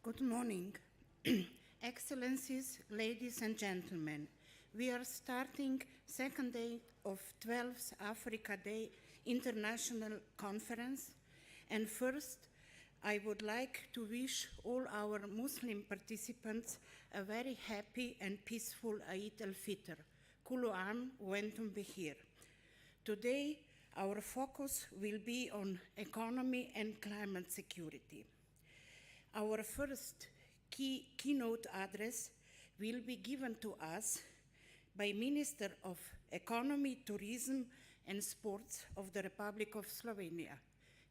Good morning. Excellencies, ladies and gentlemen, we are starting second day of 12th Africa Day International Conference, and first I would like to wish all our Muslim participants a very happy and peaceful Eid al-Fitr. Kullu Am wa antum bikhair. Today our focus will be on economy and climate security. Our first keynote address will be given to us by Minister of Economy, Tourism and Sports of the Republic of Slovenia,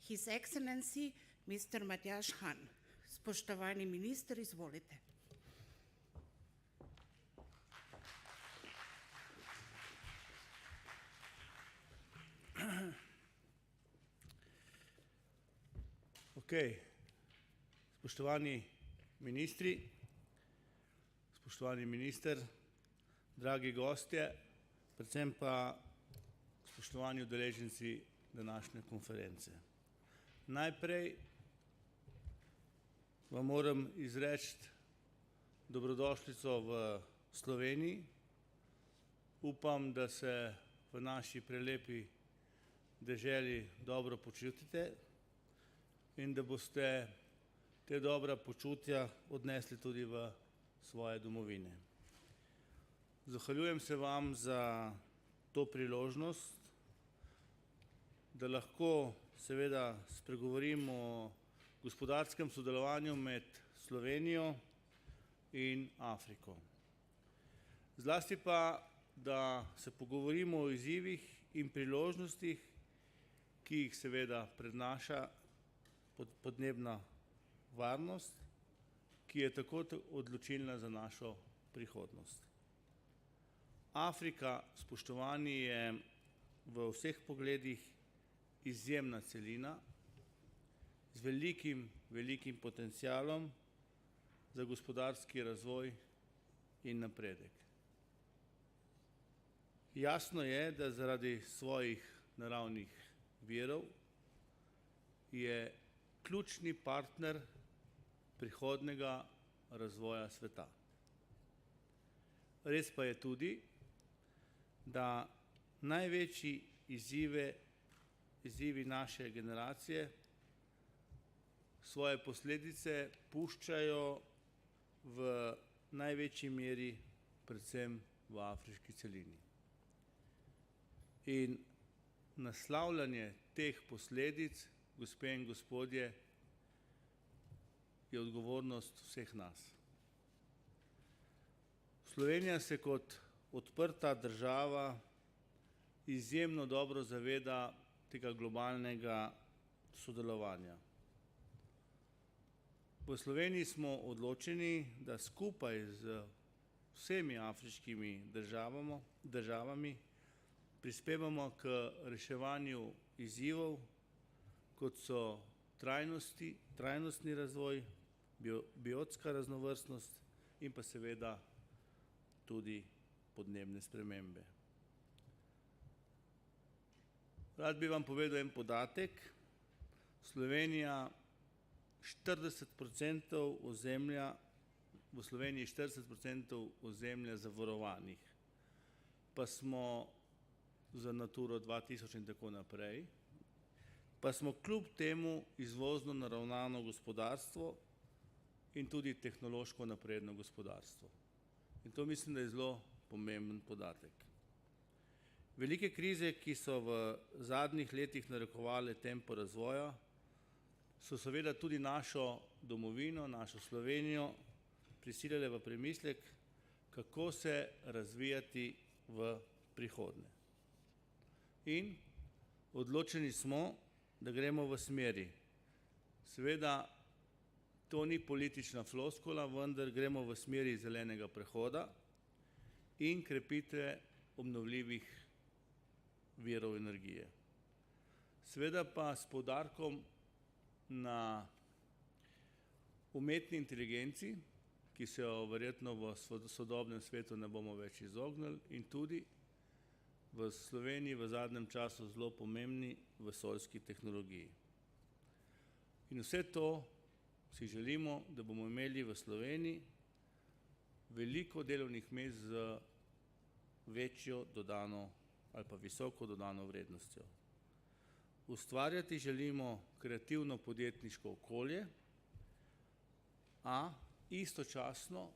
His Excellency Mr. Matjaž Han. Spoštovani minister, izvolite. Okay. Spoštovani ministri, spoštovani minister, dragi gostje, predvsem pa spoštovani udeleženci današnje konference. Najprej vam moram izreči dobrodošlico v Sloveniji. Upam, da se v naši prelepi deželi dobro počutite in da boste te dobra počutja odnesli tudi v svoje domovine. Zahvaljujem se vam za to priložnost, da lahko seveda spregovorim o gospodarskem sodelovanju med Slovenijo in Afriko. Zlasti pa, da se pogovorimo o izzivih in priložnostih, ki jih seveda prednaša podnebna varnost, ki je tako odločilna za našo prihodnost. Afrika, spoštovani, je v vseh pogledih izjemna celina z velikim potencialom za gospodarski razvoj in napredek. Jasno je, da zaradi svojih naravnih virov je ključni partner prihodnega razvoja sveta. Res pa je tudi, da največji izzivi naše generacije svoje posledice puščajo v največji meri predvsem v afriški celini. In naslavljanje teh posledic, gospe in gospodje, je odgovornost vseh nas. Slovenija se kot odprta država izjemno dobro zaveda tega globalnega sodelovanja. V Sloveniji smo odločeni, da skupaj z vsemi afriškimi državami prispevamo k reševanju izzivov, kot so trajnostni razvoj, biotska raznovrstnost in pa seveda tudi podnebne spremembe. Rad bi vam povedal en podatek. Slovenija 40% ozemlja, v Sloveniji 40% ozemlja zavarovanih, pa smo za Naturo 2000 in tako naprej, pa smo kljub temu izvozno naravnano gospodarstvo in tudi tehnološko napredno gospodarstvo. In to mislim, da je zelo pomemben podatek. Velike krize, ki so v zadnjih letih narekovale tempo razvoja, so seveda tudi našo domovino, našo Slovenijo prisilile v premislek, kako se razvijati v prihodnje. In odločeni smo, da gremo v smeri. Seveda, to ni politična floskula, vendar gremo v smeri zelenega prehoda in krepitve obnovljivih virov energije. Seveda pa s poudarkom na umetni inteligenci, ki se jo verjetno v sodobnem svetu ne bomo več izognili, in tudi v Sloveniji v zadnjem času zelo pomembni vesoljski tehnologiji. In vse to si želimo, da bomo imeli v Sloveniji veliko delovnih mest z večjo dodano ali pa visoko dodano vrednostjo. Ustvarjati želimo kreativno podjetniško okolje, a istočasno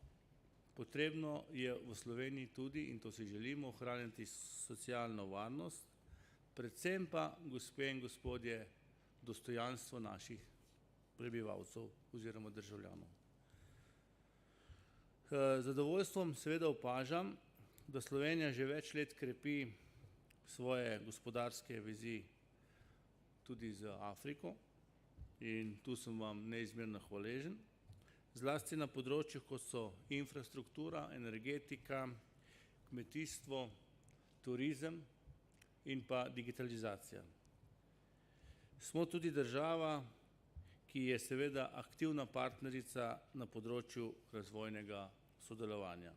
potrebno je v Sloveniji tudi, in to si želimo, ohraniti socialno varnost, predvsem pa, gospe in gospodje, dostojanstvo naših prebivalcev oziroma državljanov. Z zadovoljstvom seveda opažam, da Slovenija že več let krepi svoje gospodarske vezi tudi z Afriko in tu sem vam neizmerno hvaležen, zlasti na področjih, kot so infrastruktura, energetika, kmetijstvo, turizem in pa digitalizacija. Smo tudi država, ki je seveda aktivna partnerica na področju razvojnega sodelovanja.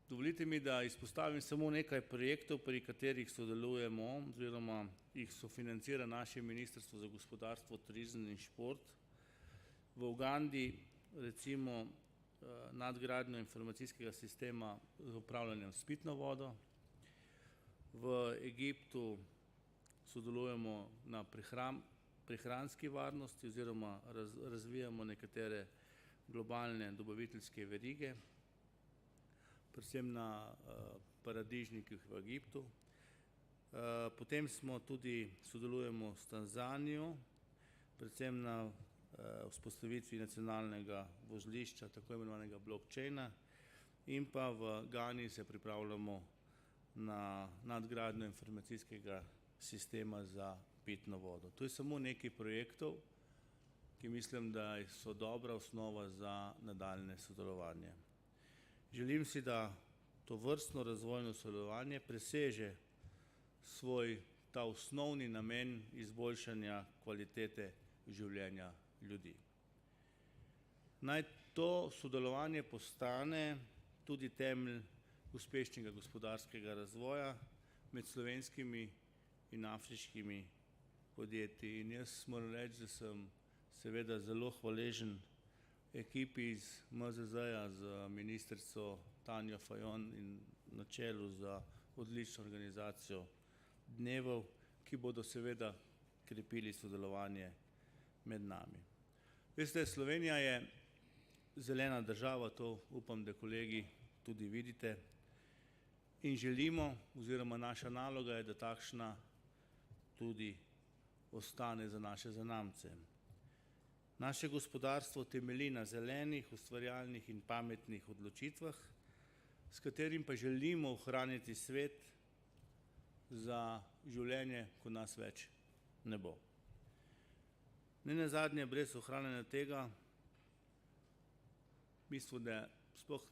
Dovolite mi, da izpostavim samo nekaj projektov, pri katerih sodelujemo oziroma jih sofinancira naše Ministrstvo za gospodarstvo, turizem in šport. V Ugandi recimo nadgradnjo informacijskega sistema z upravljanjem s pitno vodo. V Egiptu sodelujemo na prehranski varnosti oziroma razvijamo nekatere globalne dobaviteljske verige, predvsem na paradižnikih v Egiptu. Potem smo tudi sodelujemo s Tanzanijo, predvsem na vzpostavitvi nacionalnega vozlišča, tako imenovanega blockchaina, in pa v Gani se pripravljamo na nadgradnjo informacijskega sistema za pitno vodo. To je samo nekaj projektov, ki mislim, da so dobra osnova za nadaljne sodelovanje. Želim si, da tovrstno razvojno sodelovanje preseže svoj ta osnovni namen izboljšanja kvalitete življenja ljudi. Naj to sodelovanje postane tudi temelj uspešnega gospodarskega razvoja med slovenskimi in afriškimi podjetji. In jaz moram reči, da sem seveda zelo hvaležen ekipi iz MZZ-ja z ministrico Tanjo Fajon in na čelu za odlično organizacijo dnevov, ki bodo seveda krepili sodelovanje med nami. Veste, Slovenija je zelena država, to upam, da kolegi tudi vidite, in želimo oziroma naša naloga je, da takšna tudi ostane za naše zanamce. Naše gospodarstvo temelji na zelenih, ustvarjalnih in pametnih odločitvah, s katerim pa želimo ohraniti svet za življenje, ko nas več ne bo. Nenazadnje brez ohranjanja tega, mislim, da sploh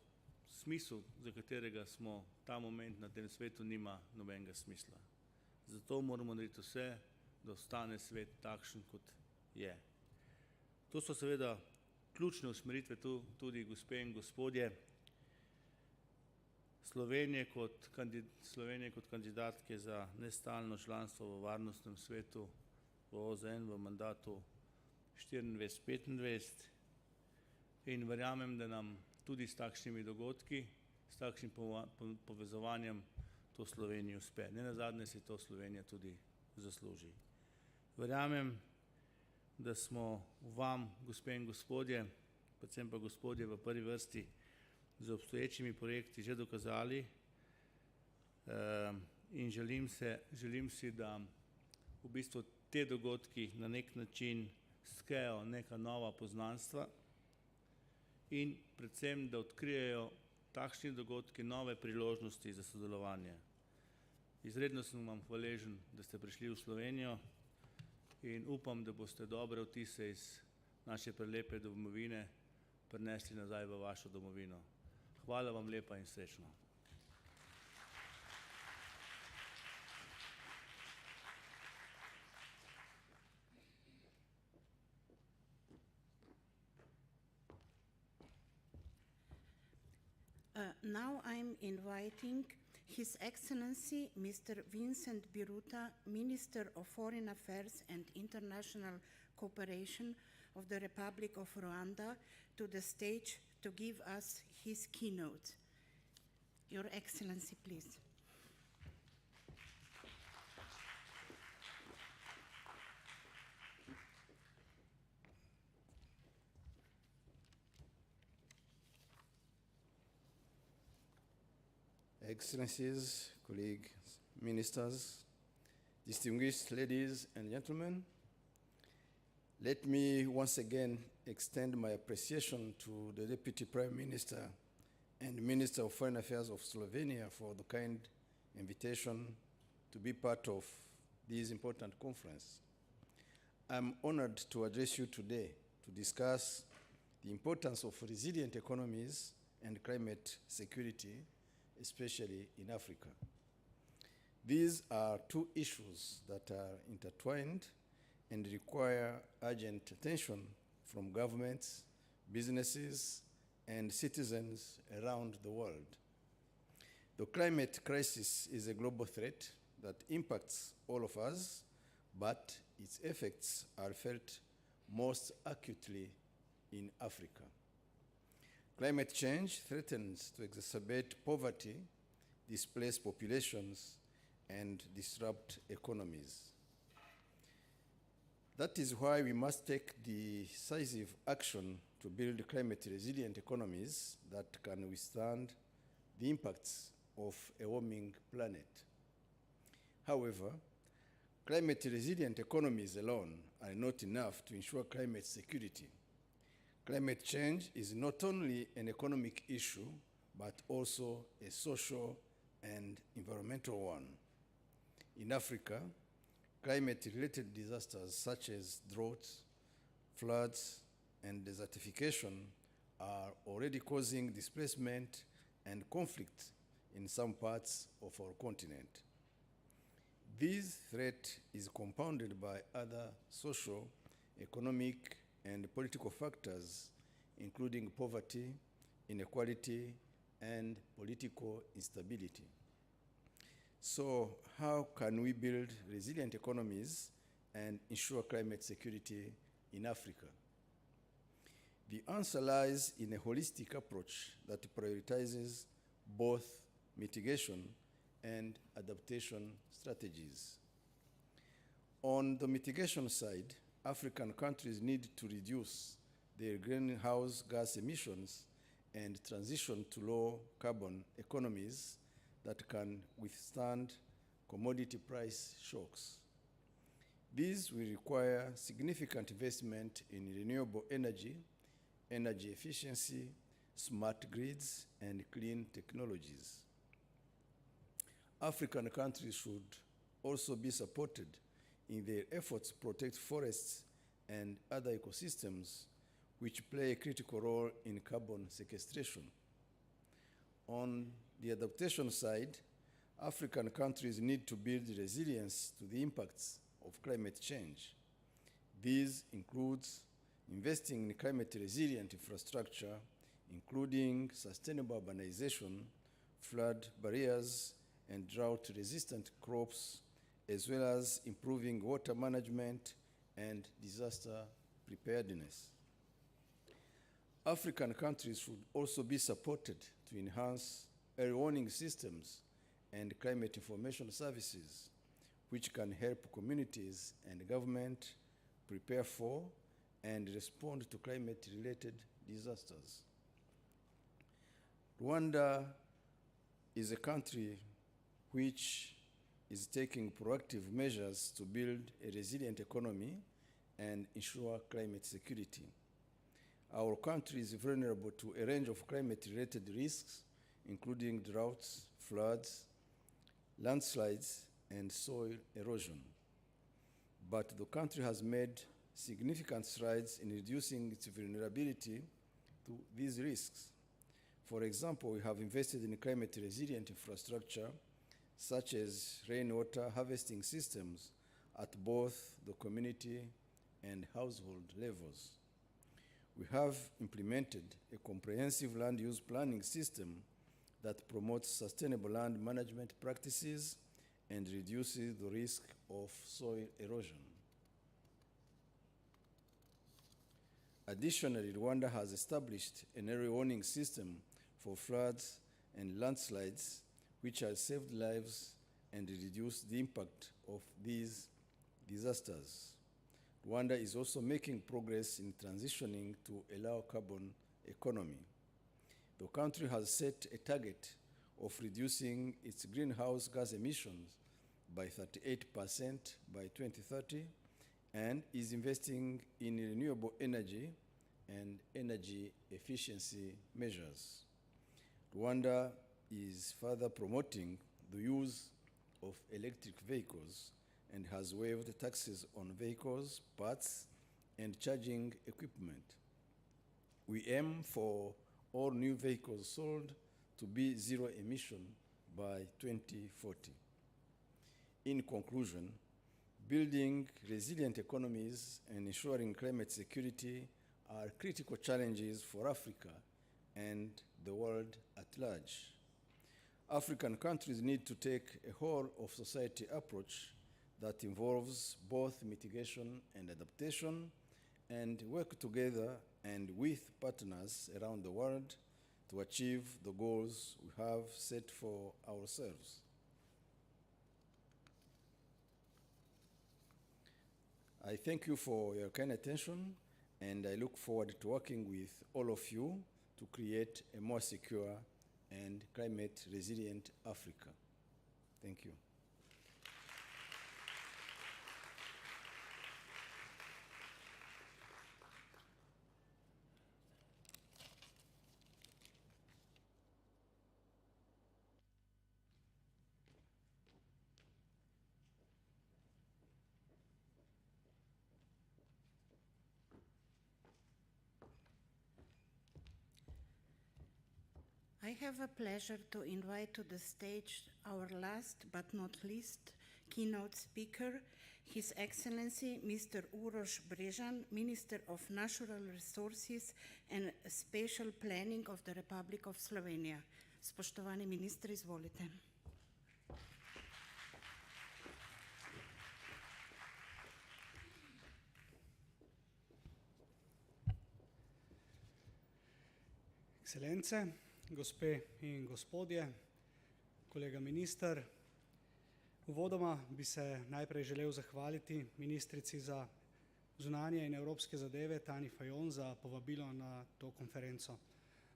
smisel, za katerega smo ta moment na tem svetu, nima nobenega smisla. Zato moramo narediti vse, da ostane svet takšen, kot je. To so seveda ključne usmeritve tudi, gospe in gospodje, Slovenije kot kandidatke za nestalno članstvo v varnostnem svetu v OZN v mandatu 24-25 in verjamem, da nam tudi s takšnimi dogodki, s takšnim povezovanjem to Sloveniji uspe. Nenazadnje si to Slovenija tudi zasluži. Verjamem, da smo vam, gospe in gospodje, predvsem pa gospodje v prvi vrsti, z obstoječimi projekti že dokazali in želim si, da v bistvu te dogodki na nek način skejo neka nova poznanstva in predvsem, da odkrijejo takšni dogodki nove priložnosti za sodelovanje. Izredno sem vam hvaležen, da ste prišli v Slovenijo in upam, da boste dobre vtise iz naše prelepe domovine prinesli nazaj v vašo domovino. Hvala vam lepa in srečno. Now I'm inviting His Excellency Mr. Vincent Biruta, Minister of Foreign Affairs and International Cooperation of the Republic of Rwanda to the stage to give us his keynote. Your Excellency, please. Excellencies, colleagues, ministers, distinguished ladies and gentlemen, let me once again extend my appreciation to the Deputy Prime Minister and Minister of Foreign Affairs of Slovenia for the kind invitation to be part of this important conference. I'm honored to address you today to discuss the importance of resilient economies and climate security, especially in Africa. These are two issues that are intertwined and require urgent attention from governments, businesses, and citizens around the world. The climate crisis is a global threat that impacts all of us, but its effects are felt most acutely in Africa. Climate change threatens to exacerbate poverty, displace populations, and disrupt economies. That is why we must take decisive action to build climate-resilient economies that can withstand the impacts of a warming planet. However, climate-resilient economies alone are not enough to ensure climate security. Climate change is not only an economic issue, but also a social and environmental one. In Africa, climate-related disasters such as droughts, floods, and desertification are already causing displacement and conflict in some parts of our continent. This threat is compounded by other social, economic, and political factors, including poverty, inequality, and political instability. So how can we build resilient economies and ensure climate security in Africa? The answer lies in a holistic approach that prioritizes both mitigation and adaptation strategies. On the mitigation side, African countries need to reduce their greenhouse gas emissions and transition to low carbon economies that can withstand commodity price shocks. These will require significant investment in renewable energy, energy efficiency, smart grids, and clean technologies. African countries should also be supported in their efforts to protect forests and other ecosystems which play a critical role in carbon sequestration. On the adaptation side, African countries need to build resilience to the impacts of climate change. This includes investing in climate-resilient infrastructure, including sustainable urbanization, flood barriers, and drought-resistant crops, as well as improving water management and disaster preparedness. African countries should also be supported to enhance early warning systems and climate information services, which can help communities and government prepare for and respond to climate-related disasters. Rwanda is a country which is taking proactive measures to build a resilient economy and ensure climate security. Our country is vulnerable to a range of climate-related risks, including droughts, floods, landslides, and soil erosion. But the country has made significant strides in reducing its vulnerability to these risks. For example, we have invested in climate-resilient infrastructure, such as rainwater harvesting systems at both the community and household levels. We have implemented a comprehensive land use planning system that promotes sustainable land management practices and reduces the risk of soil erosion. Additionally, Rwanda has established an early warning system for floods and landslides, which has saved lives and reduced the impact of these disasters. Rwanda is also making progress in transitioning to a low carbon economy. The country has set a target of reducing its greenhouse gas emissions by 38% by 2030 and is investing in renewable energy and energy efficiency measures. Rwanda is further promoting the use of electric vehicles and has waived taxes on vehicles, parts, and charging equipment. We aim for all new vehicles sold to be zero emission by 2040. In conclusion, building resilient economies and ensuring climate security are critical challenges for Africa and the world at large. African countries need to take a whole-of-society approach that involves both mitigation and adaptation, and work together and with partners around the world to achieve the goals we have set for ourselves. I thank you for your kind attention, and I look forward to working with all of you to create a more secure and climate resilient Africa. Thank you. I have a pleasure to invite to the stage our last but not least keynote speaker, His Excellency Mr. Uroš Brežan, Minister of Natural Resources and Spatial Planning of the Republic of Slovenia. Spoštovani minister, izvolite. Ekscelence, gospe in gospodje, kolega minister, uvodoma bi se najprej želel zahvaliti ministrici za zunanje in evropske zadeve Tanji Fajon za povabilo na to konferenco.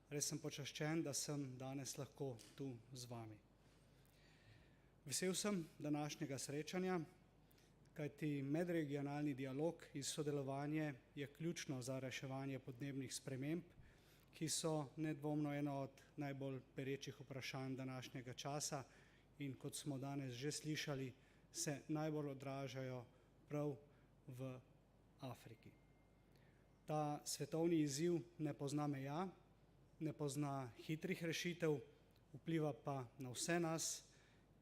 Res sem počaščen, da sem danes lahko tu z vami. Vesel sem današnjega srečanja, kajti medregionalni dialog in sodelovanje je ključno za reševanje podnebnih sprememb, ki so nedvomno eno od najbolj perečih vprašanj današnjega časa in, kot smo danes že slišali, se najbolj odražajo prav v Afriki. Ta svetovni izziv ne pozna meja, ne pozna hitrih rešitev, vpliva pa na vse nas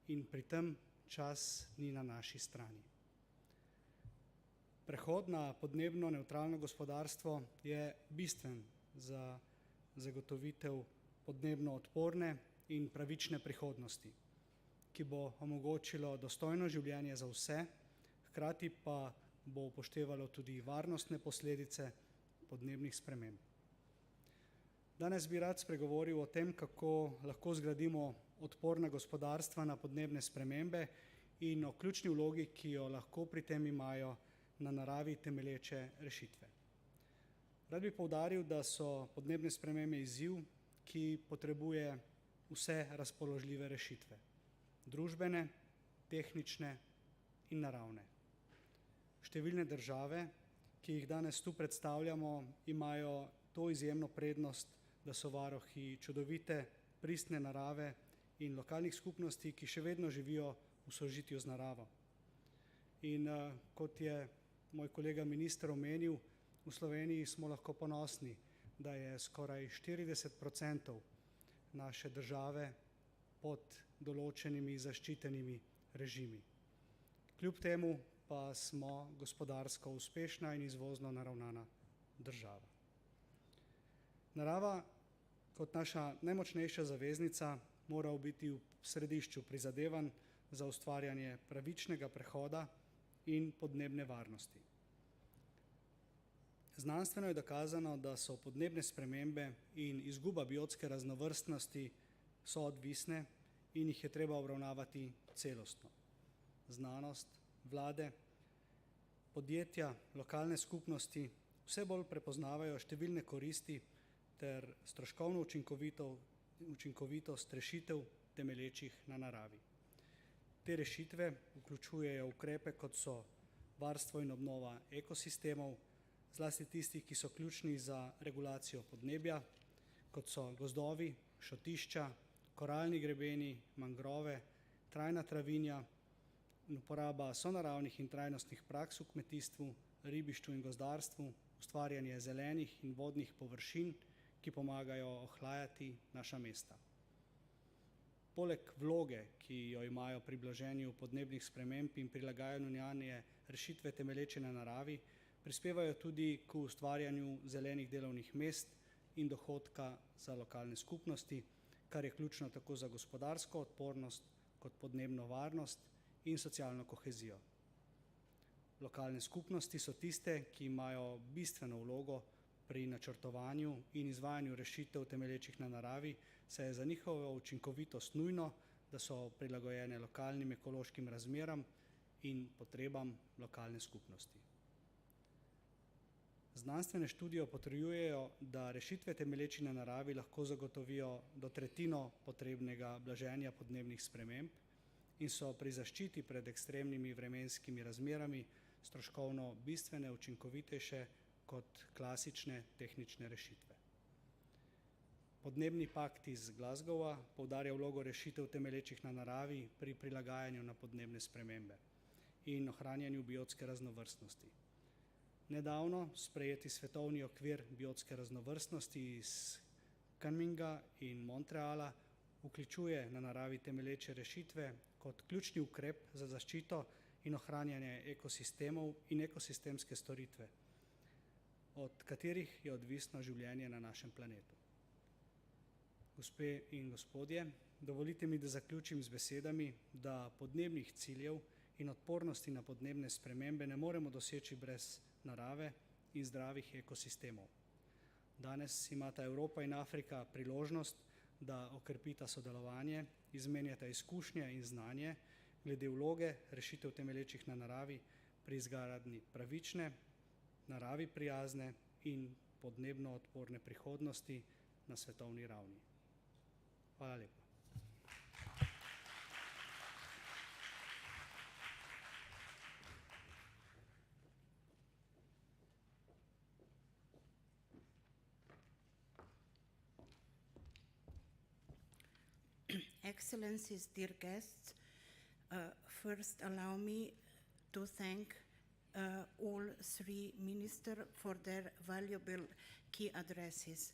in pri tem čas ni na naši strani. Prehod na podnebno nevtralno gospodarstvo je bistven za zagotovitev podnebno odporne in pravične prihodnosti, ki bo omogočilo dostojno življenje za vse, hkrati pa bo upoštevalo tudi varnostne posledice podnebnih sprememb. Danes bi rad spregovoril o tem, kako lahko zgradimo odporna gospodarstva na podnebne spremembe in o ključni vlogi, ki jo lahko pri tem imajo na naravi temelječe rešitve. Rad bi poudaril, da so podnebne spremembe izziv, ki potrebuje vse razpoložljive rešitve, družbene, tehnične in naravne. Številne države, ki jih danes tu predstavljamo, imajo to izjemno prednost, da so varuhi čudovite, pristne narave in lokalnih skupnosti, ki še vedno živijo v sožitju z naravo. In kot je moj kolega minister omenil, v Sloveniji smo lahko ponosni, da je skoraj 40% naše države pod določenimi zaščitenimi režimi. Kljub temu pa smo gospodarsko uspešna in izvozno naravnana država. Narava kot naša najmočnejša zaveznica mora biti v središču prizadevanj za ustvarjanje pravičnega prehoda in podnebne varnosti. Znanstveno je dokazano, da so podnebne spremembe in izguba biotske raznovrstnosti soodvisne in jih je treba obravnavati celostno. Znanost, vlade, podjetja, lokalne skupnosti vse bolj prepoznavajo številne koristi ter stroškovno učinkovitost rešitev temelječih na naravi. Te rešitve vključujejo ukrepe, kot so varstvo in obnova ekosistemov, zlasti tistih, ki so ključni za regulacijo podnebja, kot so gozdovi, šotišča, koralni grebeni, mangrove, trajna travinja in uporaba sonaravnih in trajnostnih praks v kmetijstvu, ribištvu in gozdarstvu, ustvarjanje zelenih in vodnih površin, ki pomagajo ohlajati naša mesta. Poleg vloge, ki jo imajo pri blaženju podnebnih sprememb in prilagajanju njanje rešitve temelječe na naravi, prispevajo tudi k ustvarjanju zelenih delovnih mest in dohodka za lokalne skupnosti, kar je ključno tako za gospodarsko odpornost kot podnebno varnost in socialno kohezijo. Lokalne skupnosti so tiste, ki imajo bistveno vlogo pri načrtovanju in izvajanju rešitev temelječih na naravi, saj je za njihovo učinkovitost nujno, da so prilagojene lokalnim ekološkim razmeram in potrebam lokalne skupnosti. Znanstvene študije potrjujejo, da rešitve temelječi na naravi lahko zagotovijo do tretjino potrebnega blaženja podnebnih sprememb in so pri zaščiti pred ekstremnimi vremenskimi razmerami stroškovno bistvene učinkovitejše kot klasične tehnične rešitve. Podnebni pakt iz Glasgowa poudarja vlogo rešitev temelječih na naravi pri prilagajanju na podnebne spremembe in ohranjanju biotske raznovrstnosti. Nedavno sprejeti svetovni okvir biotske raznovrstnosti iz Kunminga in Montreala vključuje na naravi temelječe rešitve kot ključni ukrep za zaščito in ohranjanje ekosistemov in ekosistemske storitve, od katerih je odvisno življenje na našem planetu. Gospe in gospodje, dovolite mi, da zaključim z besedami, da podnebnih ciljev in odpornosti na podnebne spremembe ne moremo doseči brez narave in zdravih ekosistemov. Danes imata Evropa in Afrika priložnost, da okrepita sodelovanje, izmenjata izkušnje in znanje glede vloge rešitev temelječih na naravi pri izgradnji pravične, naravi prijazne in podnebno odporne prihodnosti na svetovni ravni. Hvala lepa. Excellencies, dear guests, first allow me to thank all three ministers for their valuable key addresses.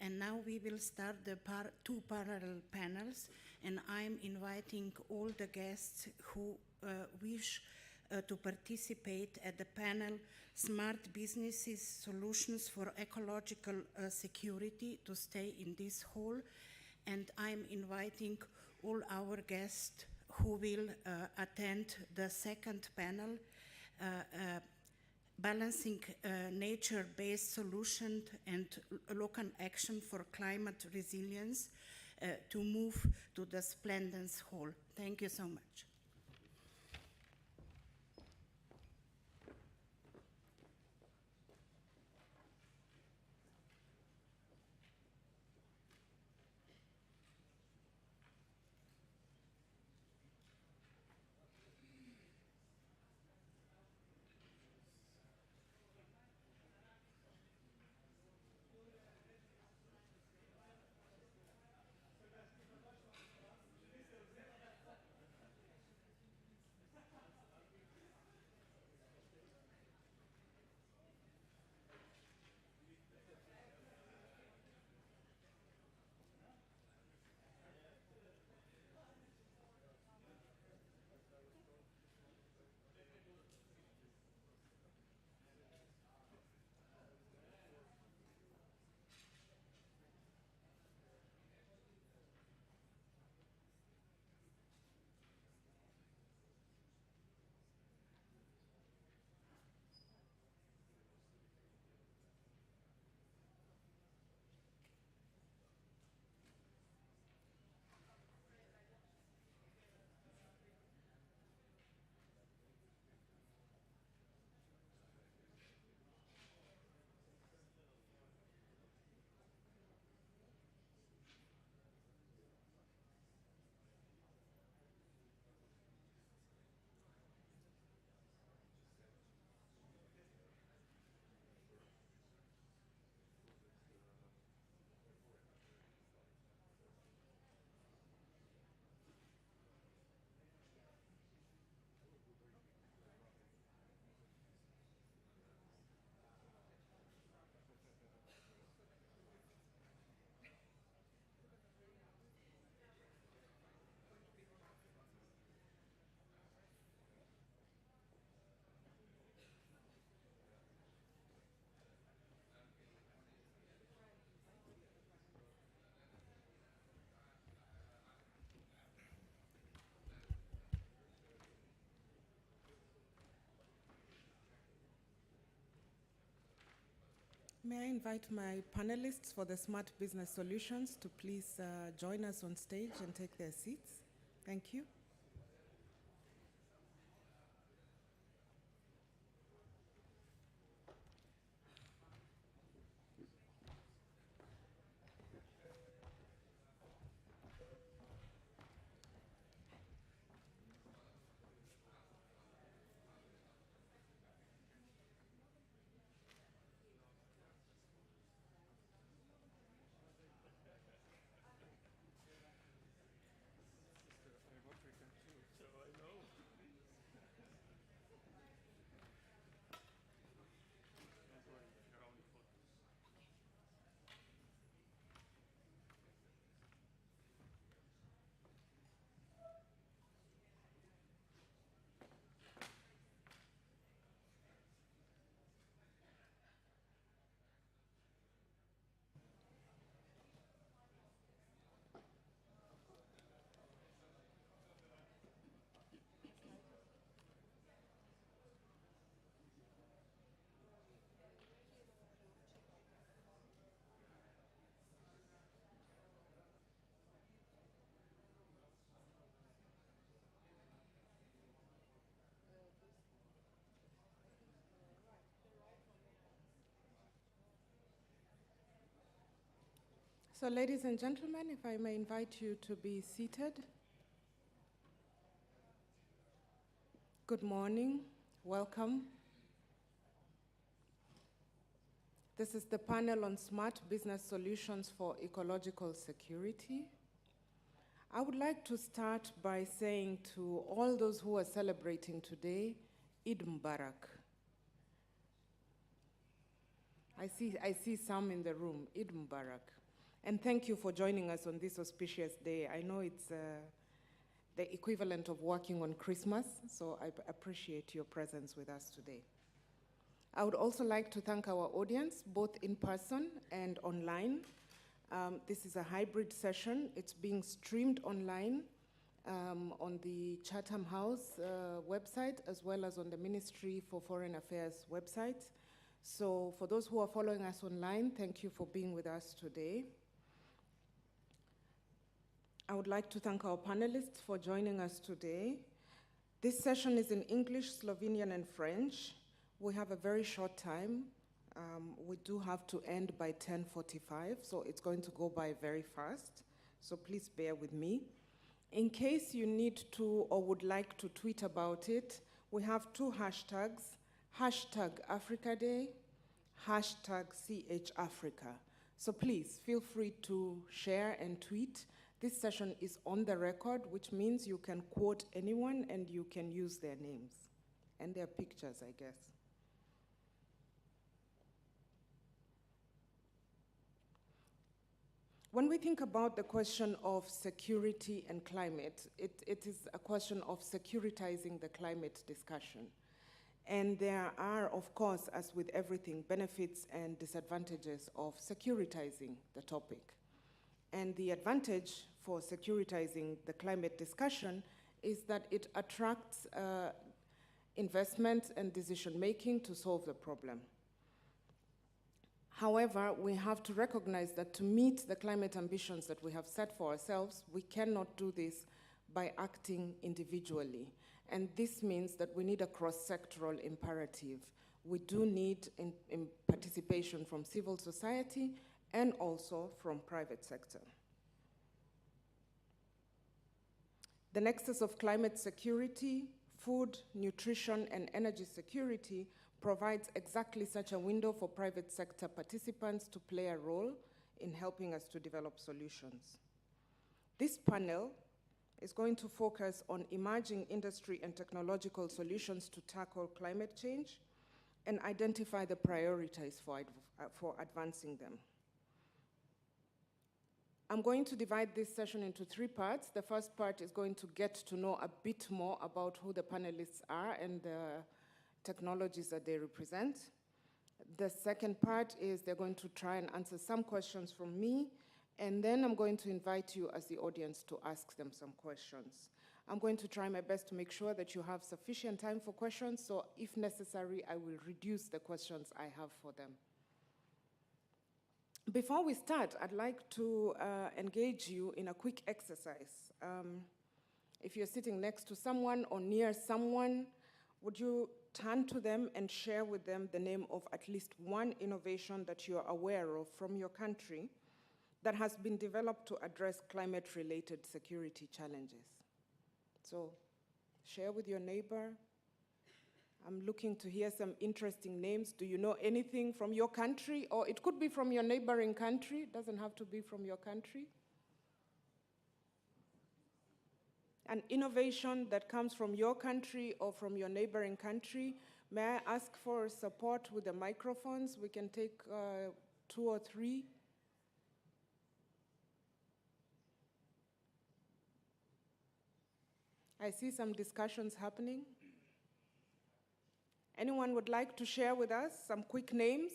And now we will start the two parallel panels, and I'm inviting all the guests who wish to participate at the panel Smart Businesses Solutions for Ecological Security to stay in this hall. And I'm inviting all our guests who will attend the second panel, Balancing Nature-Based Solutions and Local Action for Climate Resilience, to move to the Splendens Hall. Thank you so much. May I invite my panelists for the Smart Business Solutions to please join us on stage and take their seats? Thank you. So, ladies and gentlemen, if I may invite you to be seated. Good morning, welcome. This is the panel on smart business solutions for ecological security. I would like to start by saying to all those who are celebrating today, Eid Mubarak. I see some in the room, Eid Mubarak. And thank you for joining us on this auspicious day. I know it's the equivalent of working on Christmas, so I appreciate your presence with us today. I would also like to thank our audience, both in person and online. This is a hybrid session. It's being streamed online on the Chatham House website, as well as on the Ministry for Foreign Affairs website. So for those who are following us online, thank you for being with us today. I would like to thank our panelists for joining us today. This session is in English, Slovenian, and French. We have a very short time. We do have to end by 10:45, so it's going to go by very fast. So please bear with me. In case you need to or would like to tweet about it, we have two hashtags, #AfricaDay, #CHAfrica. So please feel free to share and tweet. This session is on the record, which means you can quote anyone and you can use their names and their pictures, I guess. When we think about the question of security and climate, it is a question of securitizing the climate discussion. And there are, of course, as with everything, benefits and disadvantages of securitizing the topic. And the advantage for securitizing the climate discussion is that it attracts investment and decision-making to solve the problem. However, we have to recognize that to meet the climate ambitions that we have set for ourselves, we cannot do this by acting individually. And this means that we need a cross-sectoral imperative. We do need participation from civil society and also from private sector. The nexus of climate security, food, nutrition, and energy security provides exactly such a window for private sector participants to play a role in helping us to develop solutions. This panel is going to focus on emerging industry and technological solutions to tackle climate change and identify the priorities for advancing them. I'm going to divide this session into three parts. The first part is going to get to know a bit more about who the panelists are and the technologies that they represent. The second part is they're going to try and answer some questions from me, and then I'm going to invite you as the audience to ask them some questions. I'm going to try my best to make sure that you have sufficient time for questions, so if necessary, I will reduce the questions I have for them. Before we start, I'd like to engage you in a quick exercise. If you're sitting next to someone or near someone, would you turn to them and share with them the name of at least one innovation that you're aware of from your country that has been developed to address climate-related security challenges? So share with your neighbor. I'm looking to hear some interesting names. Do you know anything from your country? Or it could be from your neighboring country. It doesn't have to be from your country. An innovation that comes from your country or from your neighboring country. May I ask for support with the microphones? We can take 2 or 3. I see some discussions happening. Anyone would like to share with us some quick names?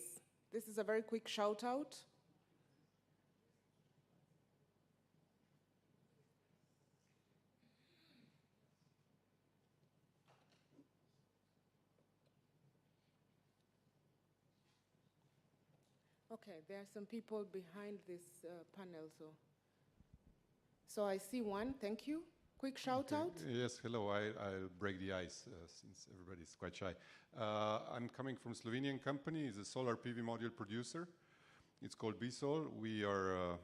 This is a very quick shout out. Okay, there are some people behind this panel, so I see one. Thank you. Quick shout out. Yes, hello. I'll break the ice since everybody's quite shy. I'm coming from Slovenian company. It's a solar PV module producer. It's called BSOL. We are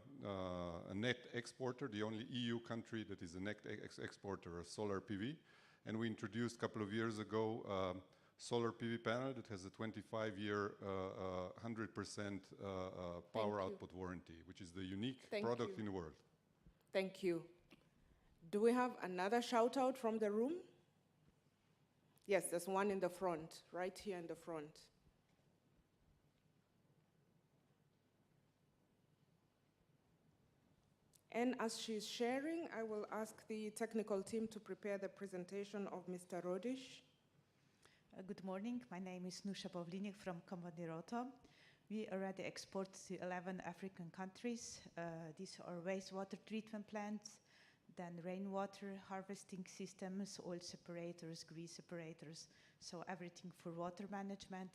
a net exporter, the only EU country that is a net exporter of solar PV. And we introduced a couple of years ago solar PV panel that has a 25-year, 100% power output warranty, which is the unique product in the world. Thank you. Do we have another shout out from the room? Yes, there's one in the front, right here in the front. And as she's sharing, I will ask the technical team to prepare the presentation of Mr. Rodish. Good morning. My name is Nusha Pavlinik from Company Roto. We already export to 11 African countries. These are wastewater treatment plants, then rainwater harvesting systems, oil separators, grease separators, so everything for water management.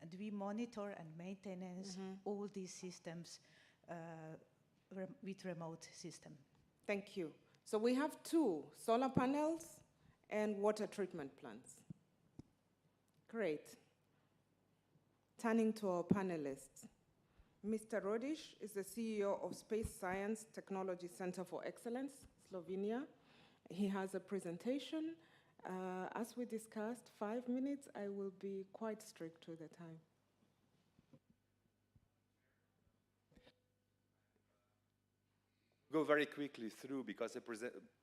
And we monitor and maintain all these systems with remote system. Thank you. So we have 2 solar panels and water treatment plants. Great. Turning to our panelists. Mr. Rodish is the CEO of Space Science Technology Center for Excellence, Slovenia. He has a presentation. As we discussed, 5 minutes. I will be quite strict with the time. Go very quickly through because I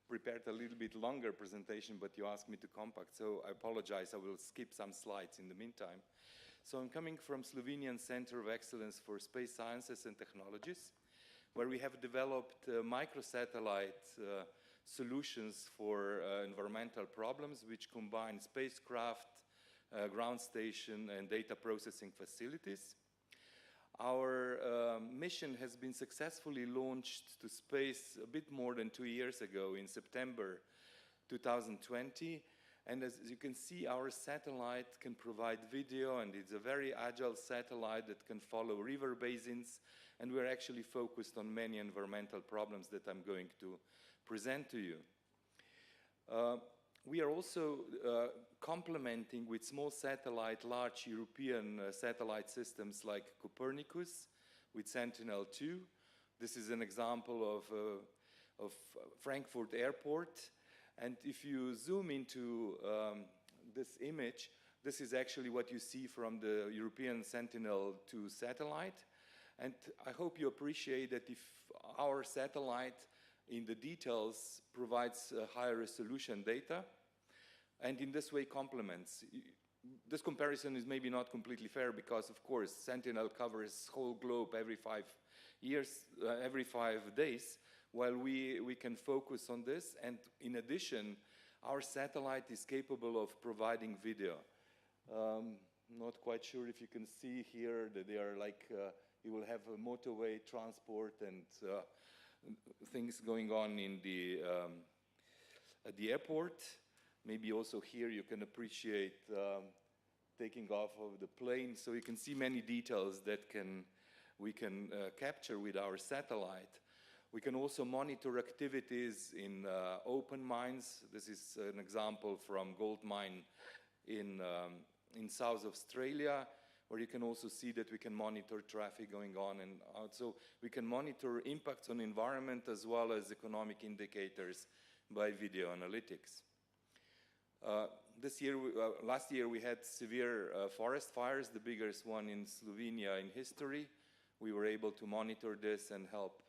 prepared a little bit longer presentation, but you asked me to compact, so I apologize. I will skip some slides in the meantime. So I'm coming from Slovenian Center of Excellence for Space Sciences and Technologies, where we have developed microsatellite solutions for environmental problems, which combine spacecraft, ground station, and data processing facilities. Our mission has been successfully launched to space a bit more than 2 years ago in September 2020. And as you can see, our satellite can provide video, and it's a very agile satellite that can follow river basins. And we're actually focused on many environmental problems that I'm going to present to you. We are also complementing with small satellite, large European satellite systems like Copernicus with Sentinel-2. This is an example of Frankfurt Airport. And if you zoom into this image, this is actually what you see from the European Sentinel-2 satellite. And I hope you appreciate that if our satellite in the details provides higher resolution data, and in this way complements. This comparison is maybe not completely fair because, of course, Sentinel covers whole globe every 5 years, every 5 days, while we can focus on this. And in addition, our satellite is capable of providing video. Not quite sure if you can see here that they are like, you will have a motorway transport and things going on in the at the airport. Maybe also here you can appreciate taking off of the plane, so you can see many details that can we can capture with our satellite. We can also monitor activities in open mines. This is an example from gold mine in South Australia, where you can also see that we can monitor traffic going on and out. So we can monitor impacts on environment as well as economic indicators by video analytics. Last year we had severe forest fires, the biggest one in Slovenia in history. We were able to monitor this and help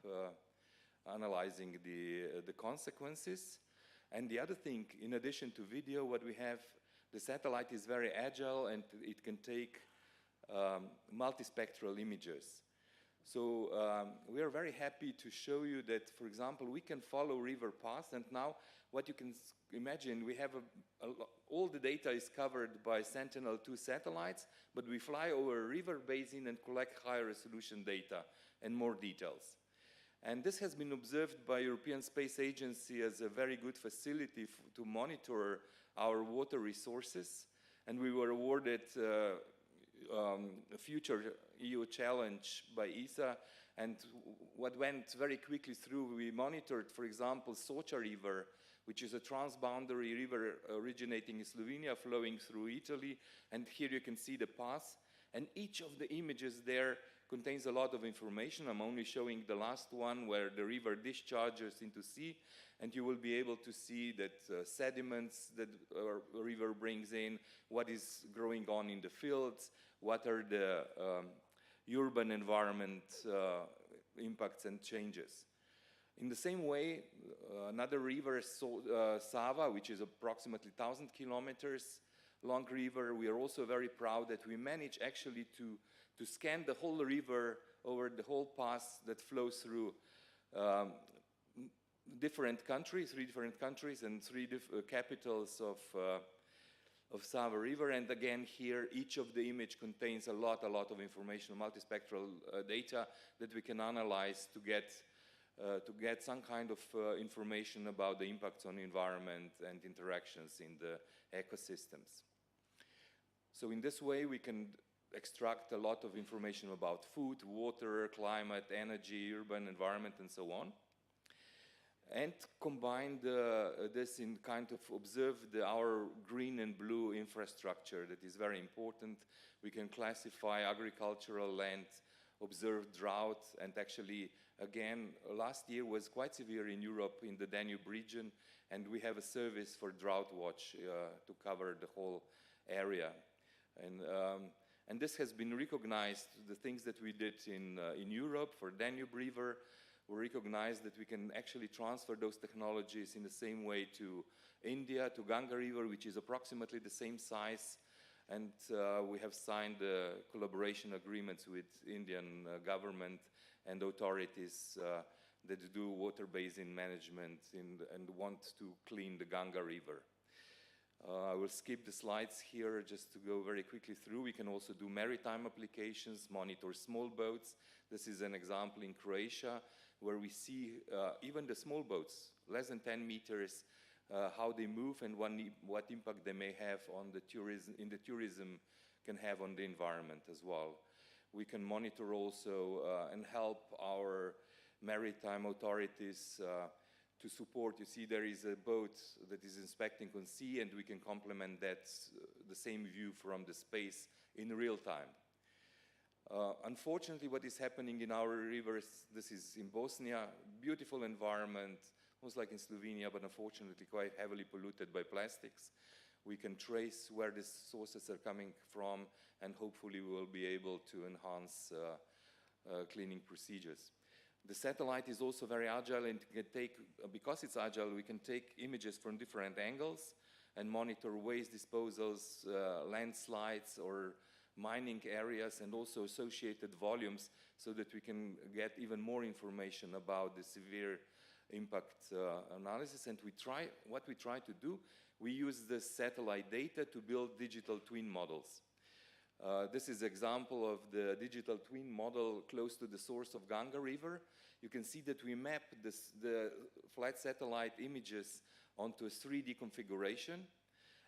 analyzing the consequences. And the other thing, in addition to video, what we have, the satellite is very agile and it can take multispectral images. So we are very happy to show you that, for example, we can follow river paths, and now what you can imagine, we have all the data is covered by Sentinel-2 satellites, but we fly over a river basin and collect high resolution data and more details. And this has been observed by European Space Agency as a very good facility to monitor our water resources. And we were awarded a future EU challenge by ESA. And what went very quickly through, we monitored, for example, Soča River, which is a transboundary river originating in Slovenia, flowing through Italy. And here you can see the path. And each of the images there contains a lot of information. I'm only showing the last one where the river discharges into sea, and you will be able to see that sediments that a river brings in, what is growing on in the fields, what are the urban environment impacts and changes. In the same way, another river, Sava, which is approximately 1,000 kilometers long river, we are also very proud that we managed actually to scan the whole river over the whole pass that flows through different countries, 3 different countries and 3 capitals of Sava River. And again, here, each of the image contains a lot of information, multispectral data that we can analyze to get some kind of information about the impacts on the environment and interactions in the ecosystems. So in this way, we can extract a lot of information about food, water, climate, energy, urban environment, and so on. And combine this in kind of observe our green and blue infrastructure that is very important. We can classify agricultural land, observe drought, and actually, again, last year was quite severe in Europe, in the Danube region, and we have a service for drought watch to cover the whole area. And this has been recognized, the things that we did in Europe for Danube River, we recognized that we can actually transfer those technologies in the same way to India, to Ganga River, which is approximately the same size. And we have signed collaboration agreements with Indian government and authorities that do water basin management and want to clean the Ganga River. I will skip the slides here just to go very quickly through. We can also do maritime applications, monitor small boats. This is an example in Croatia where we see even the small boats, less than 10 meters, how they move and what impact they may have on the tourism can have on the environment as well. We can monitor also and help our maritime authorities to support. You see there is a boat that is inspecting on sea, and we can complement that, the same view from the space in real time. Unfortunately, what is happening in our rivers, this is in Bosnia, beautiful environment, almost like in Slovenia, but unfortunately quite heavily polluted by plastics. We can trace where these sources are coming from, and hopefully we will be able to enhance cleaning procedures. The satellite is also very agile and can take, because it's agile, we can take images from different angles and monitor waste disposals, landslides, or mining areas, and also associated volumes, so that we can get even more information about the severe impact analysis. And what we try to do, we use the satellite data to build digital twin models. This is an example of the digital twin model close to the source of Ganga River. You can see that we map the flat satellite images onto a 3D configuration,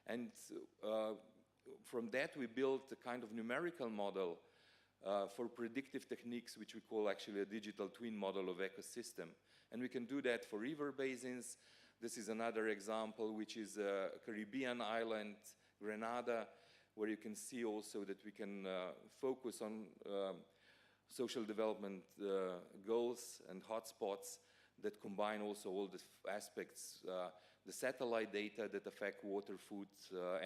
and from that we built a kind of numerical model for predictive techniques, which we call actually a digital twin model of ecosystem. And we can do that for river basins. This is another example, which is a Caribbean island, Grenada, where you can see also that we can focus on social development goals and hotspots that combine also all the aspects, the satellite data that affect water, food,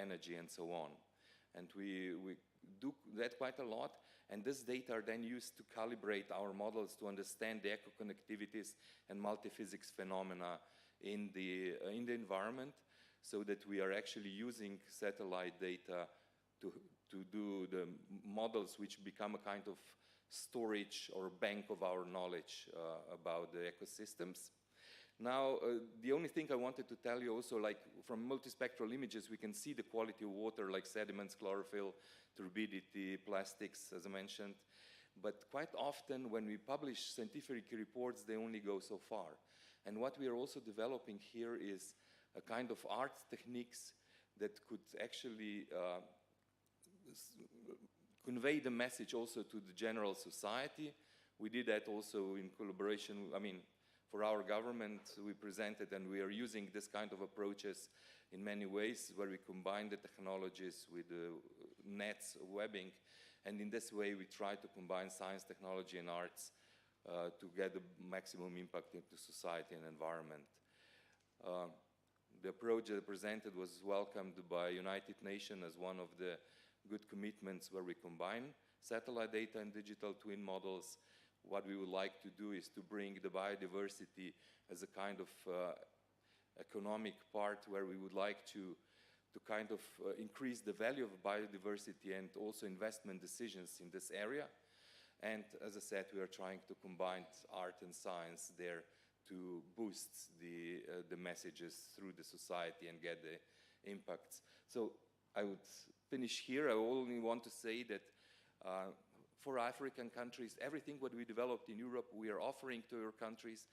energy, and so on. And we do that quite a lot, and this data are then used to calibrate our models to understand the eco-connectivities and multi-physics phenomena in the environment, so that we are actually using satellite data to do the models which become a kind of storage or bank of our knowledge about the ecosystems. Now, the only thing I wanted to tell you also, like from multispectral images, we can see the quality of water, like sediments, chlorophyll, turbidity, plastics, as I mentioned. But quite often when we publish scientific reports, they only go so far. And what we are also developing here is a kind of art techniques that could actually convey the message also to the general society. We did that also in collaboration, for our government, we presented, and we are using this kind of approaches in many ways, where we combine the technologies with the nets, webbing, and in this way we try to combine science, technology, and arts to get the maximum impact into society and environment. The approach that I presented was welcomed by United Nations as one of the good commitments where we combine satellite data and digital twin models. What we would like to do is to bring the biodiversity as a kind of economic part, where we would like to kind of increase the value of biodiversity and also investment decisions in this area. And as I said, we are trying to combine art and science there to boost the messages through the society and get the impacts. So I would finish here. I only want to say that for African countries, everything what we developed in Europe, we are offering to your countries.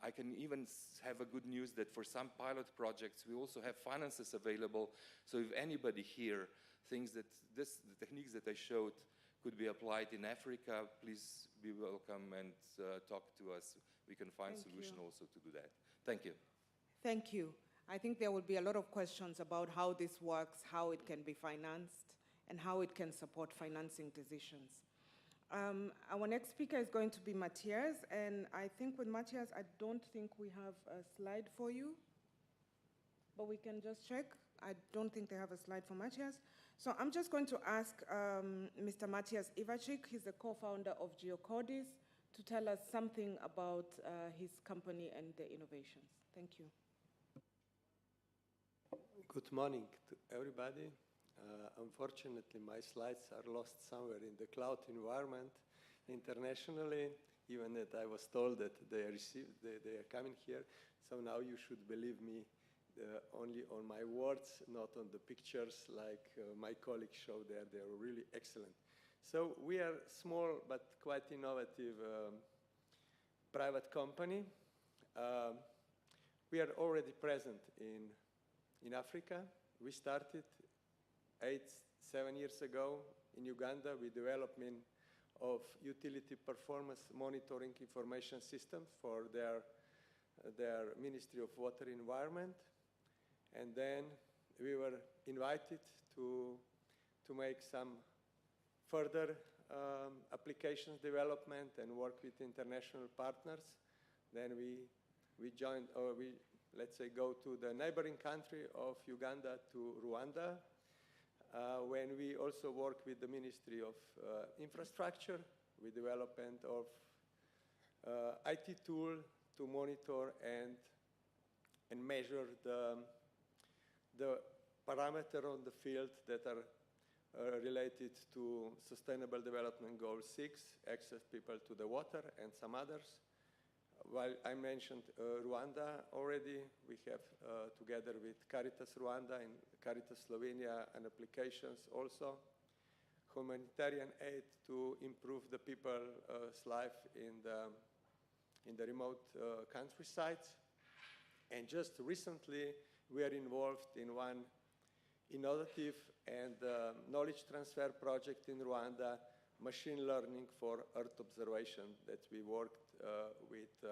I can even have a good news that for some pilot projects, we also have finances available. So if anybody here thinks that the techniques that I showed could be applied in Africa, please be welcome and talk to us. We can find solution also to do that. Thank you. Thank you. I think there will be a lot of questions about how this works, how it can be financed, and how it can support financing decisions. Our next speaker is going to be Matthias, and I think with Matthias, I don't think we have a slide for you, but we can just check. I don't think they have a slide for Matthias. So I'm just going to ask Mr. Matthias Ivacic, he's the co-founder of GeoCordis, to tell us something about his company and the innovations. Thank you. Good morning to everybody. Unfortunately, my slides are lost somewhere in the cloud environment internationally, even that I was told that they are coming here. So now you should believe me only on my words, not on the pictures like my colleagues showed there. They are really excellent. So we are small but quite innovative private company. We are already present in Africa. We started 7 years ago in Uganda with development of utility performance monitoring information system for their Ministry of Water Environment. And then we were invited to make some further applications development and work with international partners. Then we joined, or we, let's say, go to the neighboring country of Uganda, to Rwanda, when we also work with the Ministry of Infrastructure with development of IT tool to monitor and measure the parameter on the field that are related to Sustainable Development Goal 6, access people to the water, and some others. While I mentioned Rwanda already, we have together with Caritas Rwanda and Caritas Slovenia an applications also, humanitarian aid to improve the people's life in the remote countrysides. And just recently, we are involved in one innovative and knowledge transfer project in Rwanda machine learning for Earth observation that we worked with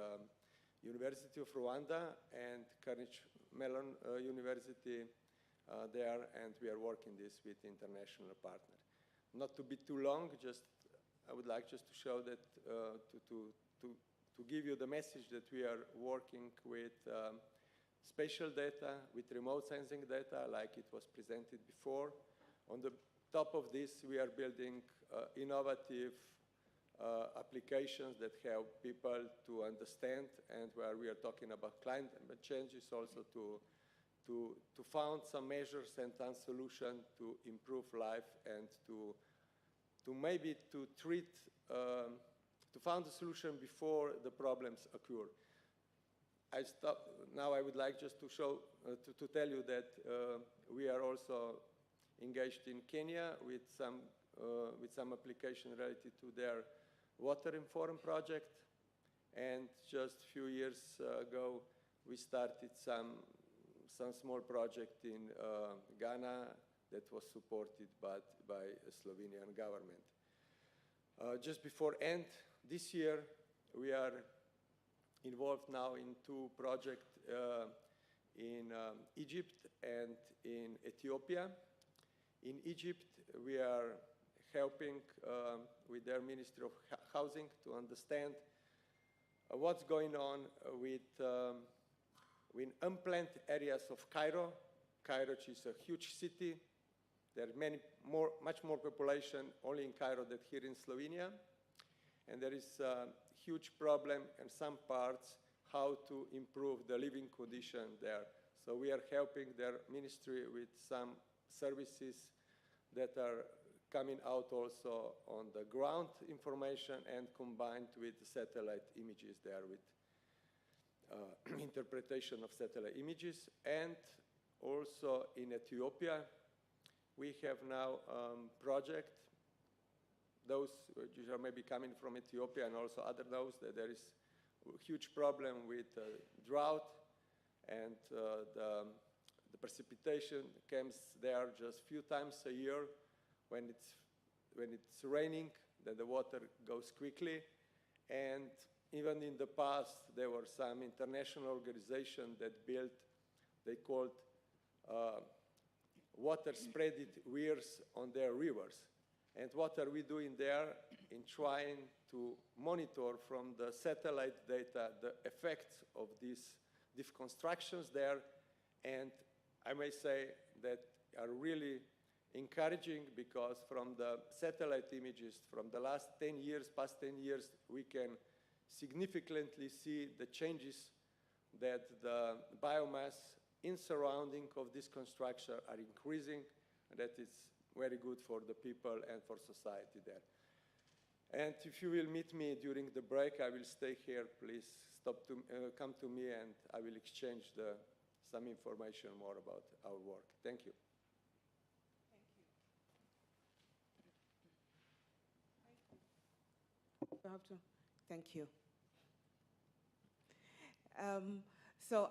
University of Rwanda and Carnegie Mellon University there, and we are working this with international partners. Not to be too long, I would like just to show that, to give you the message that we are working with spatial data, with remote sensing data, like it was presented before. On the top of this, we are building innovative applications that help people to understand, and where we are talking about climate changes, also to find some measures and some solutions to improve life and to maybe to treat, to find a solution before the problems occur. Now I would like just to show, to tell you that we are also engaged in Kenya with some application related to their water inform project. And just a few years ago, we started some small project in Ghana that was supported by the Slovenian government. Just before end this year, we are involved now in two projects in Egypt and in Ethiopia. In Egypt, we are helping with their Ministry of Housing to understand what's going on with unplanned areas of Cairo. Cairo is a huge city. There are much more population only in Cairo than here in Slovenia. And there is a huge problem in some parts how to improve the living condition there. So we are helping their ministry with some services that are coming out also on the ground information and combined with satellite images there with interpretation of satellite images. And also in Ethiopia, we have now project. Those which are maybe coming from Ethiopia and also other knows that there is a huge problem with drought, and the precipitation comes there just few times a year. When it's raining, then the water goes quickly. And even in the past, there were some international organizations that built, they called water spreaded weirs on their rivers. And what are we doing there in trying to monitor from the satellite data the effects of these constructions there? And I may say that are really encouraging, because from the satellite images from the last 10 years, past 10 years, we can significantly see the changes that the biomass in surrounding of this construction are increasing, and that is very good for the people and for society there. And if you will meet me during the break, I will stay here. Please come to me, and I will exchange some information more about our work. Thank you. Thank you. So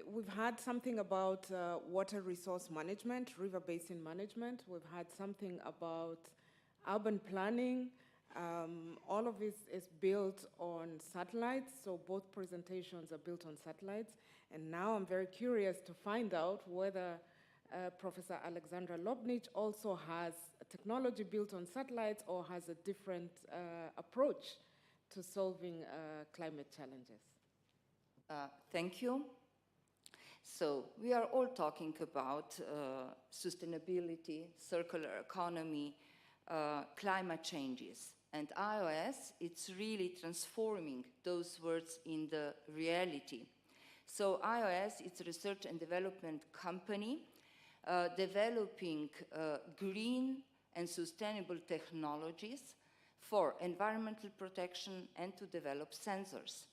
we've had something about water resource management, river basin management. We've had something about urban planning. All of this is built on satellites, so both presentations are built on satellites. And now I'm very curious to find out whether Professor Alexandra Lobnich also has a technology built on satellites or has a different approach to solving climate challenges. Thank you. So we are all talking about sustainability, circular economy, climate changes. And IOS, it's really transforming those words in the reality. So IOS, it's a research and development company developing green and sustainable technologies for environmental protection and to develop sensors.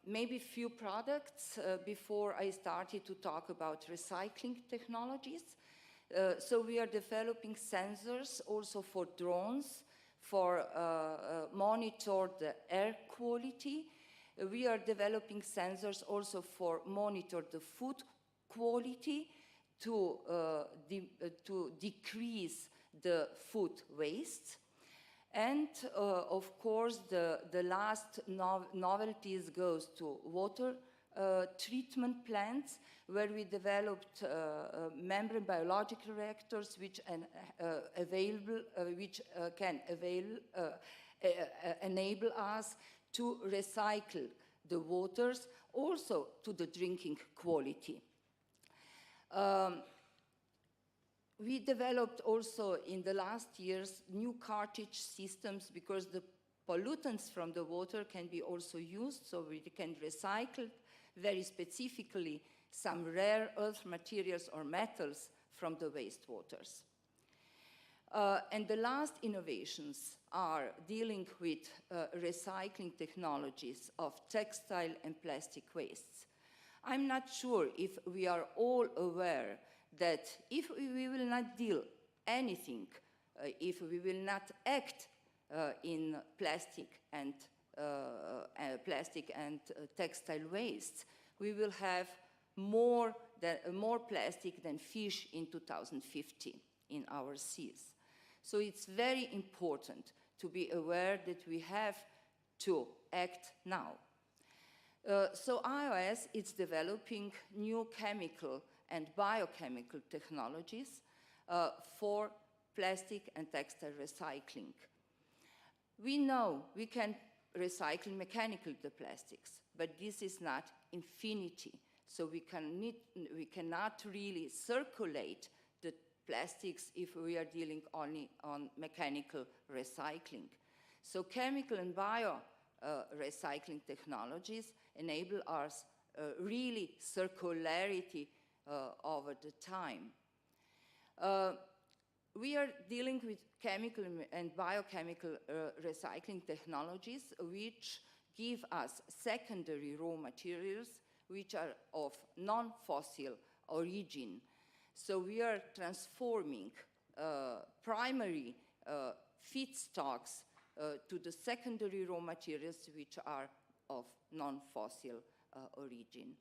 Maybe few products before I started to talk about recycling technologies. So we are developing sensors also for drones, for monitor the air quality. We are developing sensors also for monitor the food quality to decrease the food waste. And of course, the last novelties goes to water treatment plants, where we developed membrane biological reactors which can enable us to recycle the waters, also to the drinking quality. We developed also in the last years new cartridge systems, because the pollutants from the water can be also used, so we can recycle very specifically some rare earth materials or metals from the wastewaters. And the last innovations are dealing with recycling technologies of textile and plastic wastes. I'm not sure if we are all aware that if we will not deal anything, if we will not act in plastic and textile wastes, we will have more plastic than fish in 2050 in our seas. So it's very important to be aware that we have to act now. So IOS is developing new chemical and biochemical technologies for plastic and textile recycling. We know we can recycle mechanically the plastics, but this is not infinity. So we cannot really circulate the plastics if we are dealing only on mechanical recycling. So chemical and bio recycling technologies enable us really circularity over the time. We are dealing with chemical and biochemical recycling technologies which give us secondary raw materials which are of non-fossil origin. So we are transforming primary feedstocks to the secondary raw materials which are of non-fossil origin.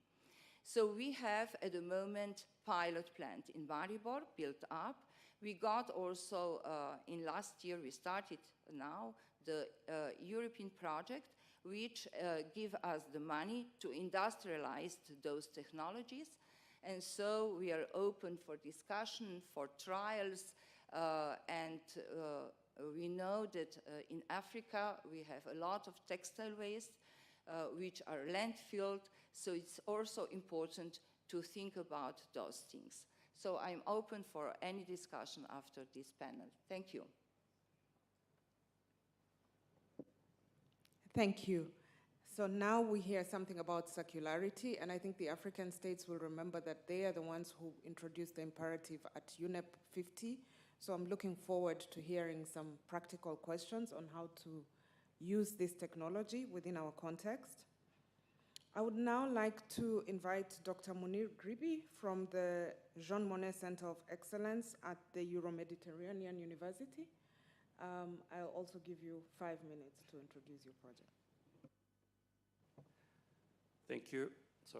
So we have at the moment pilot plant in Maribor built up. We got also in last year, we started now the European project which give us the money to industrialize those technologies. And so we are open for discussion, for trials, and we know that in Africa we have a lot of textile waste which are landfilled, so it's also important to think about those things. So I'm open for any discussion after this panel. Thank you. Thank you. So now we hear something about circularity, and I think the African states will remember that they are the ones who introduced the imperative at UNEP 50. So I'm looking forward to hearing some practical questions on how to use this technology within our context. I would now like to invite Dr. Munir Gribi from the Jean Monnet Center of Excellence at the Euro-Mediterranean University. I'll also give you 5 minutes to introduce your project. Thank you. So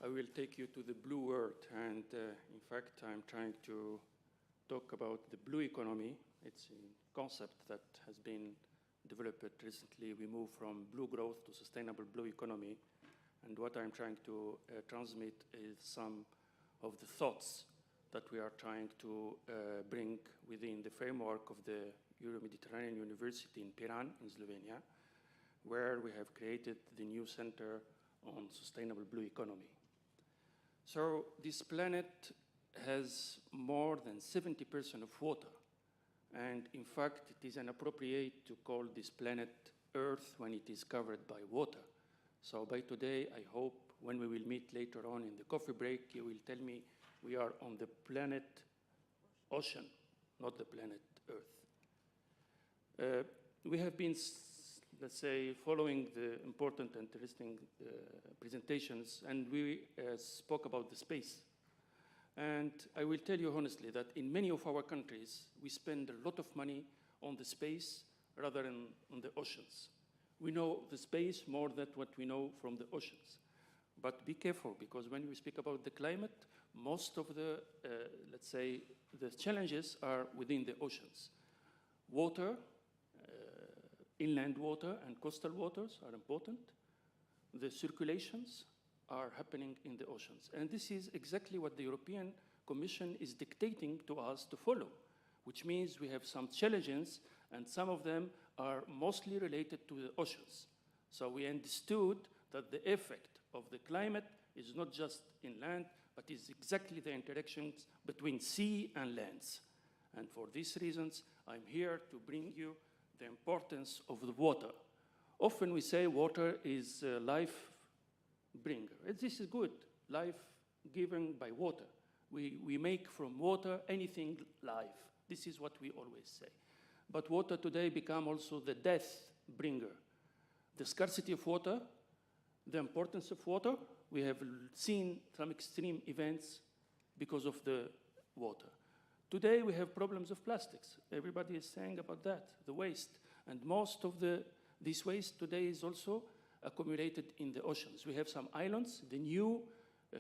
I will take you to the blue world, and in fact, I'm trying to talk about the blue economy. It's a concept that has been developed recently. We move from blue growth to sustainable blue economy, and what I'm trying to transmit is some of the thoughts that we are trying to bring within the framework of the Euro-Mediterranean University in Piran in Slovenia, where we have created the new Center on Sustainable Blue Economy. So this planet has more than 70% of water, and in fact it is inappropriate to call this planet Earth when it is covered by water. So by today, I hope when we will meet later on in the coffee break, you will tell me we are on the planet ocean, not the planet Earth. We have been, let's say, following the important and interesting presentations, and we spoke about the space. And I will tell you honestly that in many of our countries, we spend a lot of money on the space rather than on the oceans. We know the space more than what we know from the oceans. But be careful, because when we speak about the climate, most of the, let's say, the challenges are within the oceans. Water, inland water and coastal waters are important. The circulations are happening in the oceans. And this is exactly what the European Commission is dictating to us to follow, which means we have some challenges, and some of them are mostly related to the oceans. So we understood that the effect of the climate is not just inland, but is exactly the interactions between sea and lands. And for these reasons, I'm here to bring you the importance of the water. Often we say water is a life bringer. This is good, life given by water. We make from water anything life. This is what we always say. But water today become also the death bringer. The scarcity of water, the importance of water. We have seen some extreme events because of the water. Today we have problems of plastics. Everybody is saying about that, the waste. And most of this waste today is also accumulated in the oceans. We have some islands, the new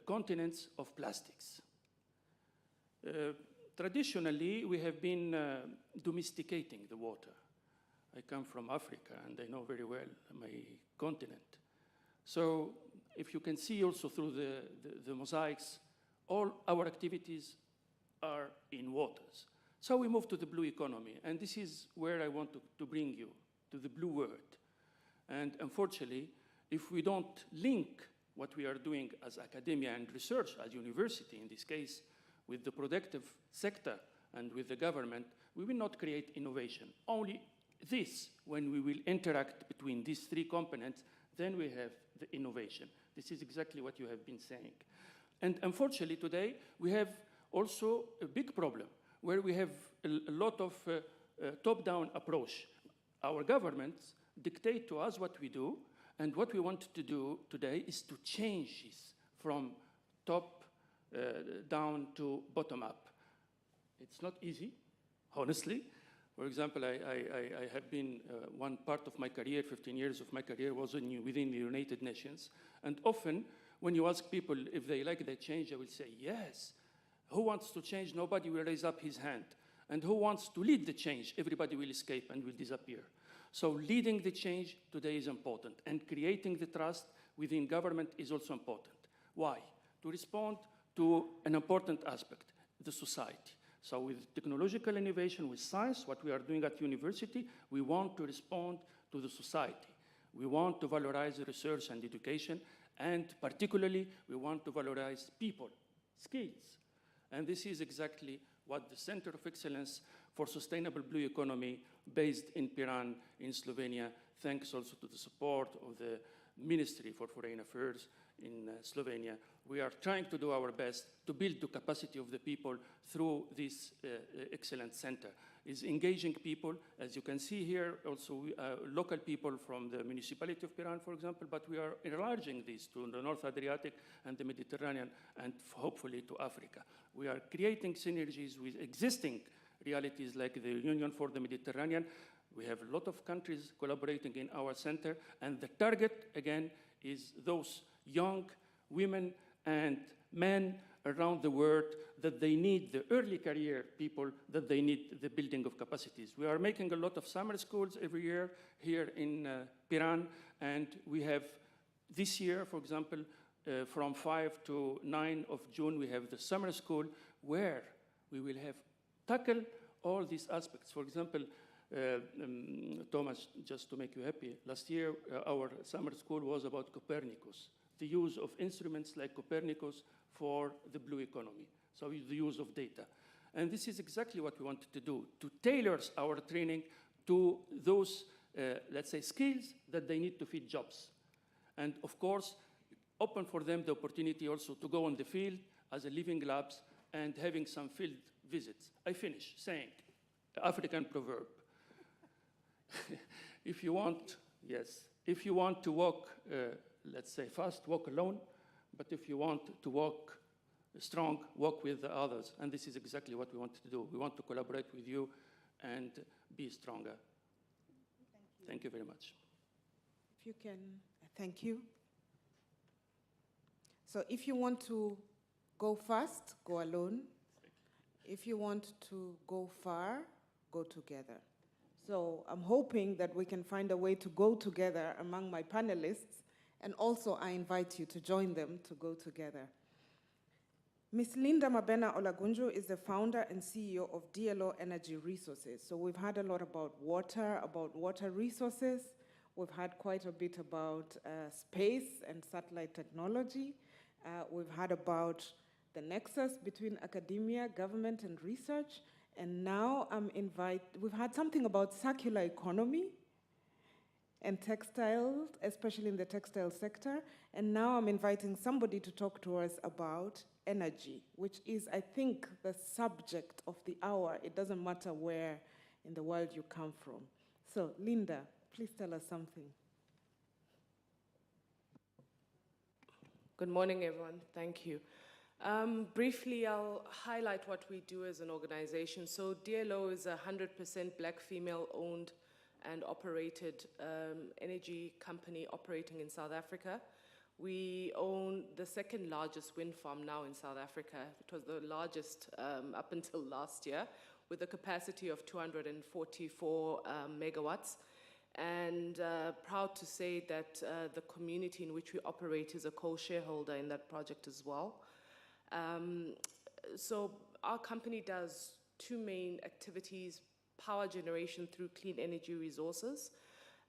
continents of plastics. Traditionally, we have been domesticating the water. I come from Africa, and I know very well my continent. So if you can see also through the mosaics, all our activities are in waters. So we move to the blue economy, and this is where I want to bring you, to the blue world. And unfortunately, if we don't link what we are doing as academia and research, as university in this case, with the productive sector and with the government, we will not create innovation. Only this, when we will interact between these three components, then we have the innovation. This is exactly what you have been saying. And unfortunately today, we have also a big problem where we have a lot of top-down approach. Our governments dictate to us what we do, and what we want to do today is to change this from top down to bottom up. It's not easy, honestly. For example, I have been, one part of my career, 15 years of my career was within the United Nations. And often, when you ask people if they like the change, they will say, yes. Who wants to change? Nobody will raise up his hand. And who wants to lead the change? Everybody will escape and will disappear. So leading the change today is important. And creating the trust within government is also important. Why? To respond to an important aspect, the society. So with technological innovation, with science, what we are doing at university, we want to respond to the society. We want to valorize research and education, and particularly, we want to valorize people, skills. And this is exactly what the Center of Excellence for Sustainable Blue Economy, based in Piran, in Slovenia, thanks also to the support of the Ministry for Foreign Affairs in Slovenia. We are trying to do our best to build the capacity of the people through this excellent center. It's engaging people, as you can see here, also local people from the municipality of Piran, for example, but we are enlarging this to the North Adriatic and the Mediterranean, and hopefully to Africa. We are creating synergies with existing realities like the Union for the Mediterranean. We have a lot of countries collaborating in our center, and the target, again, is those young women and men around the world that they need the early career people, that they need the building of capacities. We are making a lot of summer schools every year here in Piran, and we have this year, for example, from 5 to 9 of June, we have the summer school where we will have tackle all these aspects. For example, Thomas, just to make you happy, last year our summer school was about Copernicus, the use of instruments like Copernicus for the blue economy, so the use of data. And this is exactly what we wanted to do, to tailor our training to those, let's say, skills that they need to feed jobs. And of course, open for them the opportunity also to go on the field as a living labs and having some field visits. I finish saying, African proverb. If you want, yes, if you want to walk, let's say fast, walk alone, but if you want to walk strong, walk with the others. And this is exactly what we want to do. We want to collaborate with you and be stronger. Thank you very much. If you can, thank you. So if you want to go fast, go alone. If you want to go far, go together. So I'm hoping that we can find a way to go together among my panelists, and also I invite you to join them to go together. Ms. Linda Mabena Olagunju is the founder and CEO of DLO Energy Resources. So we've heard a lot about water resources. We've heard quite a bit about space and satellite technology. We've heard about the nexus between academia, government, and research. And now we've had something about circular economy and textiles, especially in the textile sector. And now I'm inviting somebody to talk to us about energy, which is, I think, the subject of the hour. It doesn't matter where in the world you come from. So, Linda, please tell us something. Good morning, everyone. Thank you. Briefly, I'll highlight what we do as an organization. So DLO is a 100% black female-owned and operated energy company operating in South Africa. We own the second largest wind farm now in South Africa. It was the largest up until last year, with a capacity of 244 megawatts. And proud to say that the community in which we operate is a co-shareholder in that project as well. So our company does two main activities: power generation through clean energy resources.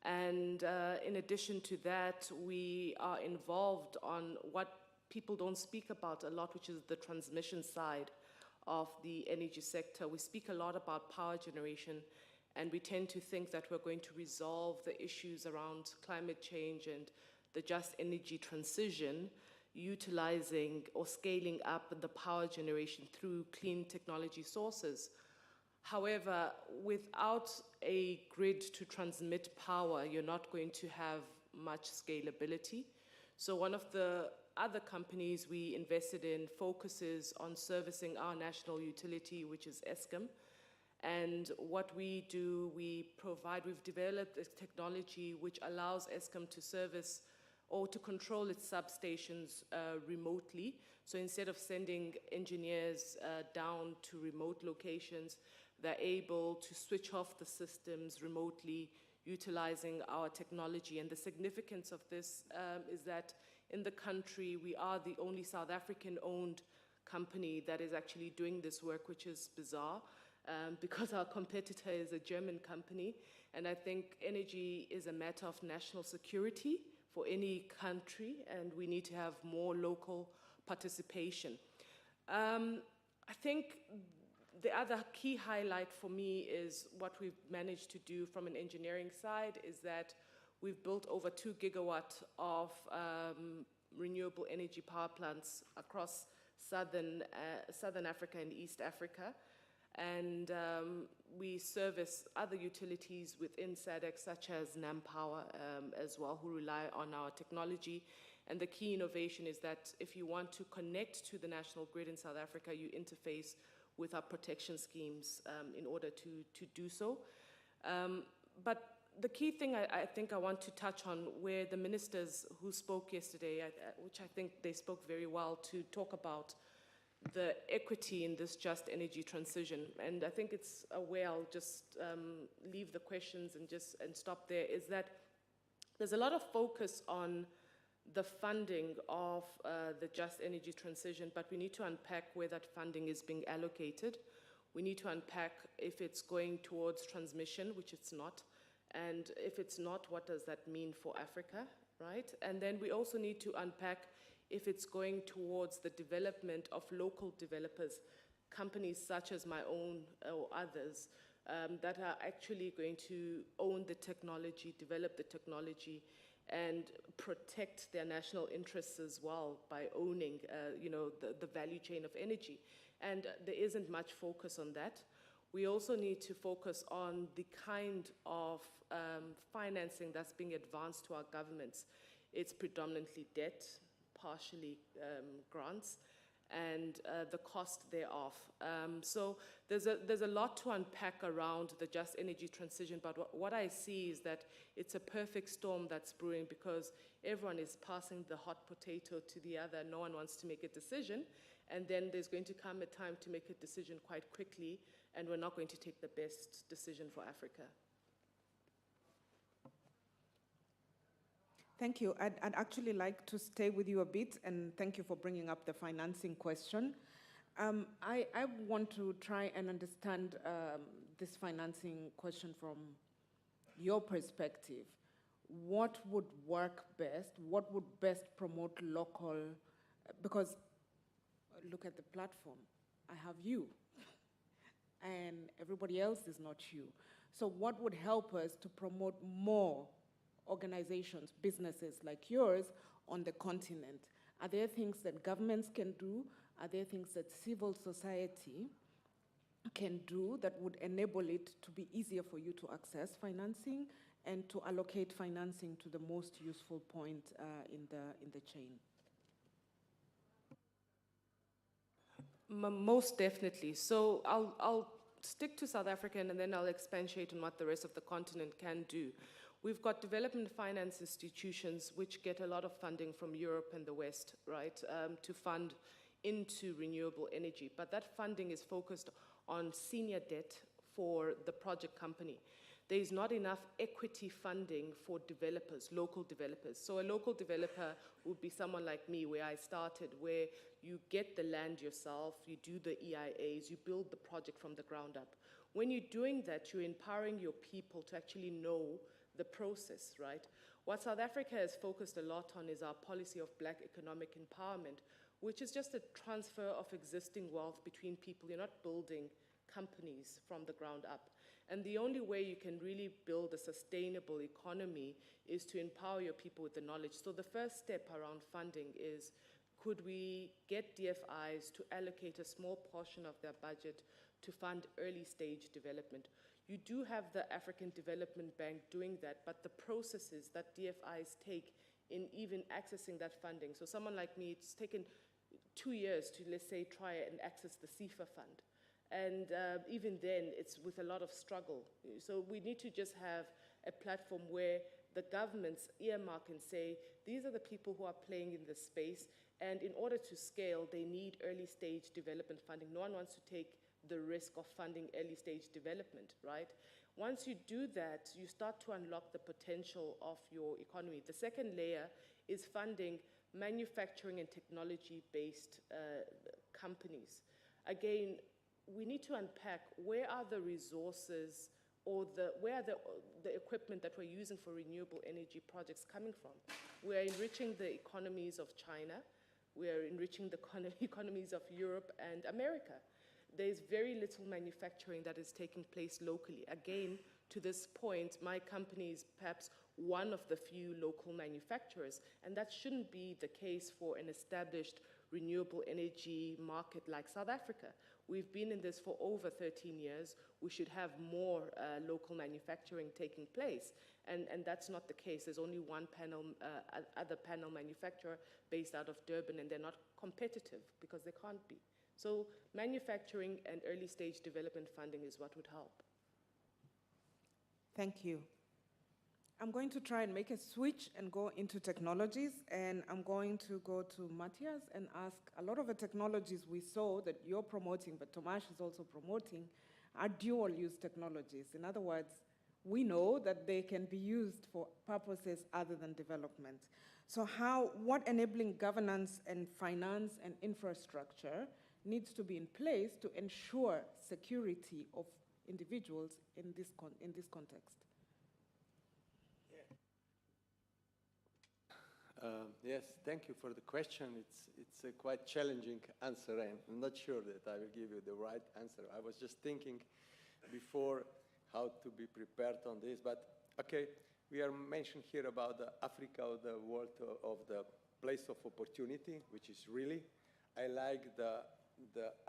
And in addition to that, we are involved on what people don't speak about a lot, which is the transmission side of the energy sector. We speak a lot about power generation, and we tend to think that we're going to resolve the issues around climate change and the just energy transition, utilizing or scaling up the power generation through clean technology sources. However, without a grid to transmit power, you're not going to have much scalability. So one of the other companies we invested in focuses on servicing our national utility, which is Eskom. And what we do, we've developed a technology which allows Eskom to service or to control its substations remotely. So instead of sending engineers down to remote locations, they're able to switch off the systems remotely, utilizing our technology. And the significance of this is that in the country, we are the only South African-owned company that is actually doing this work, which is bizarre, because our competitor is a German company. And I think energy is a matter of national security for any country, and we need to have more local participation. I think the other key highlight for me is what we've managed to do from an engineering side is that we've built over 2 gigawatts of renewable energy power plants across Southern Africa and East Africa. And we service other utilities within SADC, such as NamPower as well, who rely on our technology. And the key innovation is that if you want to connect to the national grid in South Africa, you interface with our protection schemes in order to do so. But the key thing I think I want to touch on, where the ministers who spoke yesterday, which I think they spoke very well to talk about the equity in this just energy transition. And I think it's where I'll just leave the questions and stop there, is that there's a lot of focus on the funding of the just energy transition, but we need to unpack where that funding is being allocated. We need to unpack if it's going towards transmission, which it's not, and if it's not, what does that mean for Africa, right? And then we also need to unpack if it's going towards the development of local developers, companies such as my own or others, that are actually going to own the technology, develop the technology, and protect their national interests as well by owning the value chain of energy. And there isn't much focus on that. We also need to focus on the kind of financing that's being advanced to our governments. It's predominantly debt, partially grants, and the cost thereof. So there's a lot to unpack around the just energy transition, but what I see is that it's a perfect storm that's brewing, because everyone is passing the hot potato to the other. No one wants to make a decision. And then there's going to come a time to make a decision quite quickly, and we're not going to take the best decision for Africa. Thank you. I'd actually like to stay with you a bit, and thank you for bringing up the financing question. I want to try and understand this financing question from your perspective. What would work best? What would best promote local? Because look at the platform. I have you, and everybody else is not you. So what would help us to promote more organizations, businesses like yours on the continent? Are there things that governments can do? Are there things that civil society can do that would enable it to be easier for you to access financing and to allocate financing to the most useful point in the chain? Most definitely. So I'll stick to South Africa, and then I'll expatiate on what the rest of the continent can do. We've got development finance institutions which get a lot of funding from Europe and the West, right, to fund into renewable energy. But that funding is focused on senior debt for the project company. There is not enough equity funding for developers, local developers. So a local developer would be someone like me, where I started, where you get the land yourself, you do the EIAs, you build the project from the ground up. When you're doing that, you're empowering your people to actually know the process, right? What South Africa has focused a lot on is our policy of Black economic empowerment, which is just a transfer of existing wealth between people. You're not building companies from the ground up. And the only way you can really build a sustainable economy is to empower your people with the knowledge. So the first step around funding is, could we get DFIs to allocate a small portion of their budget to fund early stage development? You do have the African Development Bank doing that, but the processes that DFIs take in even accessing that funding. So someone like me, it's taken 2 years to, let's say, try and access the CIFA fund. And even then, it's with a lot of struggle. So we need to just have a platform where the governments earmark and say, these are the people who are playing in this space, and in order to scale, they need early stage development funding. No one wants to take the risk of funding early stage development, right? Once you do that, you start to unlock the potential of your economy. The second layer is funding manufacturing and technology-based companies. Again, we need to unpack where are the resources or where are the equipment that we're using for renewable energy projects coming from. We're enriching the economies of China. We're enriching the economies of Europe and America. There's very little manufacturing that is taking place locally. Again, to this point, my company is perhaps one of the few local manufacturers, and that shouldn't be the case for an established renewable energy market like South Africa. We've been in this for over 13 years. We should have more local manufacturing taking place, and that's not the case. There's only one other panel manufacturer based out of Durban, and they're not competitive because they can't be. So manufacturing and early stage development funding is what would help. Thank you. I'm going to try and make a switch and go into technologies, and I'm going to go to Matthias and ask, a lot of the technologies we saw that you're promoting, but Tomasz is also promoting, are dual-use technologies. In other words, we know that they can be used for purposes other than development. So what enabling governance and finance and infrastructure needs to be in place to ensure security of individuals in this context? Yes, thank you for the question. It's a quite challenging answer, and I'm not sure that I will give you the right answer. I was just thinking before how to be prepared on this, but okay, we are mentioning here about the Africa, or the world of the place of opportunity, which is really, I like the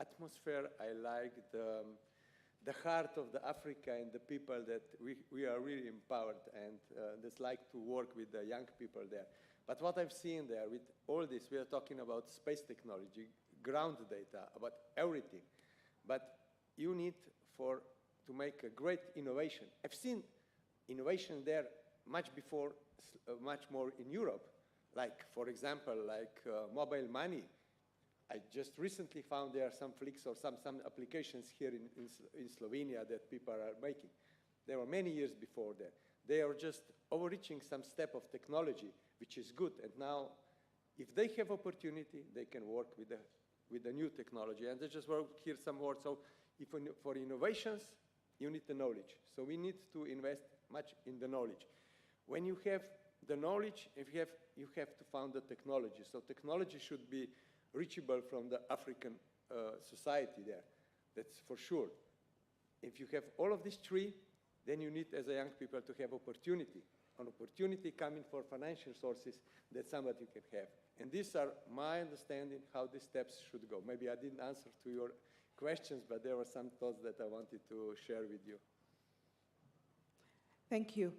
atmosphere, I like the heart of the Africa and the people that we are really empowered, and just like to work with the young people there. But what I've seen there with all this, we are talking about space technology, ground data, about everything. But you need to make a great innovation. I've seen innovation there much before, much more in Europe. Like, for example, like mobile money. I just recently found there are some flicks or some applications here in Slovenia that people are making. There were many years before that. They are just overreaching some step of technology, which is good. And now, if they have opportunity, they can work with the new technology. And I just want to hear some words. So for innovations, you need the knowledge. So we need to invest much in the knowledge. When you have the knowledge, you have to found the technology. So technology should be reachable from the African society there. That's for sure. If you have all of these three, then you need, as a young people, to have opportunity. An opportunity coming for financial sources that somebody can have. And these are my understanding how these steps should go. Maybe I didn't answer to your questions, but there were some thoughts that I wanted to share with you. Thank you.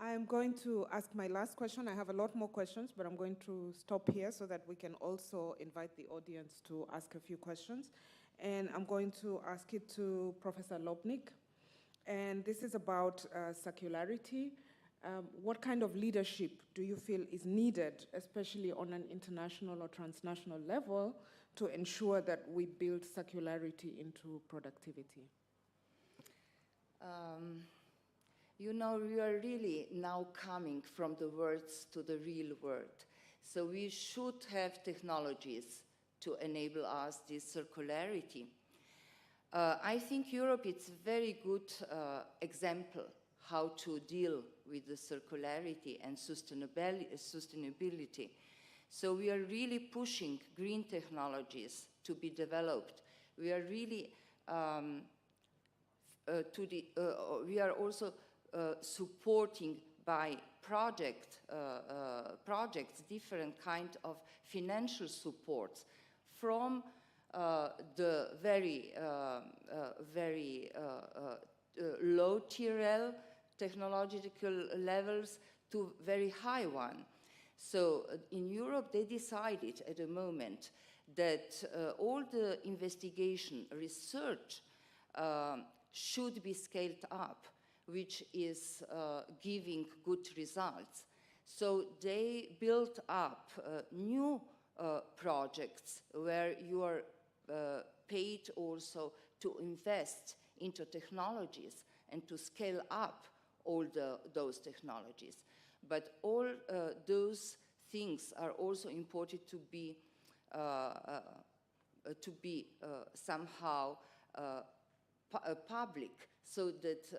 I'm going to ask my last question. I have a lot more questions, but I'm going to stop here so that we can also invite the audience to ask a few questions. And I'm going to ask it to Professor Lobnik. And this is about circularity. What kind of leadership do you feel is needed, especially on an international or transnational level, to ensure that we build circularity into productivity? You know, we are really now coming from the words to the real world. So we should have technologies to enable us this circularity. I think Europe is a very good example how to deal with the circularity and sustainability. So we are really pushing green technologies to be developed. We are really we are also supporting by projects, different kind of financial supports from the very low TRL technological levels to very high one. So in Europe, they decided at the moment that all the investigation research should be scaled up, which is giving good results. So they built up new projects where you are paid also to invest into technologies and to scale up all those technologies. But all those things are also important to be somehow public, so that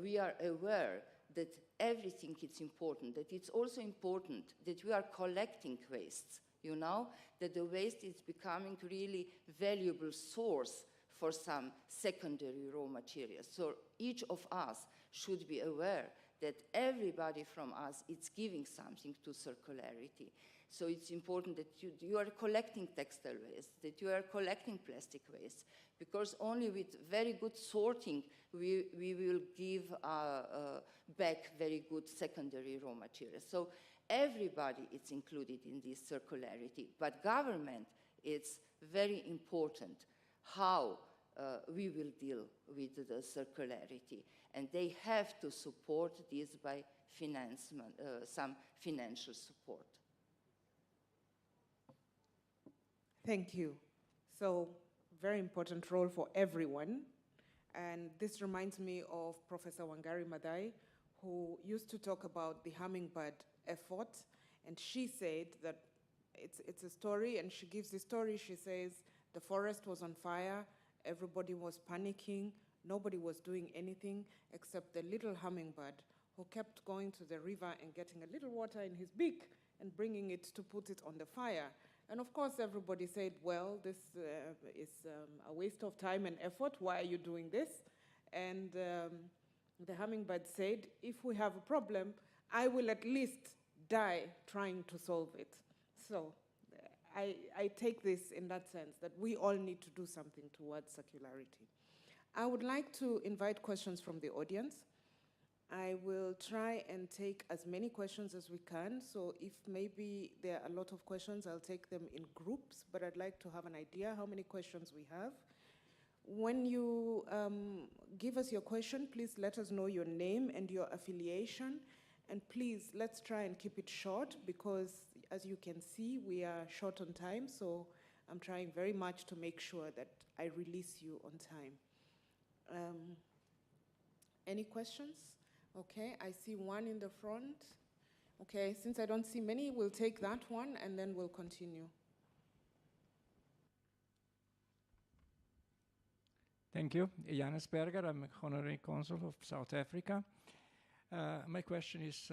we are aware that everything is important, that it's also important that we are collecting wastes, you know, that the waste is becoming really valuable source for some secondary raw materials. So each of us should be aware that everybody from us is giving something to circularity. So it's important that you are collecting textile waste, that you are collecting plastic waste, because only with very good sorting we will give back very good secondary raw materials. So everybody is included in this circularity, but government, it's very important how we will deal with the circularity, and they have to support this by some financial support. Thank you. So, very important role for everyone. And this reminds me of Professor Wangari Maathai, who used to talk about the hummingbird effort. And she said that it's a story, and she gives the story. She says the forest was on fire, everybody was panicking, nobody was doing anything except the little hummingbird who kept going to the river and getting a little water in his beak and bringing it to put it on the fire. And of course, everybody said, well, this is a waste of time and effort. Why are you doing this? And the hummingbird said, if we have a problem, I will at least die trying to solve it. So I take this in that sense, that we all need to do something towards circularity. I would like to invite questions from the audience. I will try and take as many questions as we can. So if maybe there are a lot of questions, I'll take them in groups, but I'd like to have an idea how many questions we have. When you give us your question, please let us know your name and your affiliation. And please, let's try and keep it short, because as you can see, we are short on time, so I'm trying very much to make sure that I release you on time. Any questions? Okay, I see one in the front. Okay, since I don't see many, we'll take that one and then we'll continue. Thank you. Janus Berger, I'm Honorary Consul of South Africa. My question is,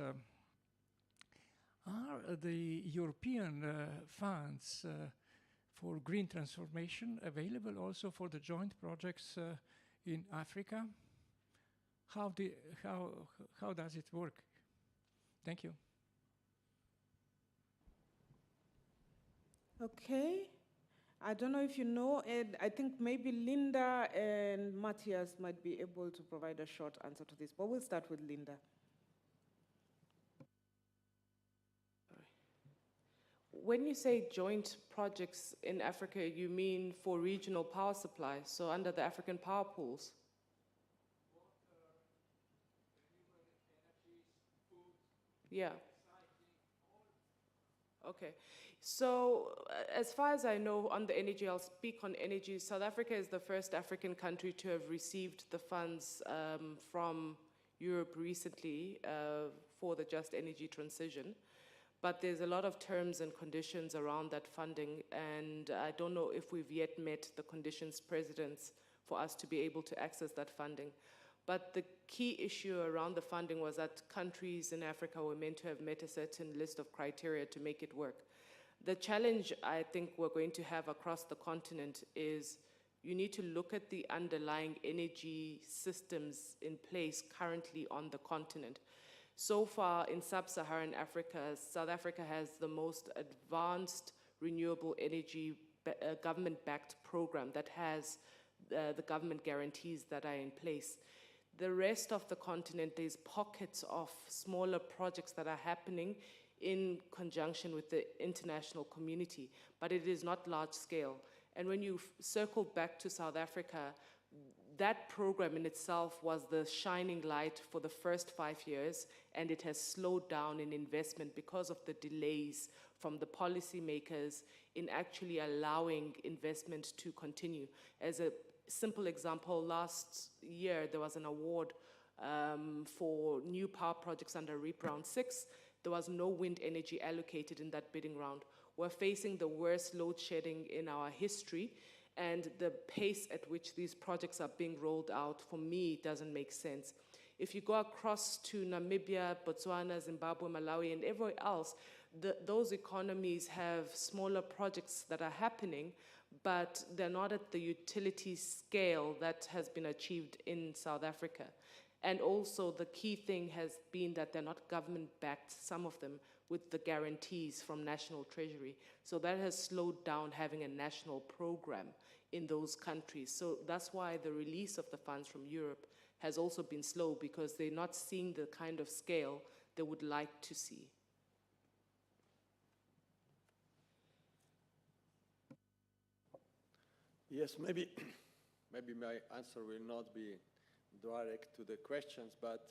are the European funds for green transformation available also for the joint projects in Africa? How does it work? Thank you. Okay. I don't know if you know, Ed, I think maybe Linda and Matthias might be able to provide a short answer to this, but we'll start with Linda. When you say joint projects in Africa, you mean for regional power supply, so under the African power pools? Yeah. Okay. So as far as I know on the energy, I'll speak on energy. South Africa is the first African country to have received the funds from Europe recently for the just energy transition. But there's a lot of terms and conditions around that funding, and I don't know if we've yet met the conditions precedents for us to be able to access that funding. But the key issue around the funding was that countries in Africa were meant to have met a certain list of criteria to make it work. The challenge I think we're going to have across the continent is you need to look at the underlying energy systems in place currently on the continent. So far in sub-Saharan Africa, South Africa has the most advanced renewable energy government-backed program that has the government guarantees that are in place. The rest of the continent, there's pockets of smaller projects that are happening in conjunction with the international community, but it is not large scale. And when you circle back to South Africa, that program in itself was the shining light for the first 5 years, and it has slowed down in investment because of the delays from the policymakers in actually allowing investment to continue. As a simple example, last year there was an award for new power projects under REAP Round 6. There was no wind energy allocated in that bidding round. We're facing the worst load shedding in our history, and the pace at which these projects are being rolled out, for me, doesn't make sense. If you go across to Namibia, Botswana, Zimbabwe, Malawi, and everywhere else, those economies have smaller projects that are happening, but they're not at the utility scale that has been achieved in South Africa. And also the key thing has been that they're not government-backed, some of them, with the guarantees from National Treasury. So that has slowed down having a national program in those countries. So that's why the release of the funds from Europe has also been slow, because they're not seeing the kind of scale they would like to see. Yes, maybe my answer will not be direct to the questions, but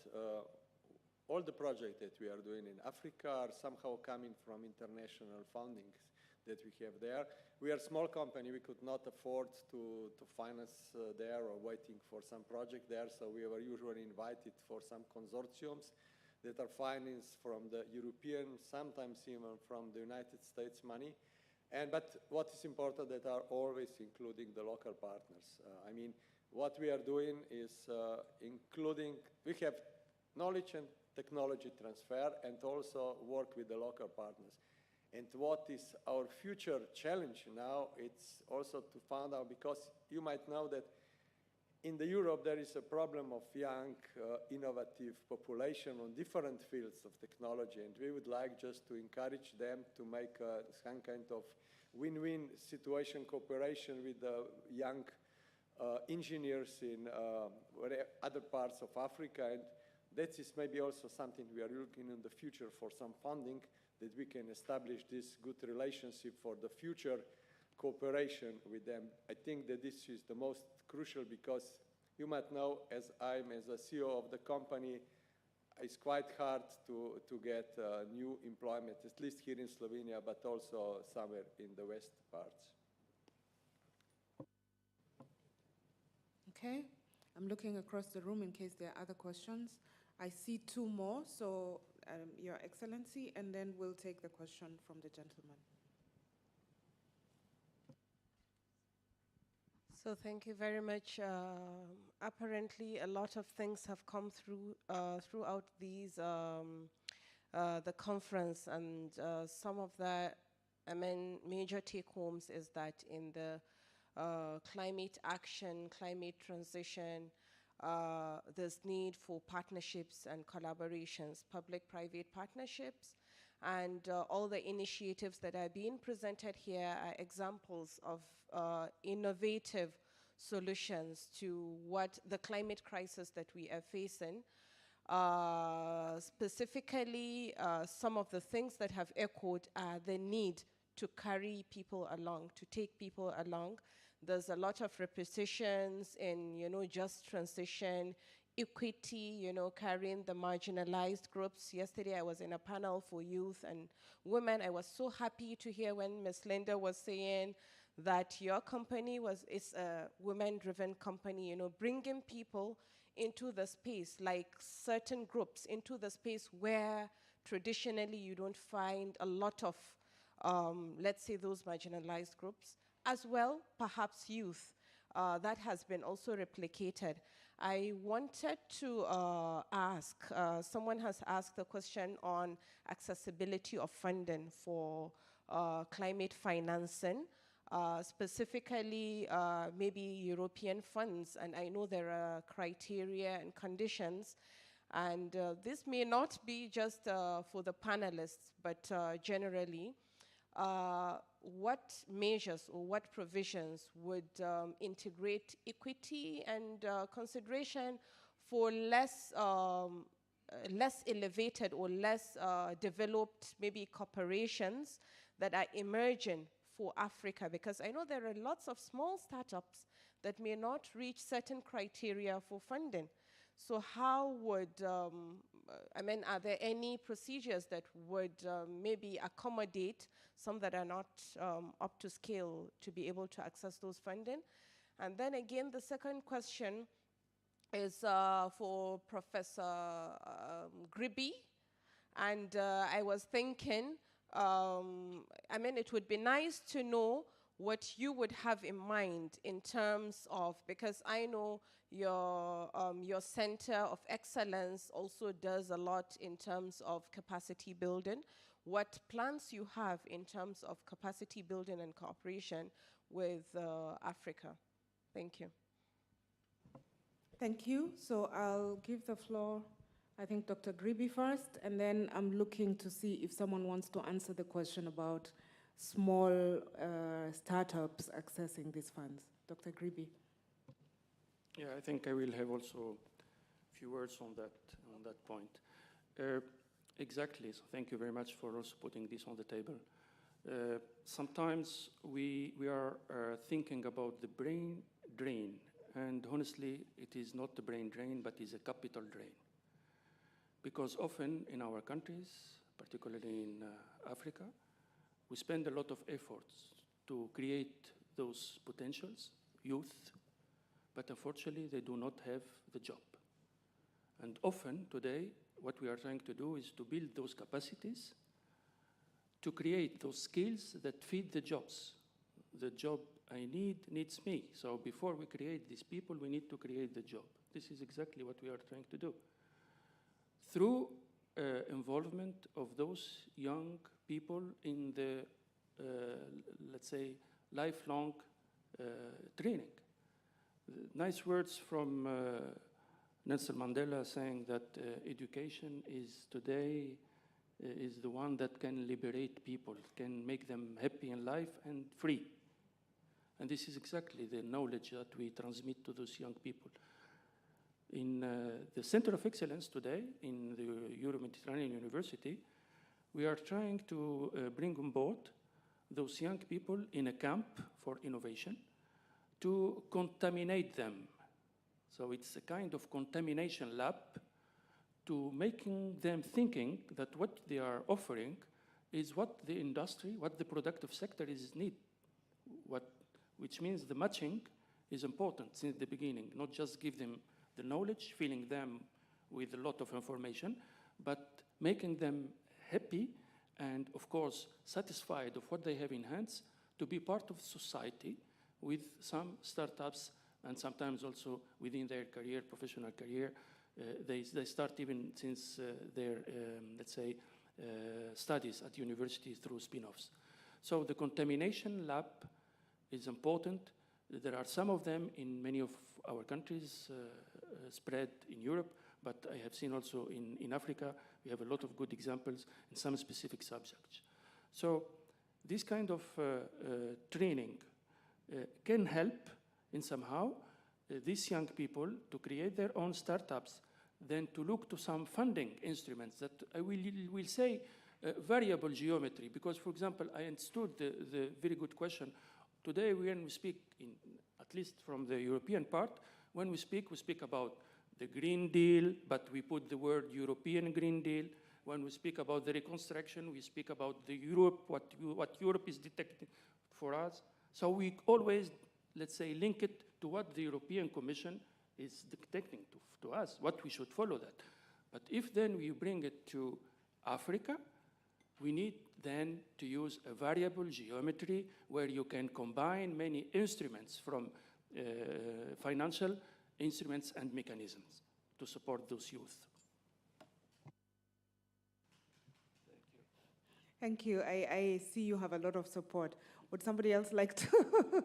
all the projects that we are doing in Africa are somehow coming from international fundings that we have there. We are a small company, we could not afford to finance there or waiting for some project there, so we were usually invited for some consortiums that are financed from the European, sometimes even from the United States money. But what is important, that are always including the local partners. I mean, what we are doing is including, we have knowledge and technology transfer and also work with the local partners. And what is our future challenge now, it's also to find out, because you might know that in the Europe there is a problem of young, innovative population on different fields of technology, and we would like just to encourage them to make some kind of win-win situation, cooperation with the young engineers in other parts of Africa, and that is maybe also something we are looking in the future for some funding, that we can establish this good relationship for the future cooperation with them. I think that this is the most crucial, because you might know, as I'm as a CEO of the company, it's quite hard to get new employment, at least here in Slovenia, but also somewhere in the west parts. Okay, I'm looking across the room in case there are other questions. I see two more, so Your Excellency, and then we'll take the question from the gentleman. So thank you very much. Apparently, a lot of things have come through throughout these the conference, and some of the major take-homes is that in the climate action, climate transition, there's need for partnerships and collaborations, public-private partnerships, and all the initiatives that are being presented here are examples of innovative solutions to what the climate crisis that we are facing. Specifically, some of the things that have echoed are the need to carry people along, to take people along. There's a lot of repetitions in, just transition, equity, carrying the marginalized groups. Yesterday, I was in a panel for youth and women. I was so happy to hear when Ms. Linda was saying that your company is a women-driven company, bringing people into the space, like certain groups, into the space where traditionally you don't find a lot of, let's say, those marginalized groups. As well, perhaps youth, that has been also replicated. I wanted to ask, someone has asked a question on accessibility of funding for climate financing, specifically maybe European funds, and I know there are criteria and conditions, and this may not be just for the panelists, but generally, what measures or what provisions would integrate equity and consideration for less elevated or less developed maybe corporations that are emerging for Africa? Because I know there are lots of small startups that may not reach certain criteria for funding. So how would, are there any procedures that would maybe accommodate some that are not up to scale to be able to access those funding? And then again, the second question is for Professor Gribby. And I was thinking, it would be nice to know what you would have in mind in terms of, because I know your Center of Excellence also does a lot in terms of capacity building. What plans you have in terms of capacity building and cooperation with Africa? Thank you. Thank you. So I'll give the floor, I think, Dr. Gribby first, and then I'm looking to see if someone wants to answer the question about small startups accessing these funds. Dr. Gribby. Yeah, I think I will have also a few words on that point. Exactly, so thank you very much for also putting this on the table. Sometimes we are thinking about the brain drain, and honestly, it is not the brain drain, but is a capital drain. Because often in our countries, particularly in Africa, we spend a lot of efforts to create those potentials, youth, but unfortunately they do not have the job. And often today, what we are trying to do is to build those capacities, to create those skills that feed the jobs. The job I need needs me. So before we create these people, we need to create the job. This is exactly what we are trying to do. Through involvement of those young people in the, let's say, lifelong training. Nice words from Nelson Mandela saying that education is today is the one that can liberate people, can make them happy in life and free. And this is exactly the knowledge that we transmit to those young people. In the Center of Excellence today, in the Euro-Mediterranean University, we are trying to bring on board those young people in a camp for innovation to contaminate them. So it's a kind of contamination lab to making them thinking that what they are offering is what the industry, what the productive sector is need, which means the matching is important since the beginning, not just give them the knowledge, filling them with a lot of information, but making them happy and, of course, satisfied of what they have in hands to be part of society with some startups and sometimes also within their career, professional career. They start even since their, let's say, studies at universities through spin-offs. So the contamination lab is important. There are some of them in many of our countries spread in Europe, but I have seen also in Africa, we have a lot of good examples in some specific subjects. So this kind of training can help in somehow these young people to create their own startups, then to look to some funding instruments that I will say variable geometry, because, for example, I understood the very good question. Today, when we speak, at least from the European part, when we speak about the Green Deal, but we put the word European Green Deal. When we speak about the reconstruction, we speak about the Europe, what Europe is detecting for us. So we always, let's say, link it to what the European Commission is dictating to us, what we should follow that. But if then we bring it to Africa, we need then to use a variable geometry where you can combine many instruments from financial instruments and mechanisms to support those youth. Thank you. I see you have a lot of support. Would somebody else like to?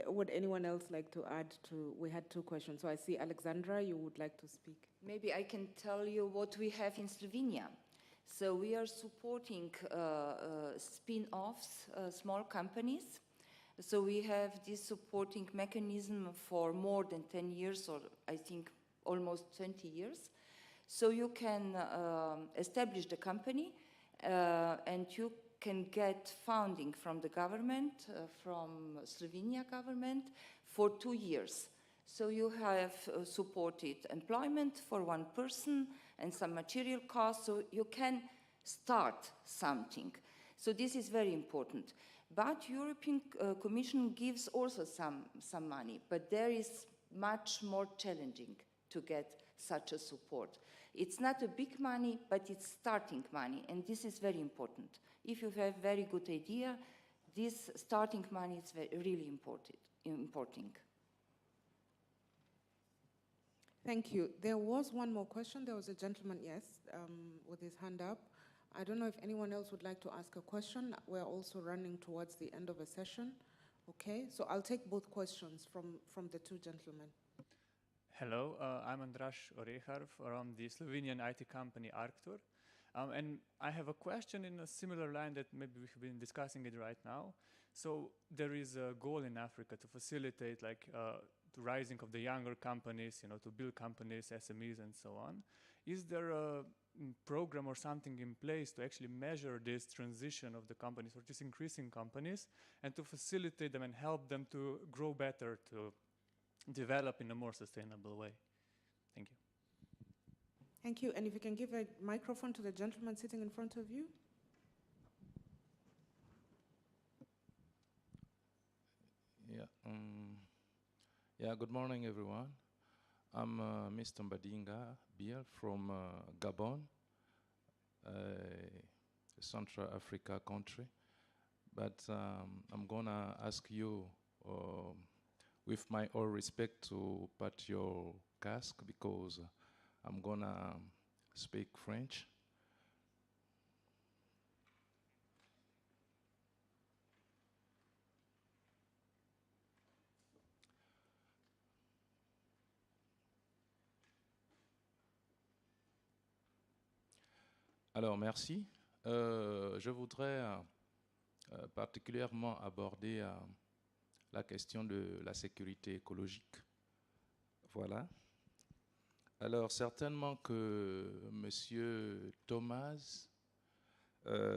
Would anyone else like to add to? We had two questions. So I see Alexandra, you would like to speak. Maybe I can tell you what we have in Slovenia. So we are supporting spin-offs, small companies. So we have this supporting mechanism for more than 10 years, or I think almost 20 years. So you can establish the company and you can get funding from the government, from Slovenia government, for 2 years. So you have supported employment for one person and some material costs, so you can start something. So this is very important. But European Commission gives also some money, but there is much more challenging to get such a support. It's not a big money, but it's starting money, and this is very important. If you have very good idea, this starting money is really important. Thank you. There was one more question. There was a gentleman, yes, with his hand up. I don't know if anyone else would like to ask a question. We're also running towards the end of a session. Okay, so I'll take both questions from the two gentlemen. Hello, I'm Andras Orejar from the Slovenian IT company Arctur. And I have a question in a similar line that maybe we have been discussing it right now. So there is a goal in Africa to facilitate like the rising of the younger companies, to build companies, SMEs and so on. Is there a program or something in place to actually measure this transition of the companies or just increasing companies and to facilitate them and help them to grow better, to develop in a more sustainable way? Thank you. Thank you. And if you can give a microphone to the gentleman sitting in front of you. Yeah, good morning, everyone. I'm Mr. Mbadinga Biel from Gabon, a Central Africa country. But I'm gonna ask you, with my all respect, to put your casque because I'm gonna speak French. Alors, merci. Je voudrais particulièrement aborder la question de la sécurité écologique. Voilà. Alors, certainement que M. Thomas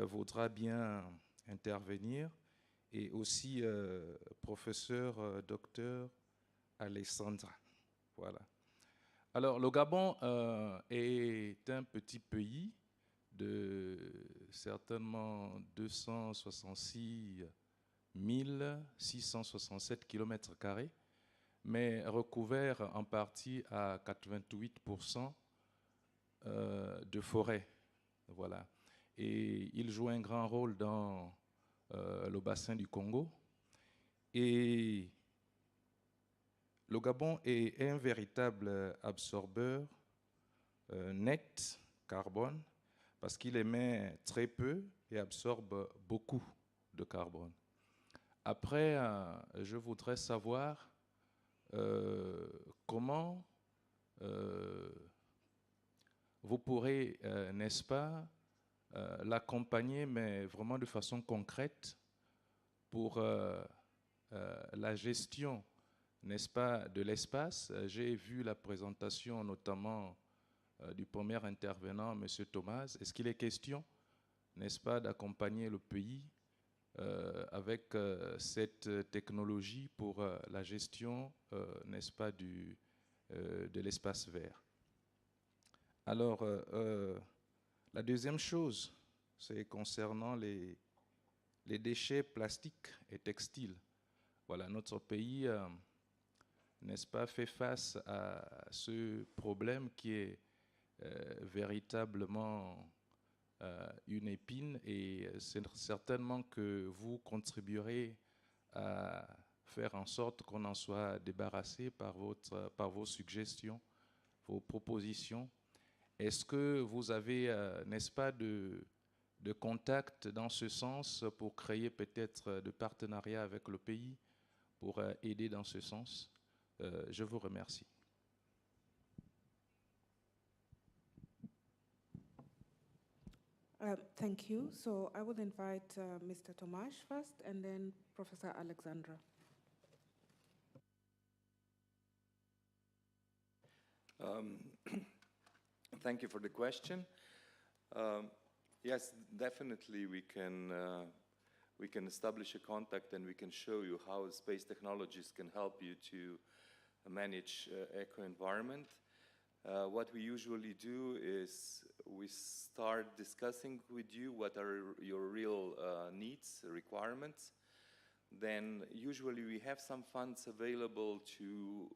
voudra bien intervenir et aussi professeur docteur Alessandra. Voilà. Alors, le Gabon est un petit pays de certainement 266 667 km², mais recouvert en partie à 88% de forêt. Voilà. Et il joue un grand rôle dans le bassin du Congo. Et le Gabon est un véritable absorbeur net carbone parce qu'il émet très peu et absorbe beaucoup de carbone. Après, je voudrais savoir comment vous pourrez, n'est-ce pas, l'accompagner, mais vraiment de façon concrète pour la gestion, n'est-ce pas, de l'espace. J'ai vu la présentation notamment du premier intervenant, M. Thomas. Est-ce qu'il est question, n'est-ce pas, d'accompagner le pays avec cette technologie pour la gestion, n'est-ce pas, de l'espace vert? Alors, la deuxième chose, c'est concernant les déchets plastiques et textiles. Voilà, notre pays, n'est-ce pas, fait face à ce problème qui est véritablement une épine, et c'est certainement que vous contribuerez à faire en sorte qu'on en soit débarrassé par vos suggestions, vos propositions. Est-ce que vous avez, n'est-ce pas, de contacts dans ce sens pour créer peut-être de partenariats avec le pays pour aider dans ce sens? Je vous remercie. Thank you. So I would invite Mr. Tomasz first and then Professor Alexandra. Thank you for the question. Yes, definitely we can establish a contact and we can show you how space technologies can help you to manage eco-environment. What we usually do is we start discussing with you what are your real needs, requirements. Then usually we have some funds available to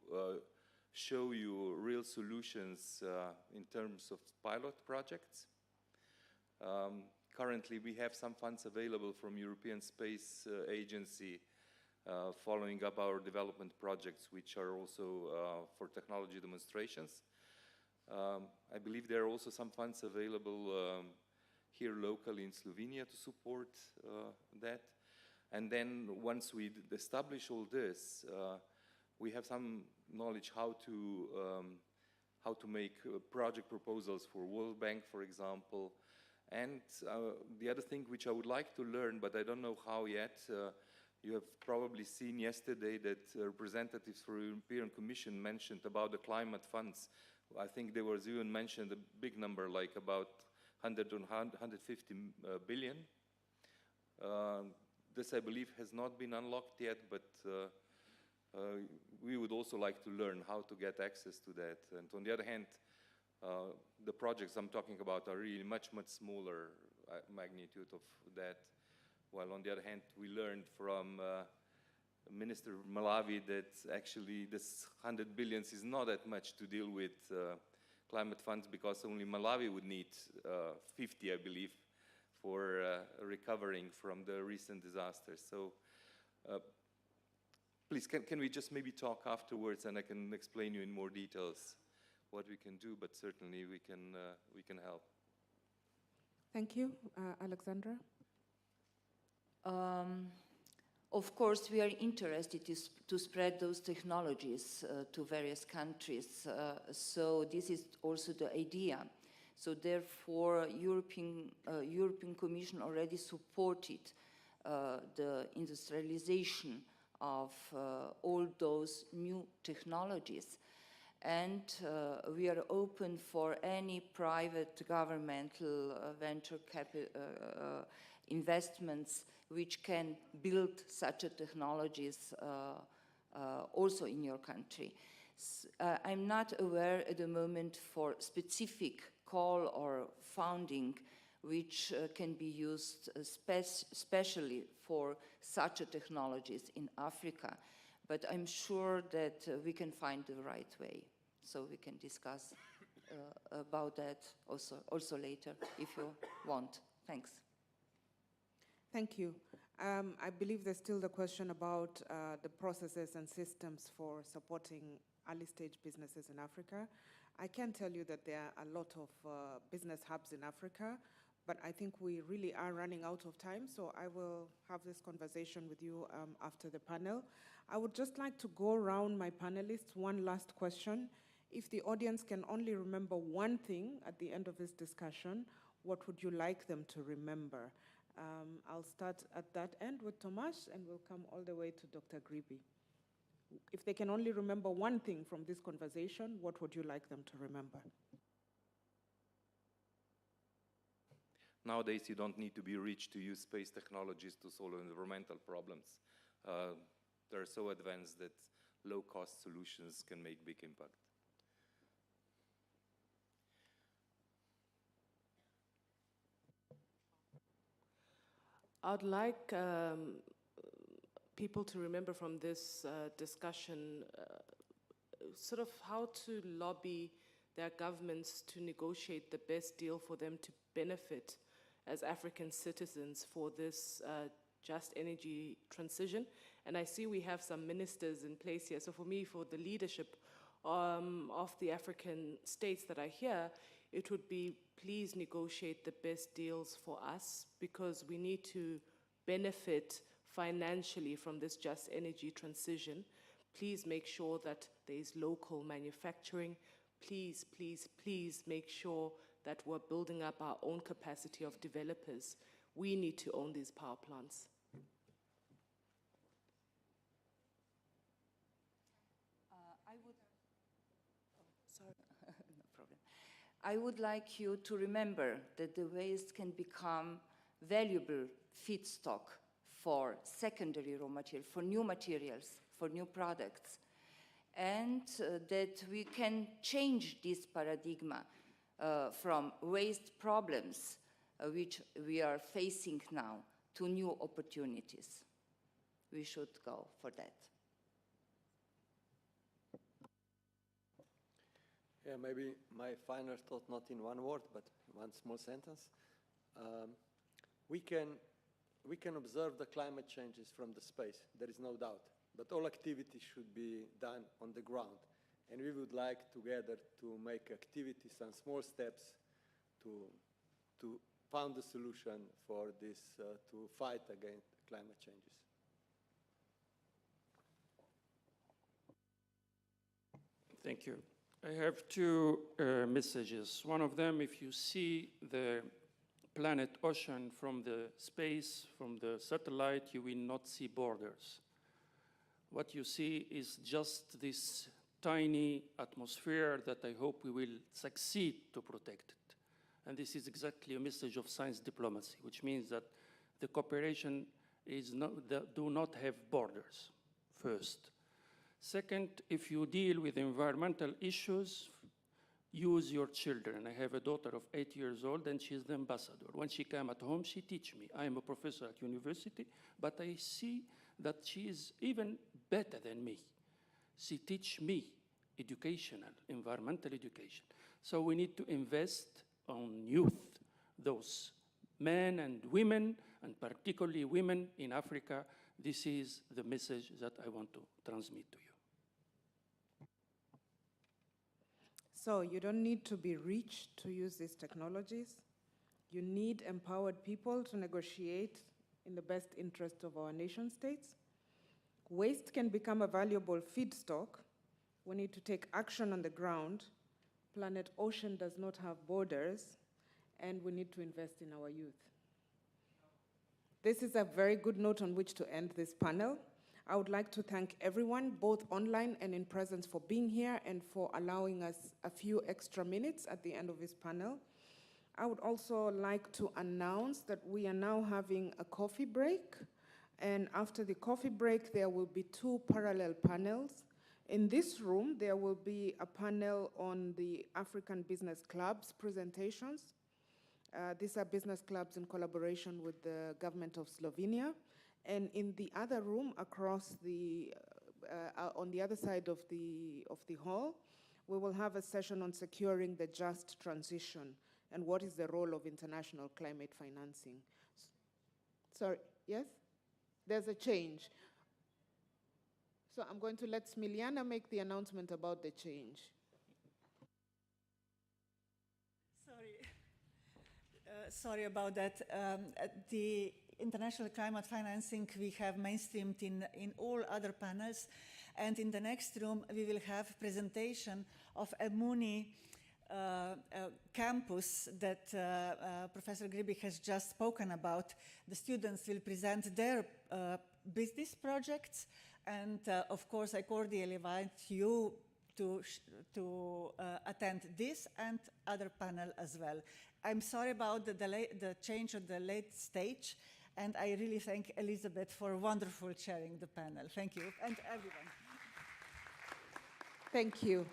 show you real solutions in terms of pilot projects. Currently we have some funds available from European Space Agency following up our development projects, which are also for technology demonstrations. I believe there are also some funds available here locally in Slovenia to support that. And then once we establish all this, we have some knowledge how to make project proposals for World Bank, for example. And the other thing which I would like to learn, but I don't know how yet, you have probably seen yesterday that representatives for the European Commission mentioned about the climate funds. I think there was even mentioned a big number, like about 100 or 150 billion. This, I believe, has not been unlocked yet, but we would also like to learn how to get access to that. And on the other hand, the projects I'm talking about are really much, much smaller magnitude of that. While on the other hand, we learned from Minister Malawi that actually this 100 billion is not that much to deal with climate funds, because only Malawi would need 50, I believe, for recovering from the recent disasters. So please, can we just maybe talk afterwards and I can explain you in more details what we can do, but certainly we can help. Thank you. Alexandra? Of course, we are interested to spread those technologies to various countries. So this is also the idea. So therefore, European Commission already supported the industrialization of all those new technologies. And we are open for any private governmental venture capital investments which can build such technologies also in your country. I'm not aware at the moment for specific call or funding which can be used especially for such technologies in Africa. But I'm sure that we can find the right way. So we can discuss about that also later if you want. Thanks. Thank you. I believe there's still the question about the processes and systems for supporting early stage businesses in Africa. I can tell you that there are a lot of business hubs in Africa, but I think we really are running out of time, so I will have this conversation with you after the panel. I would just like to go around my panelists, one last question. If the audience can only remember one thing at the end of this discussion, what would you like them to remember? I'll start at that end with Tomasz, and we'll come all the way to Dr. Gribi. If they can only remember one thing from this conversation, what would you like them to remember? Nowadays, you don't need to be rich to use space technologies to solve environmental problems. They're so advanced that low-cost solutions can make big impact. I'd like people to remember from this discussion sort of how to lobby their governments to negotiate the best deal for them to benefit as African citizens for this just energy transition. And I see we have some ministers in place here. So for me, for the leadership of the African states that are here, it would be please negotiate the best deals for us, because we need to benefit financially from this just energy transition. Please make sure that there is local manufacturing. Please, please, please make sure that we're building up our own capacity of developers. We need to own these power plants. I would like you to remember that the waste can become valuable feedstock for secondary raw material, for new materials, for new products, and that we can change this paradigm from waste problems, which we are facing now, to new opportunities. We should go for that. Yeah, maybe my final thought, not in one word, but one small sentence. We can observe the climate changes from the space, there is no doubt, but all activity should be done on the ground. And we would like together to make activities and small steps to find a solution for this, to fight against climate changes. Thank you. I have two messages. One of them, if you see the planet ocean from the space, from the satellite, you will not see borders. What you see is just this tiny atmosphere that I hope we will succeed to protect it. And this is exactly a message of science diplomacy, which means that the cooperation do not have borders, first. Second, if you deal with environmental issues, use your children. I have a daughter of 8 years old, and she's the ambassador. When she comes at home, she teaches me. I am a professor at university, but I see that she is even better than me. She teaches me educational, environmental education. So we need to invest on youth, those men and women, and particularly women in Africa. This is the message that I want to transmit to you. So you don't need to be rich to use these technologies. You need empowered people to negotiate in the best interest of our nation states. Waste can become a valuable feedstock. We need to take action on the ground. Planet Ocean does not have borders, and we need to invest in our youth. This is a very good note on which to end this panel. I would like to thank everyone, both online and in presence, for being here and for allowing us a few extra minutes at the end of this panel. I would also like to announce that we are now having a coffee break, and after the coffee break, there will be 2 parallel panels. In this room, there will be a panel on the African Business Clubs presentations. These are business clubs in collaboration with the government of Slovenia. And in the other room, across the, on the other side of the hall, we will have a session on securing the just transition and what is the role of international climate financing. Sorry, yes? There's a change. So I'm going to let Smiliana make the announcement about the change. Sorry about that. The international climate financing we have mainstreamed in all other panels, and in the next room we will have presentation of a MUNI campus that Professor Gribik has just spoken about. The students will present their business projects, and of course I cordially invite you to attend this and other panel as well. I'm sorry about the change of the late stage, and I really thank Elizabeth for wonderful chairing the panel. Thank you, and everyone. Thank you.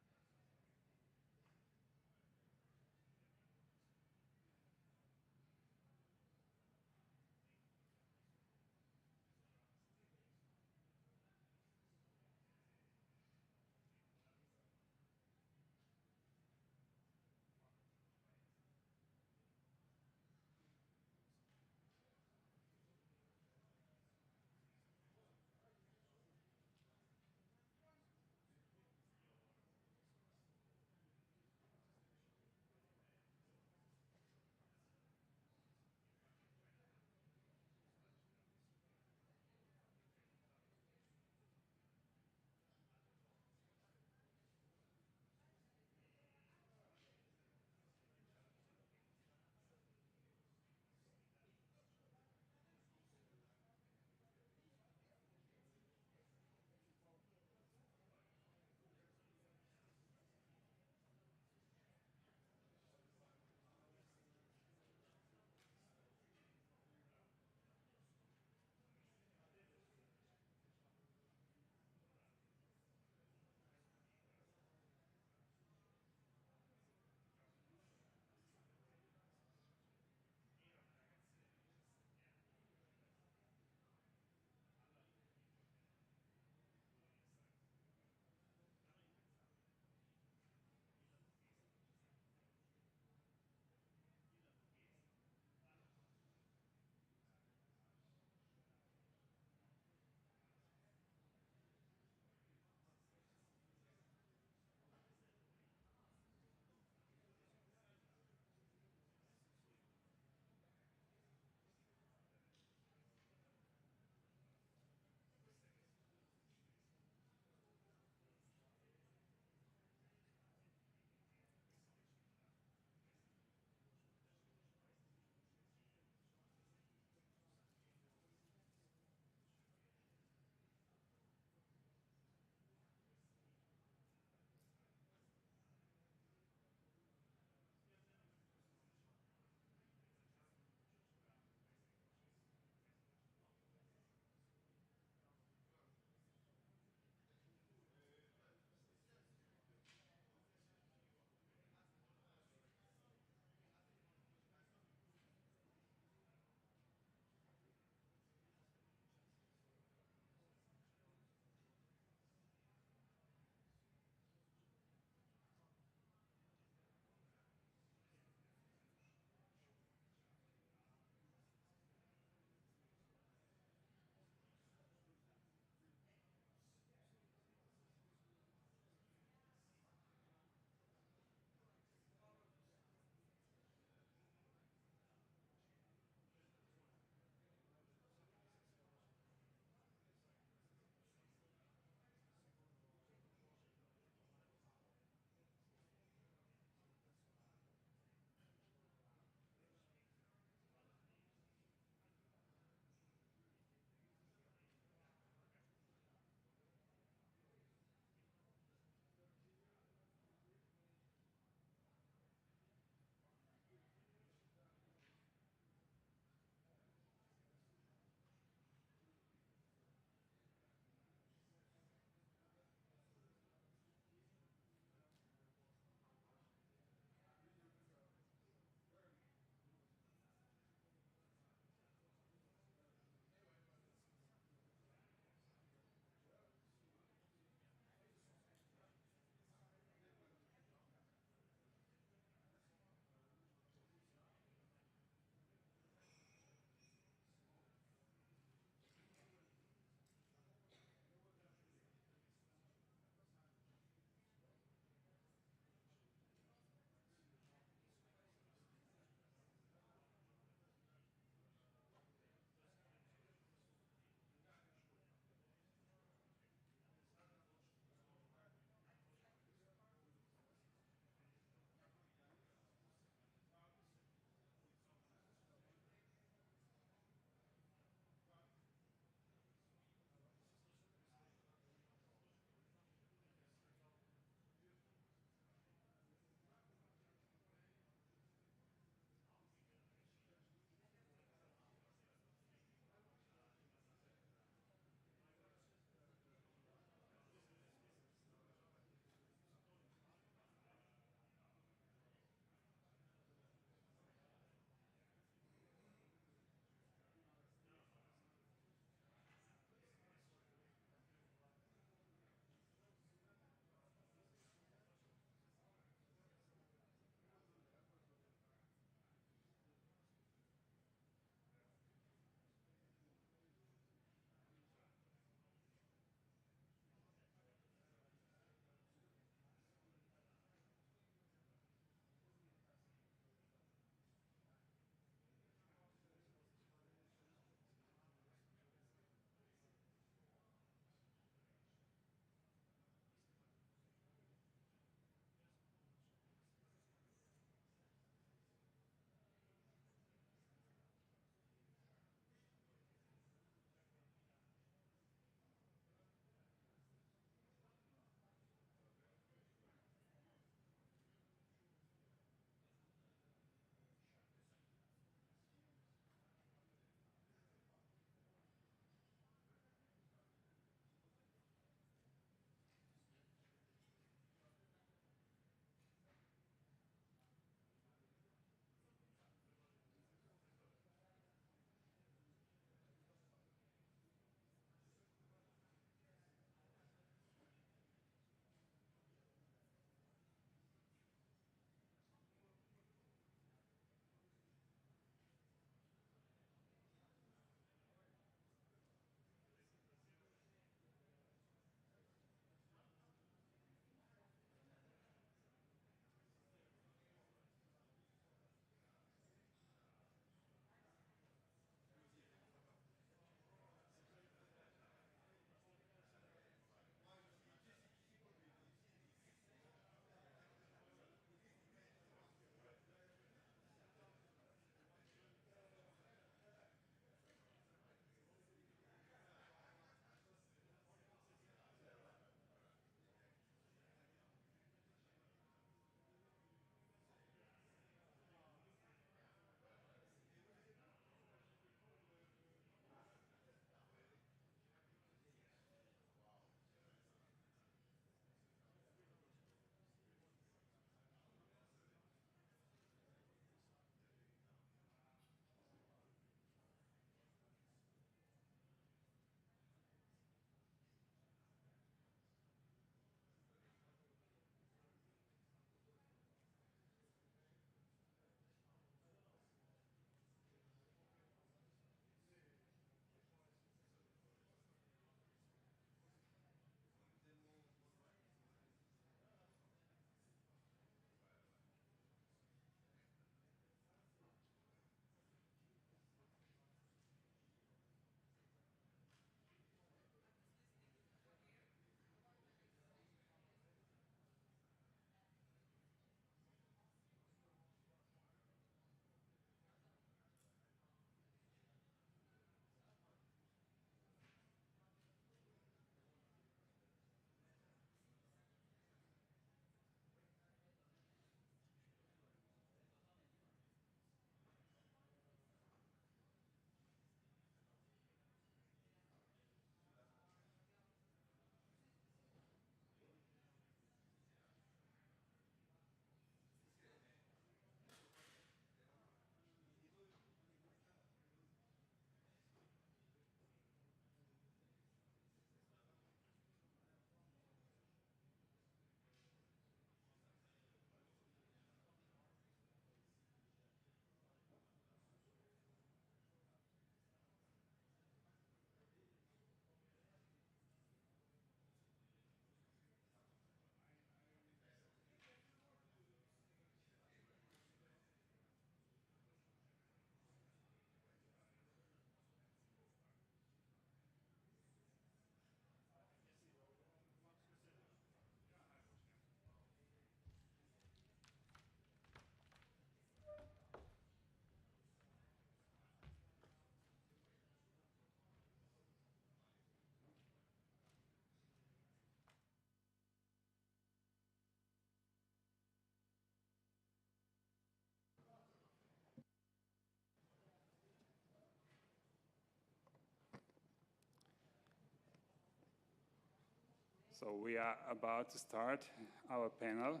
So we are about to start our panel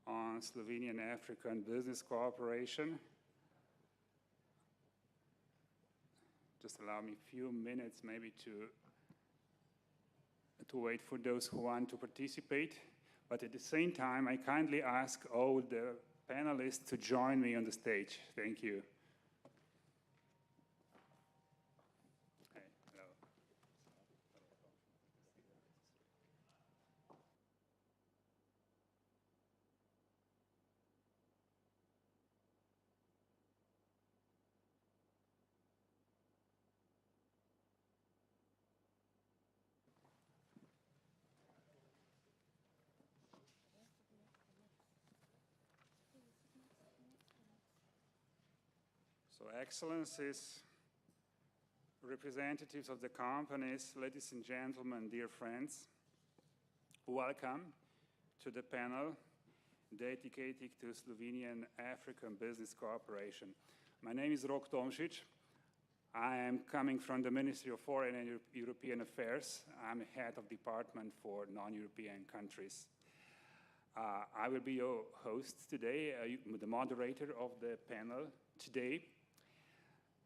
on Slovenian and African business cooperation. Just allow me a few minutes maybe to wait for those who want to participate. But at the same time, I kindly ask all the panelists to join me on the stage. Thank you. So, Excellencies, representatives of the companies, ladies and gentlemen, dear friends, welcome to the panel dedicated to Slovenian African business cooperation. My name is Rok Tomšič. I am coming from the Ministry of Foreign and European Affairs. I'm head of department for non-European countries. I will be your host today, the moderator of the panel today.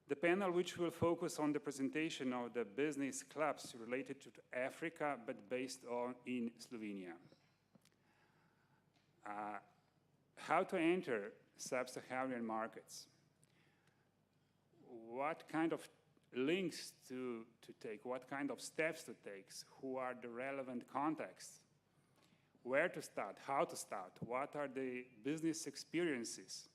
The panel, which will focus on the presentation of the business clubs related to Africa, but based in Slovenia. How to enter sub-Saharan markets? What kind of links to take? What kind of steps to take? Who are the relevant contacts? Where to start? How to start? What are the business experiences?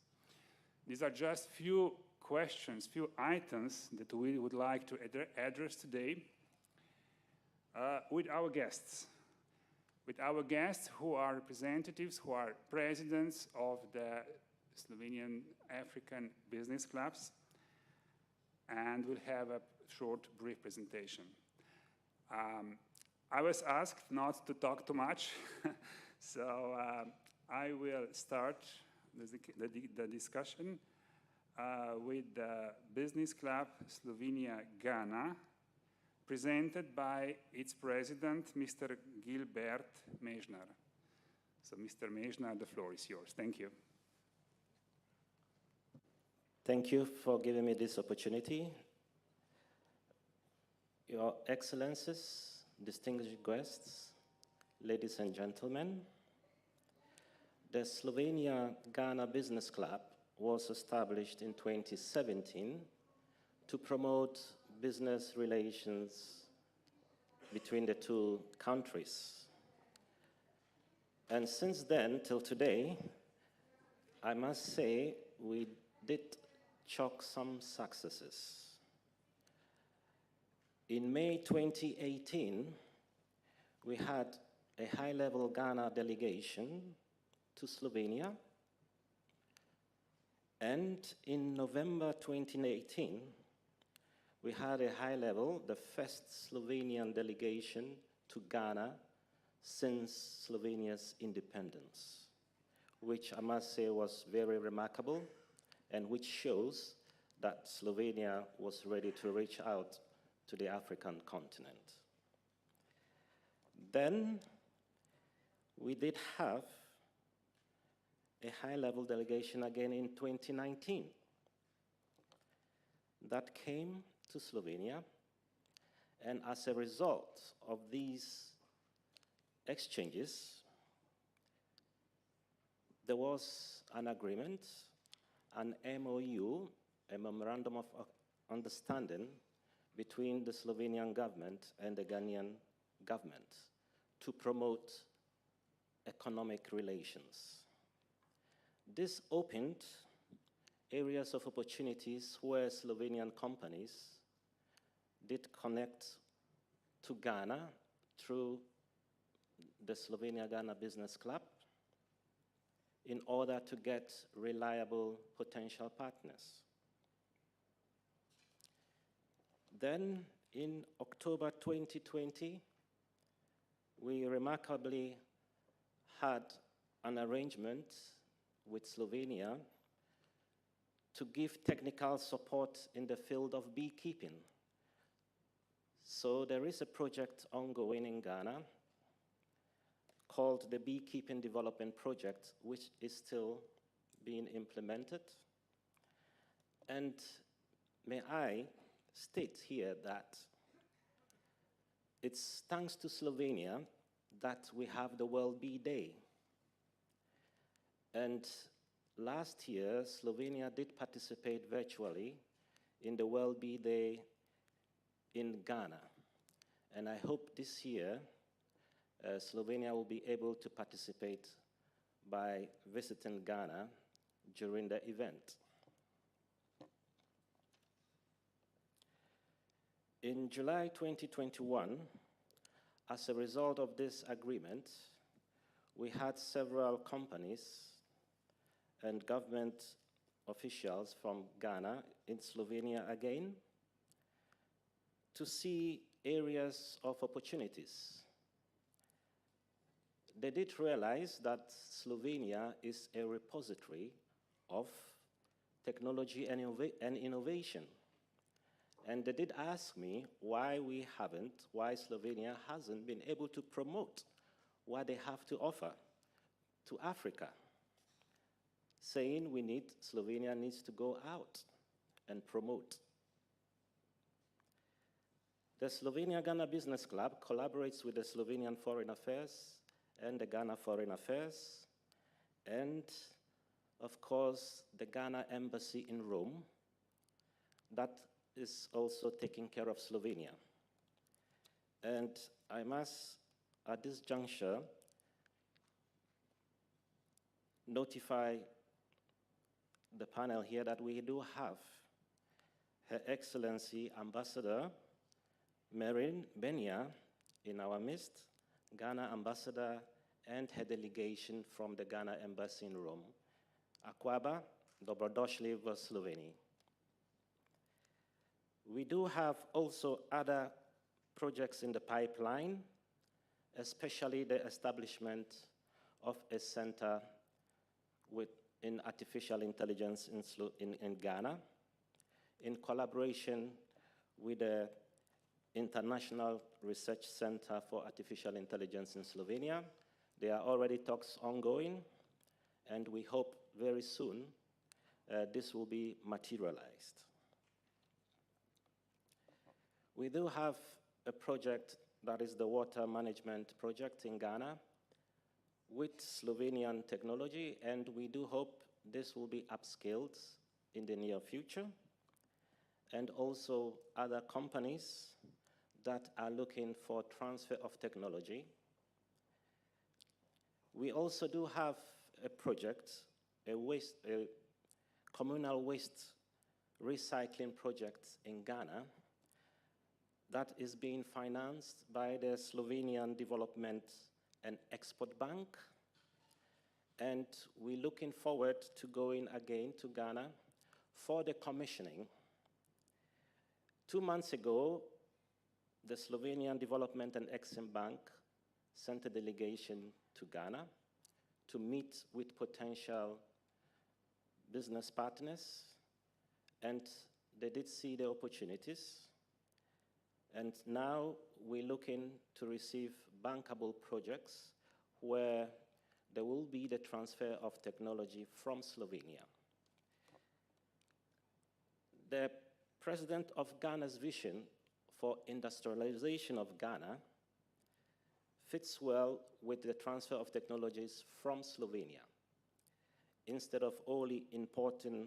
These are just few questions, few items that we would like to address today with our guests. With our guests who are representatives, who are presidents of the Slovenian African business clubs, and we'll have a short, brief presentation. I was asked not to talk too much, so I will start the discussion with the business club Slovenia-Ghana, presented by its president, Mr. Gilbert Mežnar. So, Mr. Mežnar, the floor is yours. Thank you. Thank you for giving me this opportunity. Your Excellencies, distinguished guests, ladies and gentlemen, the Slovenia-Ghana Business Club was established in 2017 to promote business relations between the two countries. And since then till today, I must say we did chalk some successes. In May 2018, we had a high-level Ghana delegation to Slovenia. And in November 2018, we had a high-level, the first Slovenian delegation to Ghana since Slovenia's independence, which I must say was very remarkable and which shows that Slovenia was ready to reach out to the African continent. Then we did have a high-level delegation again in 2019 that came to Slovenia, and as a result of these exchanges, there was an agreement, an MOU, a Memorandum of Understanding between the Slovenian government and the Ghanaian government to promote economic relations. This opened areas of opportunities where Slovenian companies did connect to Ghana through the Slovenia-Ghana Business Club in order to get reliable potential partners. Then in October 2020, we remarkably had an arrangement with Slovenia to give technical support in the field of beekeeping. So there is a project ongoing in Ghana called the Beekeeping Development Project, which is still being implemented. And may I state here that it's thanks to Slovenia that we have the World Bee Day. And last year, Slovenia did participate virtually in the World Bee Day in Ghana. And I hope this year, Slovenia will be able to participate by visiting Ghana during the event. In July 2021, as a result of this agreement, we had several companies and government officials from Ghana in Slovenia again to see areas of opportunities. They did realize that Slovenia is a repository of technology and innovation. And they did ask me why Slovenia hasn't been able to promote what they have to offer to Africa, saying Slovenia needs to go out and promote. The Slovenia-Ghana Business Club collaborates with the Slovenian Foreign Affairs and the Ghana Foreign Affairs, and of course the Ghana Embassy in Rome that is also taking care of Slovenia. And I must, at this juncture, notify the panel here that we do have Her Excellency Ambassador Marin Benya in our midst, Ghana Ambassador and her delegation from the Ghana Embassy in Rome. Akwaba, dobrodošli v Sloveniji. We do have also other projects in the pipeline, especially the establishment of a center in artificial intelligence in Ghana, in collaboration with the International Research Center for Artificial Intelligence in Slovenia. There are already talks ongoing, and we hope very soon this will be materialized. We do have a project that is the water management project in Ghana with Slovenian technology, and we do hope this will be upscaled in the near future, and also other companies that are looking for transfer of technology. We also do have a project, a communal waste recycling project in Ghana that is being financed by the Slovenian Development and Export Bank. And we're looking forward to going again to Ghana for the commissioning. 2 months ago, the Slovenian Development and Export Bank sent a delegation to Ghana to meet with potential business partners, and they did see the opportunities. And now we're looking to receive bankable projects where there will be the transfer of technology from Slovenia. The president of Ghana's vision for industrialization of Ghana fits well with the transfer of technologies from Slovenia. Instead of only importing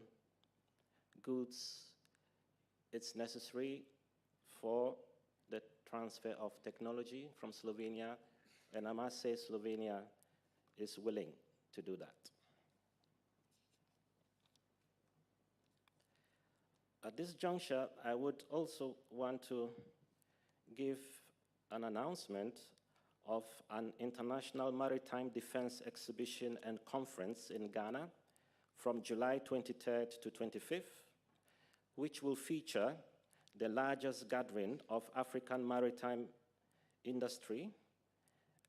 goods, it's necessary for the transfer of technology from Slovenia, and I must say Slovenia is willing to do that. At this juncture, I would also want to give an announcement of an international maritime defense exhibition and conference in Ghana from July 23rd to 25th, which will feature the largest gathering of African maritime industry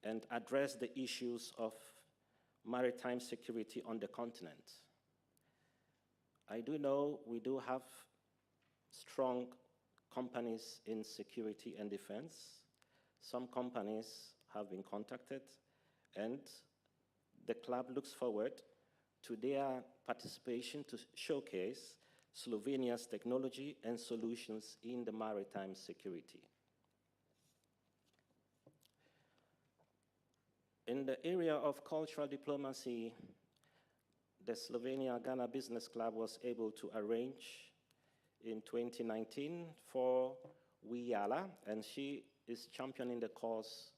and address the issues of maritime security on the continent. I do know we do have strong companies in security and defense. Some companies have been contacted, and the club looks forward to their participation to showcase Slovenia's technology and solutions in the maritime security. In the area of cultural diplomacy, the Slovenia-Ghana Business Club was able to arrange in 2019 for Wiyala, and she is championing the cause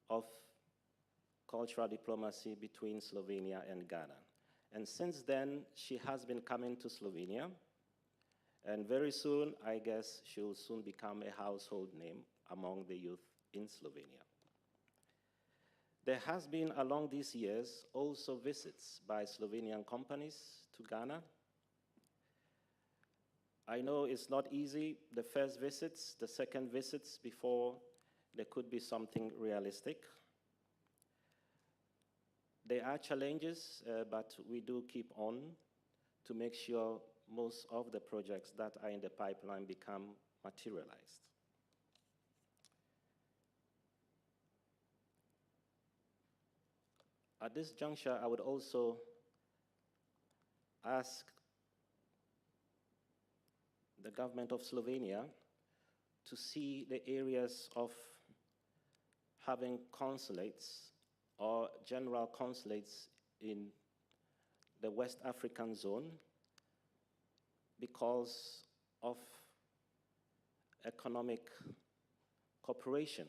of cultural diplomacy between Slovenia and Ghana. And since then, she has been coming to Slovenia, and very soon, I guess, she will soon become a household name among the youth in Slovenia. There has been, along these years, also visits by Slovenian companies to Ghana. I know it's not easy, the first visits, the second visits, before there could be something realistic. There are challenges, but we do keep on to make sure most of the projects that are in the pipeline become materialized. At this juncture, I would also ask the government of Slovenia to see the areas of having consulates or general consulates in the West African zone because of economic cooperation.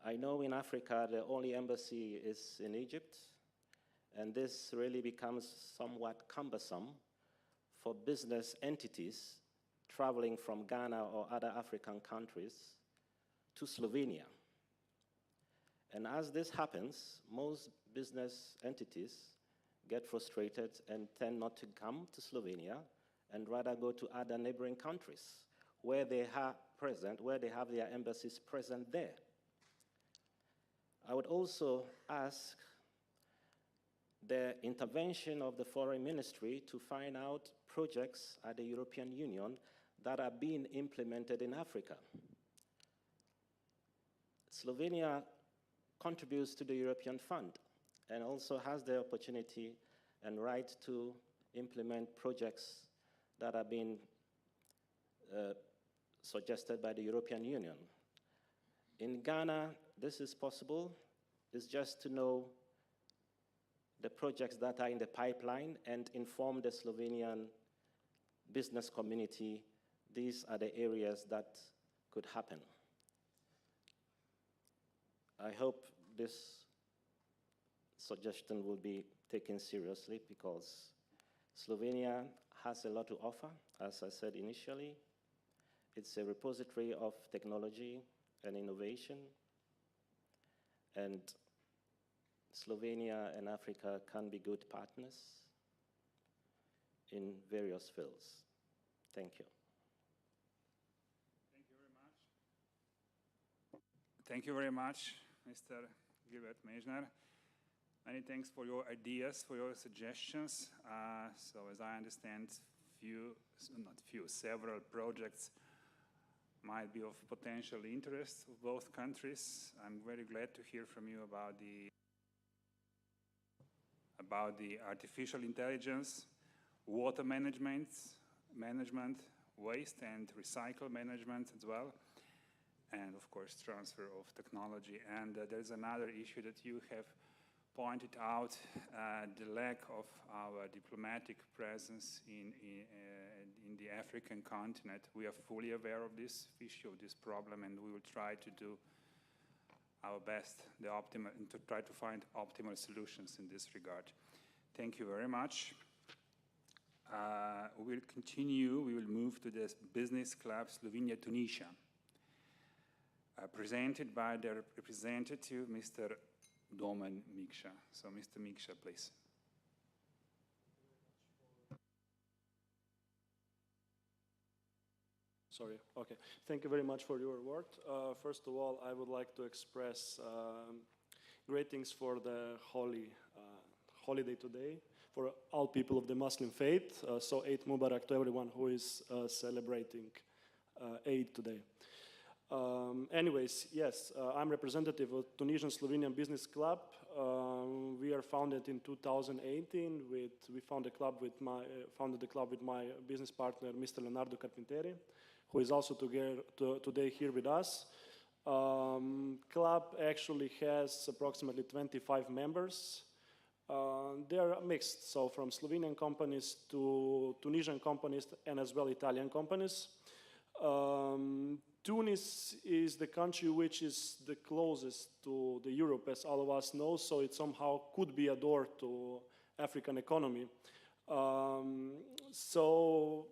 I know in Africa the only embassy is in Egypt, and this really becomes somewhat cumbersome for business entities traveling from Ghana or other African countries to Slovenia. And as this happens, most business entities get frustrated and tend not to come to Slovenia and rather go to other neighboring countries where they are present, where they have their embassies present there. I would also ask the intervention of the Foreign Ministry to find out projects at the European Union that are being implemented in Africa. Slovenia contributes to the European Fund and also has the opportunity and right to implement projects that are being suggested by the European Union. In Ghana, this is possible. It's just to know the projects that are in the pipeline and inform the Slovenian business community these are the areas that could happen. I hope this suggestion will be taken seriously because Slovenia has a lot to offer, as I said initially. It's a repository of technology and innovation, and Slovenia and Africa can be good partners in various fields. Thank you. Thank you very much, Mr. Gilbert Meisner. Many thanks for your ideas, for your suggestions. So as I understand, several projects might be of potential interest of both countries. I'm very glad to hear from you about the artificial intelligence, water management, waste and recycle management as well, and of course transfer of technology. And there's another issue that you have pointed out, the lack of our diplomatic presence in the African continent. We are fully aware of this issue, this problem, and we will try to do our best to try to find optimal solutions in this regard. Thank you very much. We'll continue. We will move to the Business Club Slovenia-Tunisia, presented by their representative, Mr. Domen Mikša. So, Mr. Mikša, please. Sorry, okay. Thank you very much for your word. First of all, I would like to express greetings for the holy holiday today for all people of the Muslim faith. So Eid Mubarak to everyone who is celebrating Eid today. Anyways, yes, I'm representative of Tunisian Slovenian Business Club. We are founded in 2018. We founded the club with my business partner, Mr. Leonardo Carpinteri, who is also today here with us. Club actually has approximately 25 members. They are mixed, so from Slovenian companies to Tunisian companies and as well Italian companies. Tunis is the country which is the closest to the Europe, as all of us know, so it somehow could be a door to African economy. So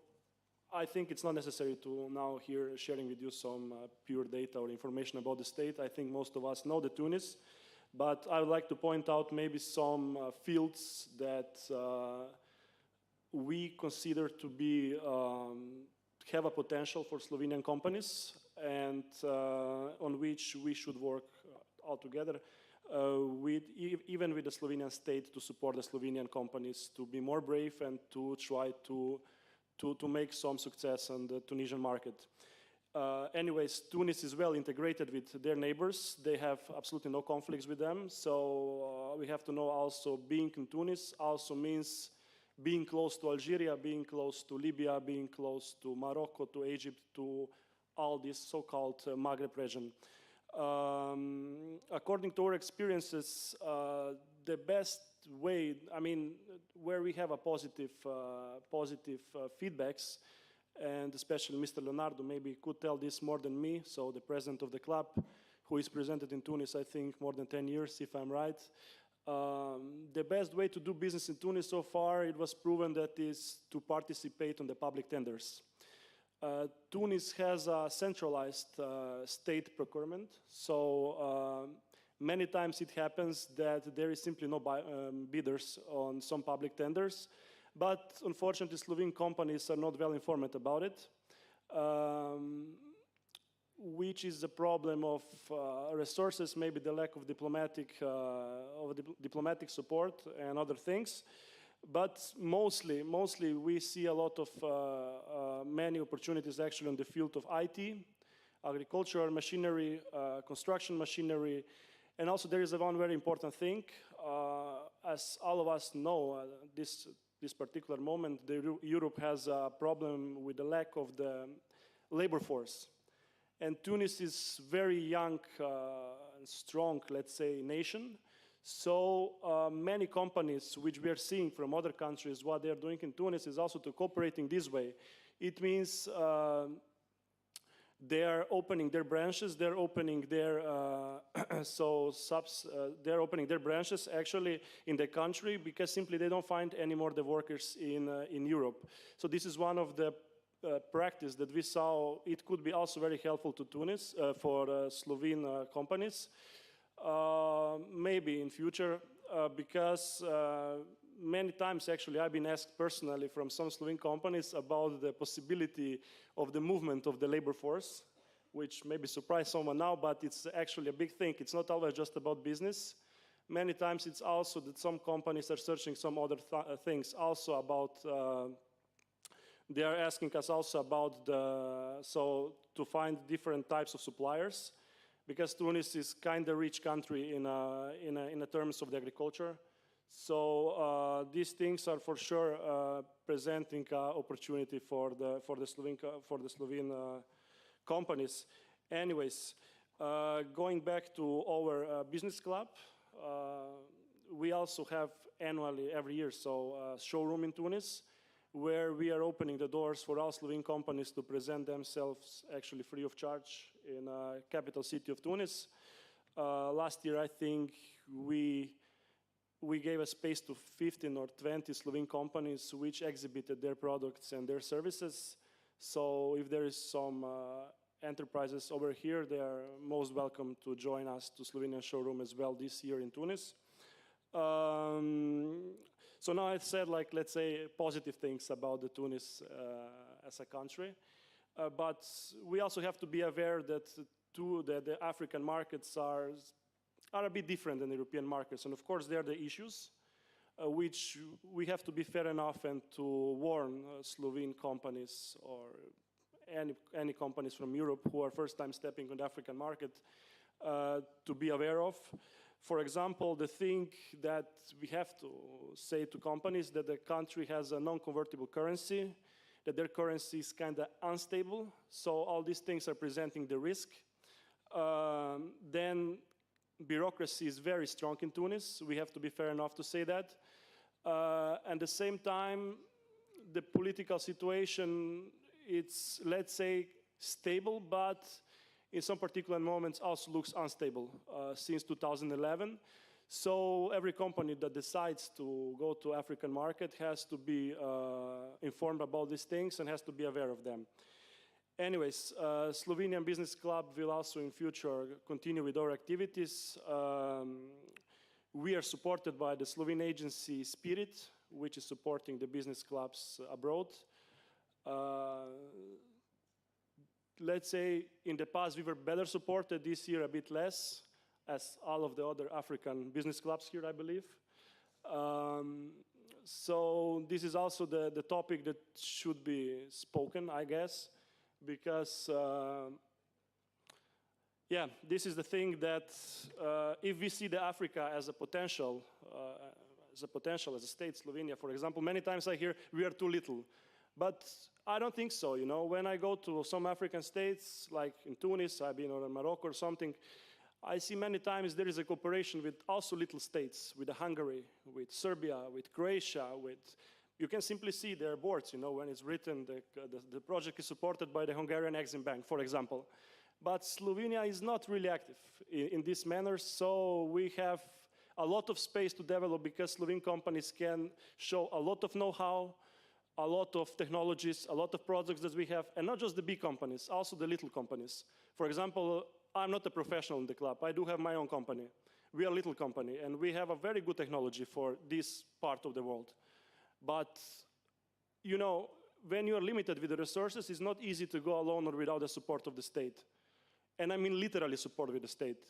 I think it's not necessary to now here sharing with you some pure data or information about the state. I think most of us know the Tunis, but I would like to point out maybe some fields that we consider to be have a potential for Slovenian companies and on which we should work all together even with the Slovenian state to support the Slovenian companies to be more brave and to try to make some success on the Tunisian market. Anyways, Tunis is well integrated with their neighbors. They have absolutely no conflicts with them. So we have to know also being in Tunis also means being close to Algeria, being close to Libya, being close to Morocco, to Egypt, to all this so-called Maghreb region. According to our experiences, the best way, I mean, where we have a positive feedbacks, and especially Mr. Leonardo maybe could tell this more than me, so the president of the club, who is presented in Tunis, I think, more than 10 years, if I'm right. The best way to do business in Tunis so far, it was proven that is to participate on the public tenders. Tunis has a centralized state procurement, so many times it happens that there is simply no bidders on some public tenders, but unfortunately Slovene companies are not well informed about it, which is the problem of resources, maybe the lack of diplomatic support and other things. But mostly we see a lot of many opportunities actually in the field of IT, agricultural machinery, construction machinery, and also there is one very important thing. As all of us know, this particular moment, Europe has a problem with the lack of the labor force. And Tunis is very young and strong, let's say, nation. So many companies which we are seeing from other countries, what they are doing in Tunis is also to cooperating this way. It means they are opening their branches, they're opening their they're opening their branches actually in the country because simply they don't find anymore the workers in Europe. So this is one of the practice that we saw. It could be also very helpful to Tunis for Slovene companies. Maybe in future, because many times actually I've been asked personally from some Slovene companies about the possibility of the movement of the labor force, which maybe surprised someone now, but it's actually a big thing. It's not always just about business. Many times it's also that some companies are searching some other things also about, they are asking us also about to find different types of suppliers, because Tunis is kind of rich country in terms of the agriculture. So these things are for sure presenting opportunity for the Slovene companies. Anyways, going back to our business club, we also have annually every year a showroom in Tunis, where we are opening the doors for all Slovene companies to present themselves actually free of charge in capital city of Tunis. Last year, I think we gave a space to 15 or 20 Slovene companies which exhibited their products and their services. So if there is some enterprises over here, they are most welcome to join us to Slovenian showroom as well this year in Tunis. So now I've said, like, let's say, positive things about the Tunis as a country, but we also have to be aware that the African markets are a bit different than the European markets, and of course there are the issues which we have to be fair enough and to warn Slovene companies or any companies from Europe who are first time stepping on the African market to be aware of. For example, the thing that we have to say to companies that the country has a non-convertible currency, that their currency is kind of unstable, so all these things are presenting the risk. Then bureaucracy is very strong in Tunis. We have to be fair enough to say that. At the same time, the political situation, it's, let's say, stable, but in some particular moments also looks unstable since 2011. So every company that decides to go to African market has to be informed about these things and has to be aware of them. Anyways, Slovenian Business Club will also in future continue with our activities. We are supported by the Slovene agency Spirit, which is supporting the business clubs abroad. Let's say in the past we were better supported, this year a bit less, as all of the other African business clubs here, I believe. So this is also the topic that should be spoken, I guess, because yeah, this is the thing that if we see the Africa as a potential, as a state, Slovenia, for example, many times I hear we are too little. But I don't think so, you know. When I go to some African states, like in Tunis, I've been in Morocco or something, I see many times there is a cooperation with also little states, with Hungary, with Serbia, with Croatia, with, you can simply see their boards, you know, when it's written, the project is supported by the Hungarian Exim Bank, for example. But Slovenia is not really active in this manner, so we have a lot of space to develop because Slovene companies can show a lot of know-how, a lot of technologies, a lot of products that we have, and not just the big companies, also the little companies. For example, I'm not a professional in the club. I do have my own company. We are a little company, and we have a very good technology for this part of the world. But, you know, when you are limited with the resources, it's not easy to go alone or without the support of the state. And I mean literally support with the state.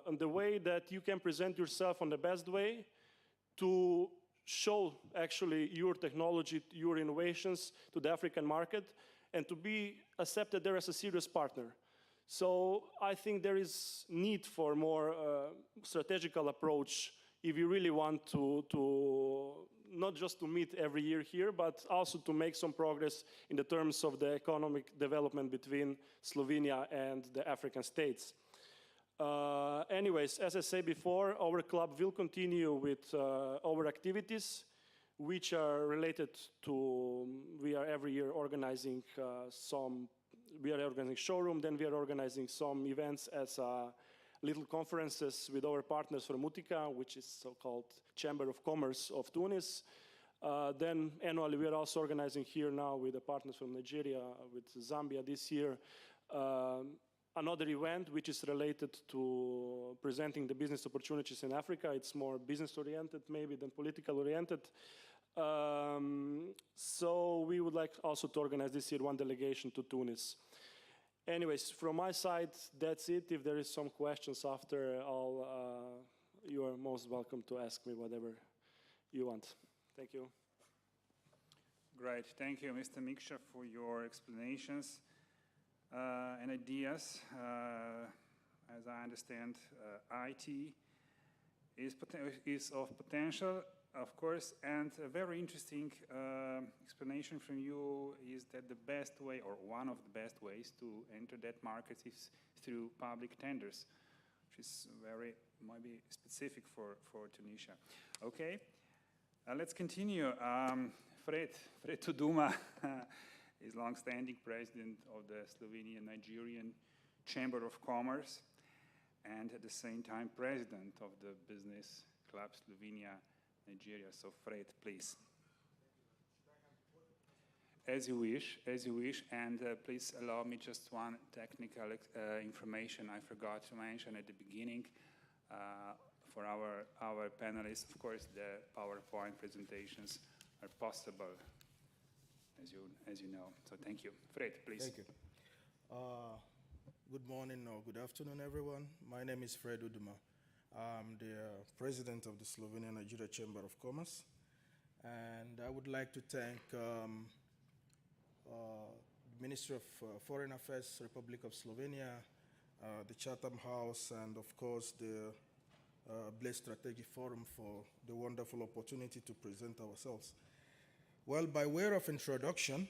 And the way that you can present yourself on the best way to show actually your technology, your innovations to the African market, and to be accepted there as a serious partner. So I think there is need for more strategical approach if you really want to not just to meet every year here, but also to make some progress in the terms of the economic development between Slovenia and the African states. Anyways, as I said before, our club will continue with our activities, which are related to, we are every year organizing we are organizing showroom, then we are organizing some events as little conferences with our partners from Utica, which is so-called Chamber of Commerce of Tunis. Then annually we are also organizing here now with the partners from Nigeria, with Zambia this year, another event which is related to presenting the business opportunities in Africa. It's more business-oriented maybe than political-oriented. So we would like also to organize this year one delegation to Tunis. Anyways, from my side, that's it. If there is some questions after all, you are most welcome to ask me whatever you want. Thank you. Great. Thank you, Mr. Mikša, for your explanations and ideas. As I understand, IT is of potential, of course, and a very interesting explanation from you is that the best way, or one of the best ways to enter that market is through public tenders, which is very, maybe specific for Tunisia. Okay, let's continue. Fred Tuduma is long-standing president of the Slovenian Nigerian Chamber of Commerce and at the same time president of the Business Club Slovenia Nigeria. So Fred, please. As you wish, and please allow me just one technical information I forgot to mention at the beginning. For our panelists, of course, the PowerPoint presentations are possible, as you know. So thank you. Fred, please. Thank you. Good morning or good afternoon, everyone. My name is Fred Uduma. I'm the president of the Slovenian Nigeria Chamber of Commerce, and I would like to thank Ministry of Foreign Affairs, Republic of Slovenia, the Chatham House, and of course the Bled Strategic Forum for the wonderful opportunity to present ourselves. Well, by way of introduction,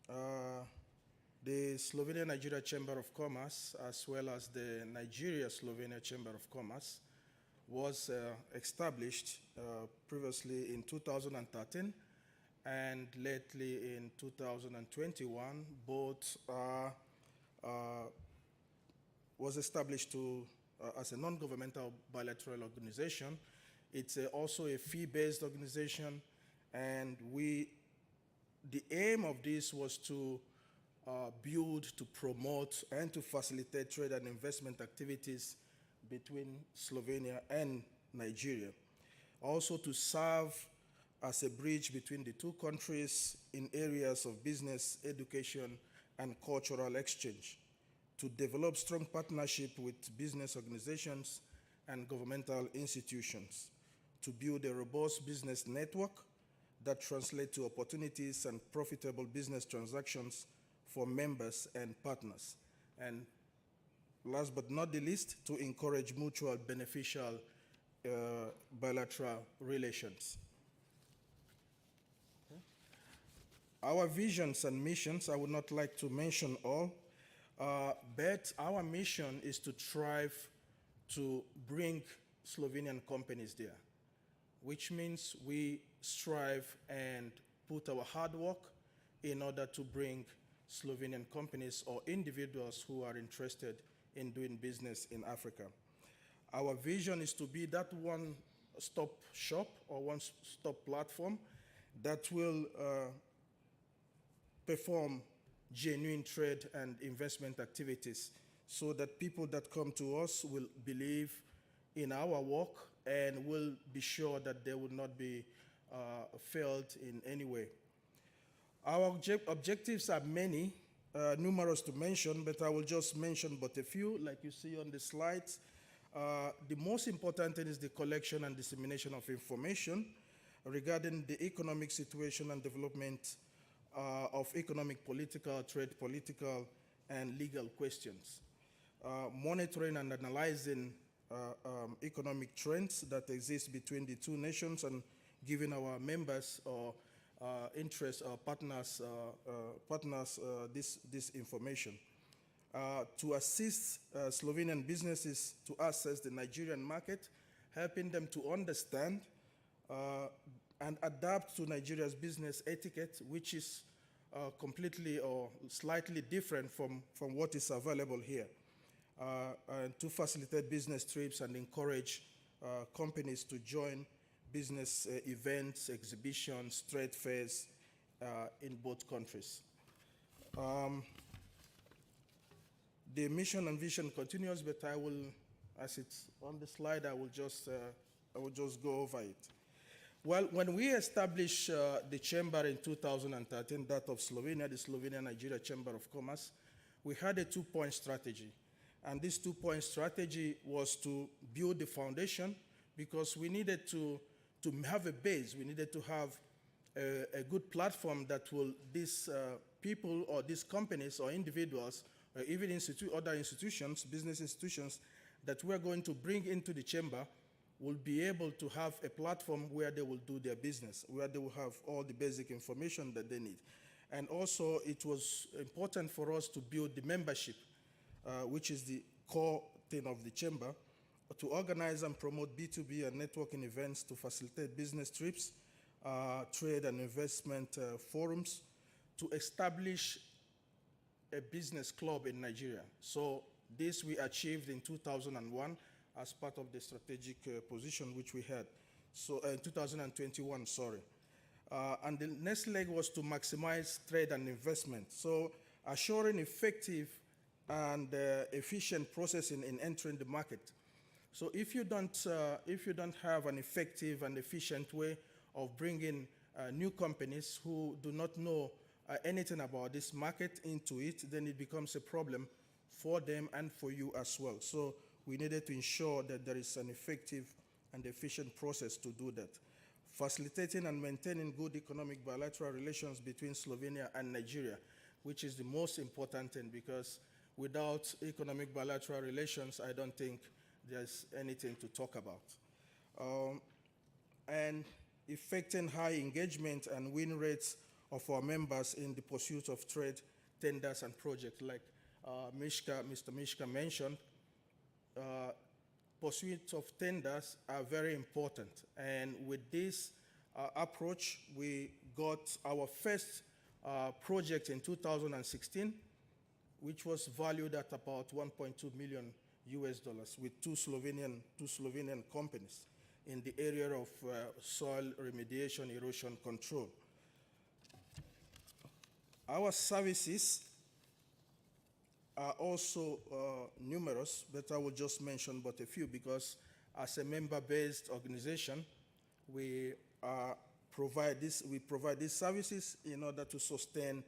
the Slovenia-Nigeria Chamber of Commerce, as well as the Nigeria-Slovenia Chamber of Commerce, was established previously in 2013 and lately in 2021. Both was established as a non-governmental bilateral organization. It's also a fee-based organization, and the aim of this was to build, to promote, and to facilitate trade and investment activities between Slovenia and Nigeria. Also to serve as a bridge between the two countries in areas of business, education, and cultural exchange, to develop strong partnership with business organizations and governmental institutions, to build a robust business network that translates to opportunities and profitable business transactions for members and partners, and last but not the least, to encourage mutual beneficial bilateral relations. Okay. Our visions and missions, I would not like to mention all, but our mission is to strive to bring Slovenian companies there, which means we strive and put our hard work in order to bring Slovenian companies or individuals who are interested in doing business in Africa. Our vision is to be that one-stop shop or one-stop platform that will perform genuine trade and investment activities, so that people that come to us will believe in our work and will be sure that they will not be failed in any way. Our objectives are many, numerous to mention, but I will just mention but a few, like you see on the slides. The most important thing is the collection and dissemination of information regarding the economic situation and development of economic, political, trade, political, and legal questions. Monitoring and analyzing economic trends that exist between the two nations and giving our members or interest partners this information. To assist Slovenian businesses to access the Nigerian market, helping them to understand and adapt to Nigeria's business etiquette, which is completely or slightly different from what is available here. And to facilitate business trips and encourage companies to join business events, exhibitions, trade fairs in both countries. The mission and vision continues, but I will, as it's on the slide, I will just go over it. Well, when we established the chamber in 2013, that of Slovenia, the Slovenia-Nigeria Chamber of Commerce, we had a two-point strategy. And this two-point strategy was to build the foundation, because we needed to have a base. We needed to have a good platform that will, these people or these companies or individuals, or even other institutions, business institutions, that we're going to bring into the chamber will be able to have a platform where they will do their business, where they will have all the basic information that they need. And also, it was important for us to build the membership, which is the core thing of the chamber, to organize and promote B2B and networking events to facilitate business trips, trade and investment forums, to establish a business club in Nigeria. So this we achieved in 2001 as part of the strategic position which we had. So in 2021, sorry. And the next leg was to maximize trade and investment. So assuring effective and efficient processing in entering the market. So if you don't have an effective and efficient way of bringing new companies who do not know anything about this market into it, then it becomes a problem for them and for you as well. So we needed to ensure that there is an effective and efficient process to do that. Facilitating and maintaining good economic bilateral relations between Slovenia and Nigeria, which is the most important thing, because without economic bilateral relations, I don't think there's anything to talk about. And effecting high engagement and win rates of our members in the pursuit of trade, tenders, and projects, like Mr. Mishka mentioned. Pursuit of tenders are very important, and with this approach, we got our first project in 2016, which was valued at about 1.2 million US dollars with two Slovenian companies in the area of soil remediation, erosion control. Our services are also numerous, but I will just mention but a few, because as a member-based organization, we provide these services in order to sustain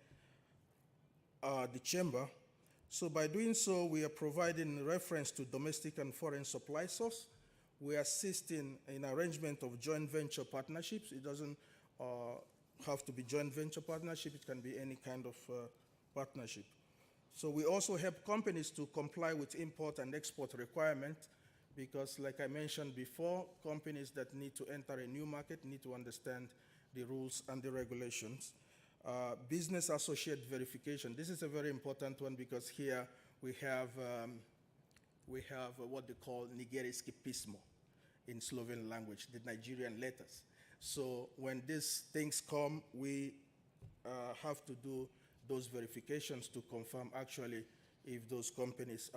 the chamber. So by doing so, we are providing reference to domestic and foreign supply source. We assist in arrangement of joint venture partnerships. It doesn't have to be joint venture partnership. It can be any kind of partnership. So we also help companies to comply with import and export requirements, because like I mentioned before, companies that need to enter a new market need to understand the rules and the regulations. Business associate verification. This is a very important one, because here we have what they call Nigerijski pismo in Slovene language, the Nigerian letters. So when these things come, we have to do those verifications to confirm actually if those companies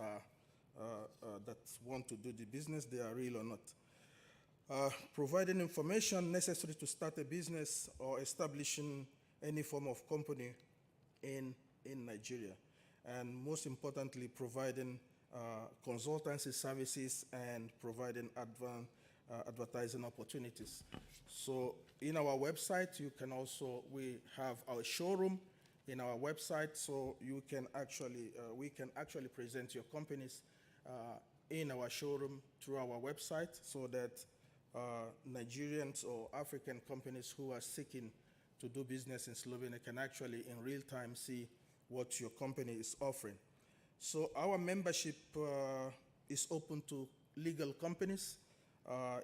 that want to do the business, they are real or not. Providing information necessary to start a business or establishing any form of company in Nigeria. And most importantly, providing consultancy services and providing advertising opportunities. So in our website, we have our showroom in our website, so you can actually, we can actually present your companies in our showroom through our website, so that Nigerians or African companies who are seeking to do business in Slovenia can actually in real time see what your company is offering. So our membership is open to legal companies,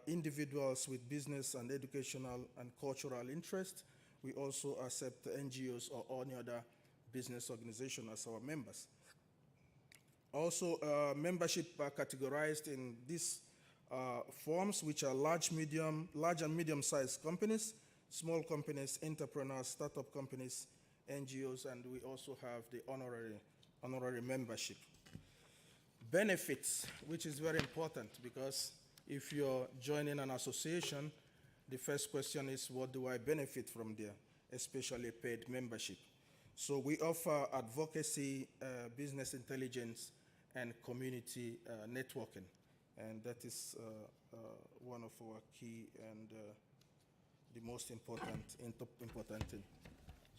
individuals with business and educational and cultural interest. We also accept NGOs or any other business organization as our members. Also, membership are categorized in these forms, which are large and medium-sized companies, small companies, entrepreneurs, startup companies, NGOs, and we also have the honorary membership. Benefits, which is very important, because if you're joining an association, the first question is, what do I benefit from there, especially paid membership? So we offer advocacy, business intelligence, and community networking. And that is one of our key and the most important thing.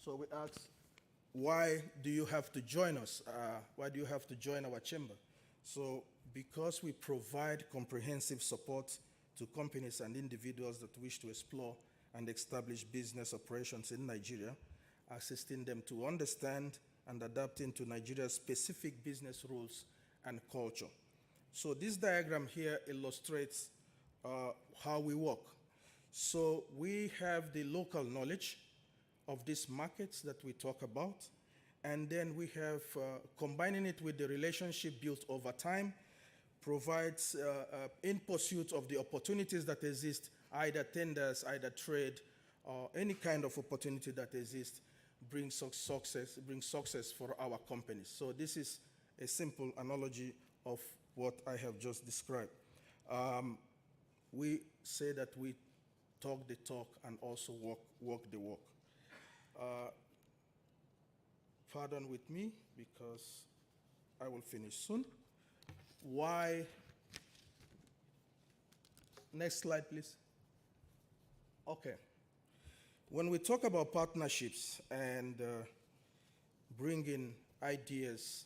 So we ask, why do you have to join us? Why do you have to join our chamber? So because we provide comprehensive support to companies and individuals that wish to explore and establish business operations in Nigeria, assisting them to understand and adapt into Nigeria's specific business rules and culture. So this diagram here illustrates how we work. So we have the local knowledge of these markets that we talk about, and then we have combining it with the relationship built over time, provides in pursuit of the opportunities that exist, either tenders, either trade, or any kind of opportunity that exists, brings success for our companies. So this is a simple analogy of what I have just described. We say that we talk the talk and also walk the walk. Pardon with me, because I will finish soon. Why? Next slide, please. Okay. When we talk about partnerships and bringing ideas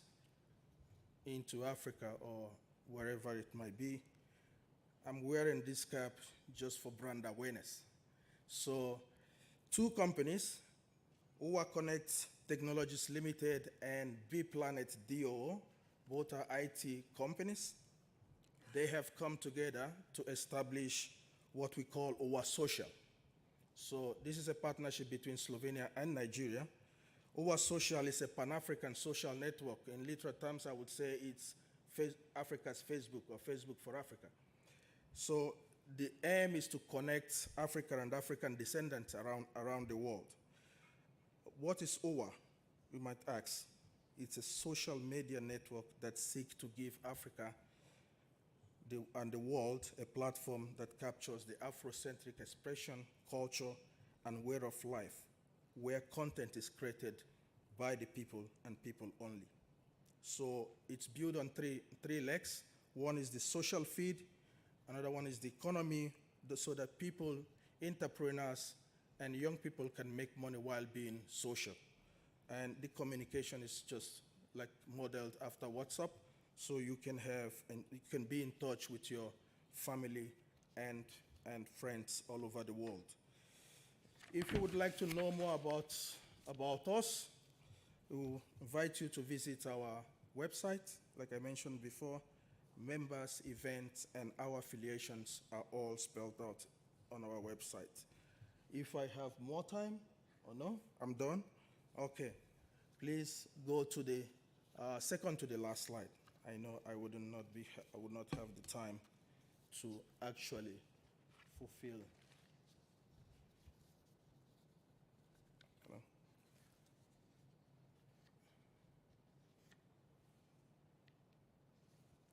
into Africa or wherever it might be, I'm wearing this cap just for brand awareness. So, two companies, Uwa Connect Technologies Limited and B-Planet DO, both are IT companies. They have come together to establish what we call OWA Social. So this is a partnership between Slovenia and Nigeria. OWA Social is a Pan-African social network. In literal terms, I would say it's Africa's Facebook, or Facebook for Africa. So the aim is to connect Africa and African descendants around the world. What is OWA, you might ask? It's a social media network that seeks to give Africa and the world a platform that captures the Afrocentric expression, culture, and way of life, where content is created by the people and people only. So it's built on three legs. One is the social feed, another one is the economy, so that people, entrepreneurs, and young people can make money while being social. And the communication is just like modeled after WhatsApp, so you can have, and you can be in touch with your family and friends all over the world. If you would like to know more about us, we invite you to visit our website. Like I mentioned before, members, events, and our affiliations are all spelled out on our website. If I have more time, or no, I'm done? Okay, please go to the second to the last slide. I know I would not have the time to actually fulfill. Hello?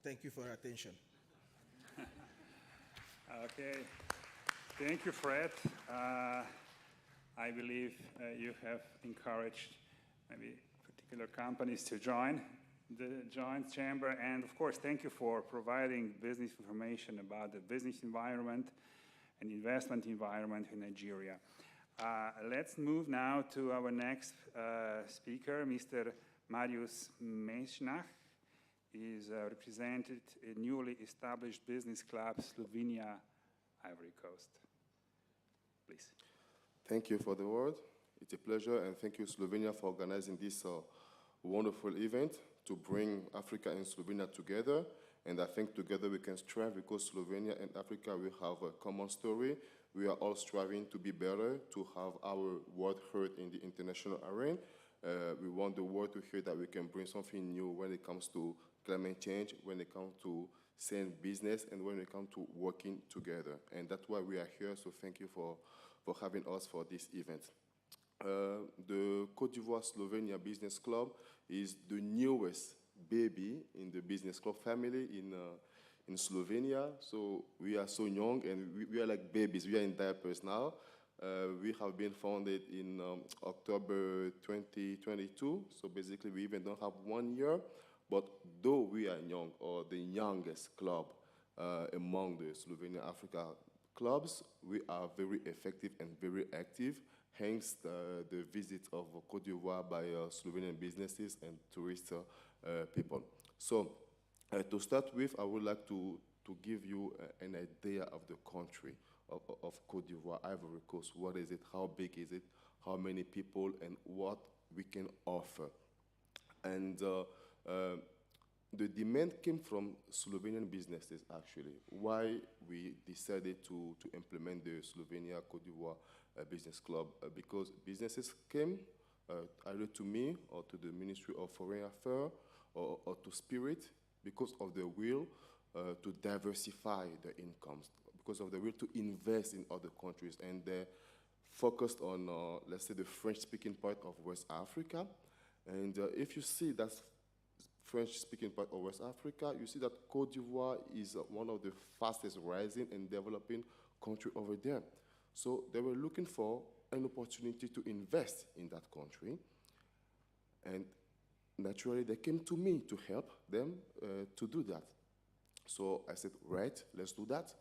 Thank you for your attention. Okay, thank you, Fred. I believe you have encouraged maybe particular companies to join the Joint Chamber, and of course, thank you for providing business information about the business environment and investment environment in Nigeria. Let's move now to our next speaker, Mr. Marius Mesnach. Is represented a newly established business club, Slovenia, Ivory Coast. Please. Thank you for the word. It's a pleasure, and thank you, Slovenia, for organizing this wonderful event to bring Africa and Slovenia together. And I think together we can strive, because Slovenia and Africa, we have a common story. We are all striving to be better, to have our word heard in the international arena. We want the world to hear that we can bring something new when it comes to climate change, when it comes to same business, and when it comes to working together. And that's why we are here, so thank you for having us for this event. The Côte d'Ivoire Slovenia Business Club is the newest baby in the business club family in Slovenia. So we are so young, and we are like babies. We are in diapers now. We have been founded in October 2022, so basically we even don't have 1 year, but though we are young, or the youngest club among the Slovenia Africa clubs, we are very effective and very active, hence the visit of Côte d'Ivoire by Slovenian businesses and tourist people. So to start with, I would like to give you an idea of the country of Côte d'Ivoire, Ivory Coast. What is it? How big is it? How many people? And what we can offer? And the demand came from Slovenian businesses, actually. Why we decided to implement the Slovenia Côte d'Ivoire Business Club? Because businesses came either to me or to the Ministry of Foreign Affairs or to Spirit, because of the will to diversify their incomes, because of the will to invest in other countries, and they focused on, let's say, the French-speaking part of West Africa. And if you see that French-speaking part of West Africa, you see that Côte d'Ivoire is one of the fastest rising and developing country over there. So they were looking for an opportunity to invest in that country, and naturally they came to me to help them to do that. So I said, right, let's do that.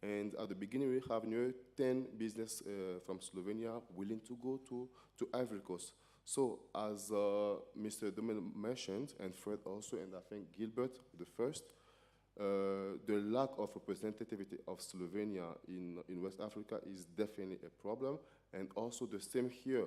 And at the beginning, we have near 10 business from Slovenia willing to go to Ivory Coast. So as Mr. Duman mentioned, and Fred also, and I think Gilbert the first, the lack of representativity of Slovenia in West Africa is definitely a problem. And also the same here,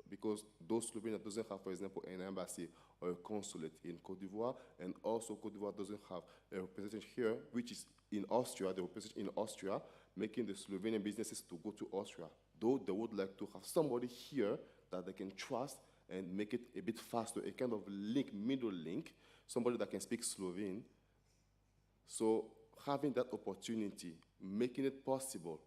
because those Slovenia doesn't have, for example, an embassy or a consulate in Cote d'Ivoire, and also Cote d'Ivoire doesn't have a representation here, which is in Austria, the representation in Austria, making the Slovenian businesses to go to Austria. Though they would like to have somebody here that they can trust and make it a bit faster, a kind of link, middle link, somebody that can speak Slovene. So having that opportunity, making it possible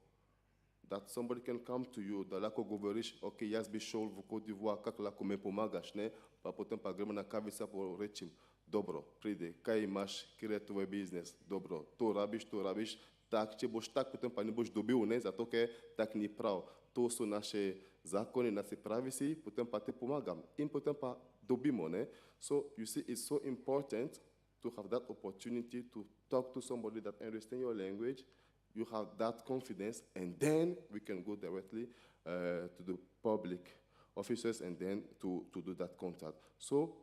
that somebody can come to you, da lahko govoriš, ok, jaz bi šel v Cote d'Ivoire, kako lahko me pomagaš, ne? Pa potem pa gremo na kavico, pa rečem, dobro, pridi, kaj imaš, kjer je tvoj biznis, dobro, to rabiš, tak, če boš tak, potem pa ne boš dobil, ne, zato ker tak ni prav. To so naše zakoni, naše pravici, potem pa te pomagam. In potem pa dobimo, ne? So, you see, it's so important to have that opportunity to talk to somebody that understands your language, you have that confidence, and then we can go directly to the public officers and then to do that contact. So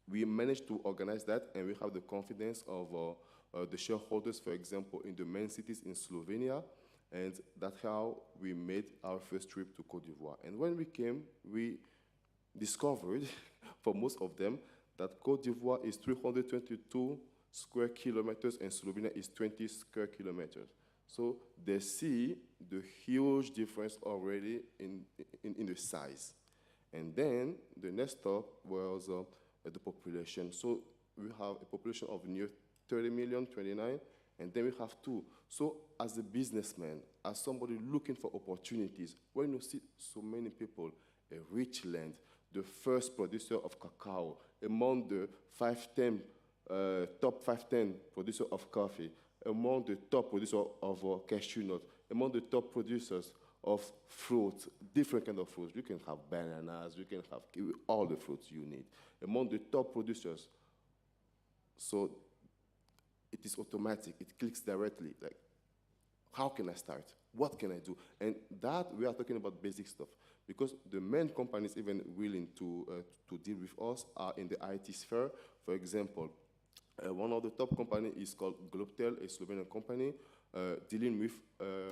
we managed to organize that, and we have the confidence of the shareholders, for example, in the main cities in Slovenia, and that's how we made our first trip to Cote d'Ivoire. And when we came, we discovered, for most of them, that Cote d'Ivoire is 322 square kilometers and Slovenia is 20 square kilometers. So they see the huge difference already in the size. And then the next stop was the population. So we have a population of near 30 million, 29, and then we have 2. So as a businessman, as somebody looking for opportunities, when you see so many people, a rich land, the first producer of cacao, among the top 5-10 producer of coffee, among the top producers of cashew nuts, among the top producers of fruits, different kind of fruits. You can have bananas, you can have all the fruits you need. Among the top producers. So it is automatic, it clicks directly. Like, how can I start? What can I do? And that, we are talking about basic stuff. Because the main companies even willing to deal with us are in the IT sphere. For example, one of the top companies is called Globtel, a Slovenian company, dealing with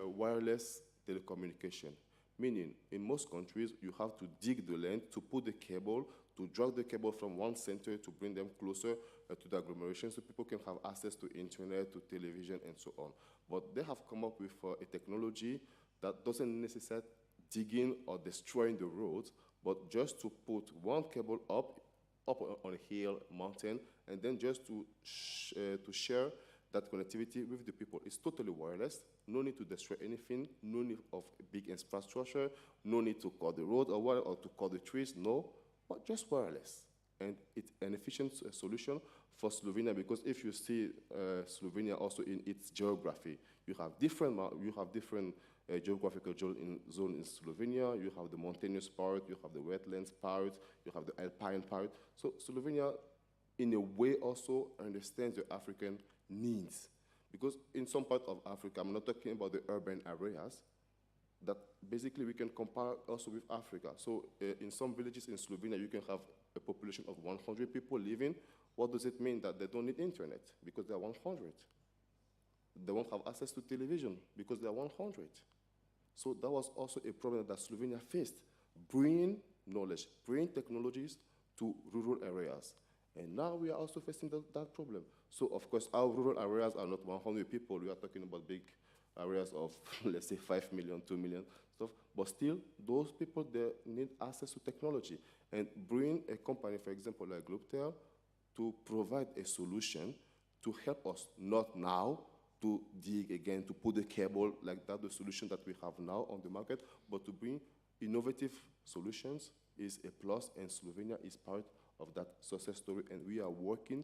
wireless telecommunication. Meaning, in most countries, you have to dig the land to put the cable, to drag the cable from one center to bring them closer to the agglomeration so people can have access to internet, to television, and so on. But they have come up with a technology that doesn't necessarily digging or destroying the roads, but just to put one cable up on a hill, mountain, and then just to share that connectivity with the people. It's totally wireless, no need to destroy anything, no need of big infrastructure, no need to cut the road or to cut the trees, no, but just wireless. And it's an efficient solution for Slovenia, because if you see Slovenia also in its geography, you have different geographical zone in Slovenia. You have the mountainous part, you have the wetlands part, you have the alpine part. So Slovenia, in a way, also understands the African needs. Because in some part of Africa, I'm not talking about the urban areas, that basically we can compare also with Africa. So in some villages in Slovenia, you can have a population of 100 people living. What does it mean? That they don't need internet because they are 100. They won't have access to television because they are 100. So that was also a problem that Slovenia faced. Bringing knowledge, bringing technologies to rural areas. And now we are also facing that problem. So of course, our rural areas are not 100 people. We are talking about big areas of, let's say, 5 million, 2 million stuff. But still, those people, they need access to technology. And bring a company, for example, like Globtel, to provide a solution to help us, not now, to dig again, to put the cable like that, the solution that we have now on the market, but to bring innovative solutions is a plus, and Slovenia is part of that success story. And we are working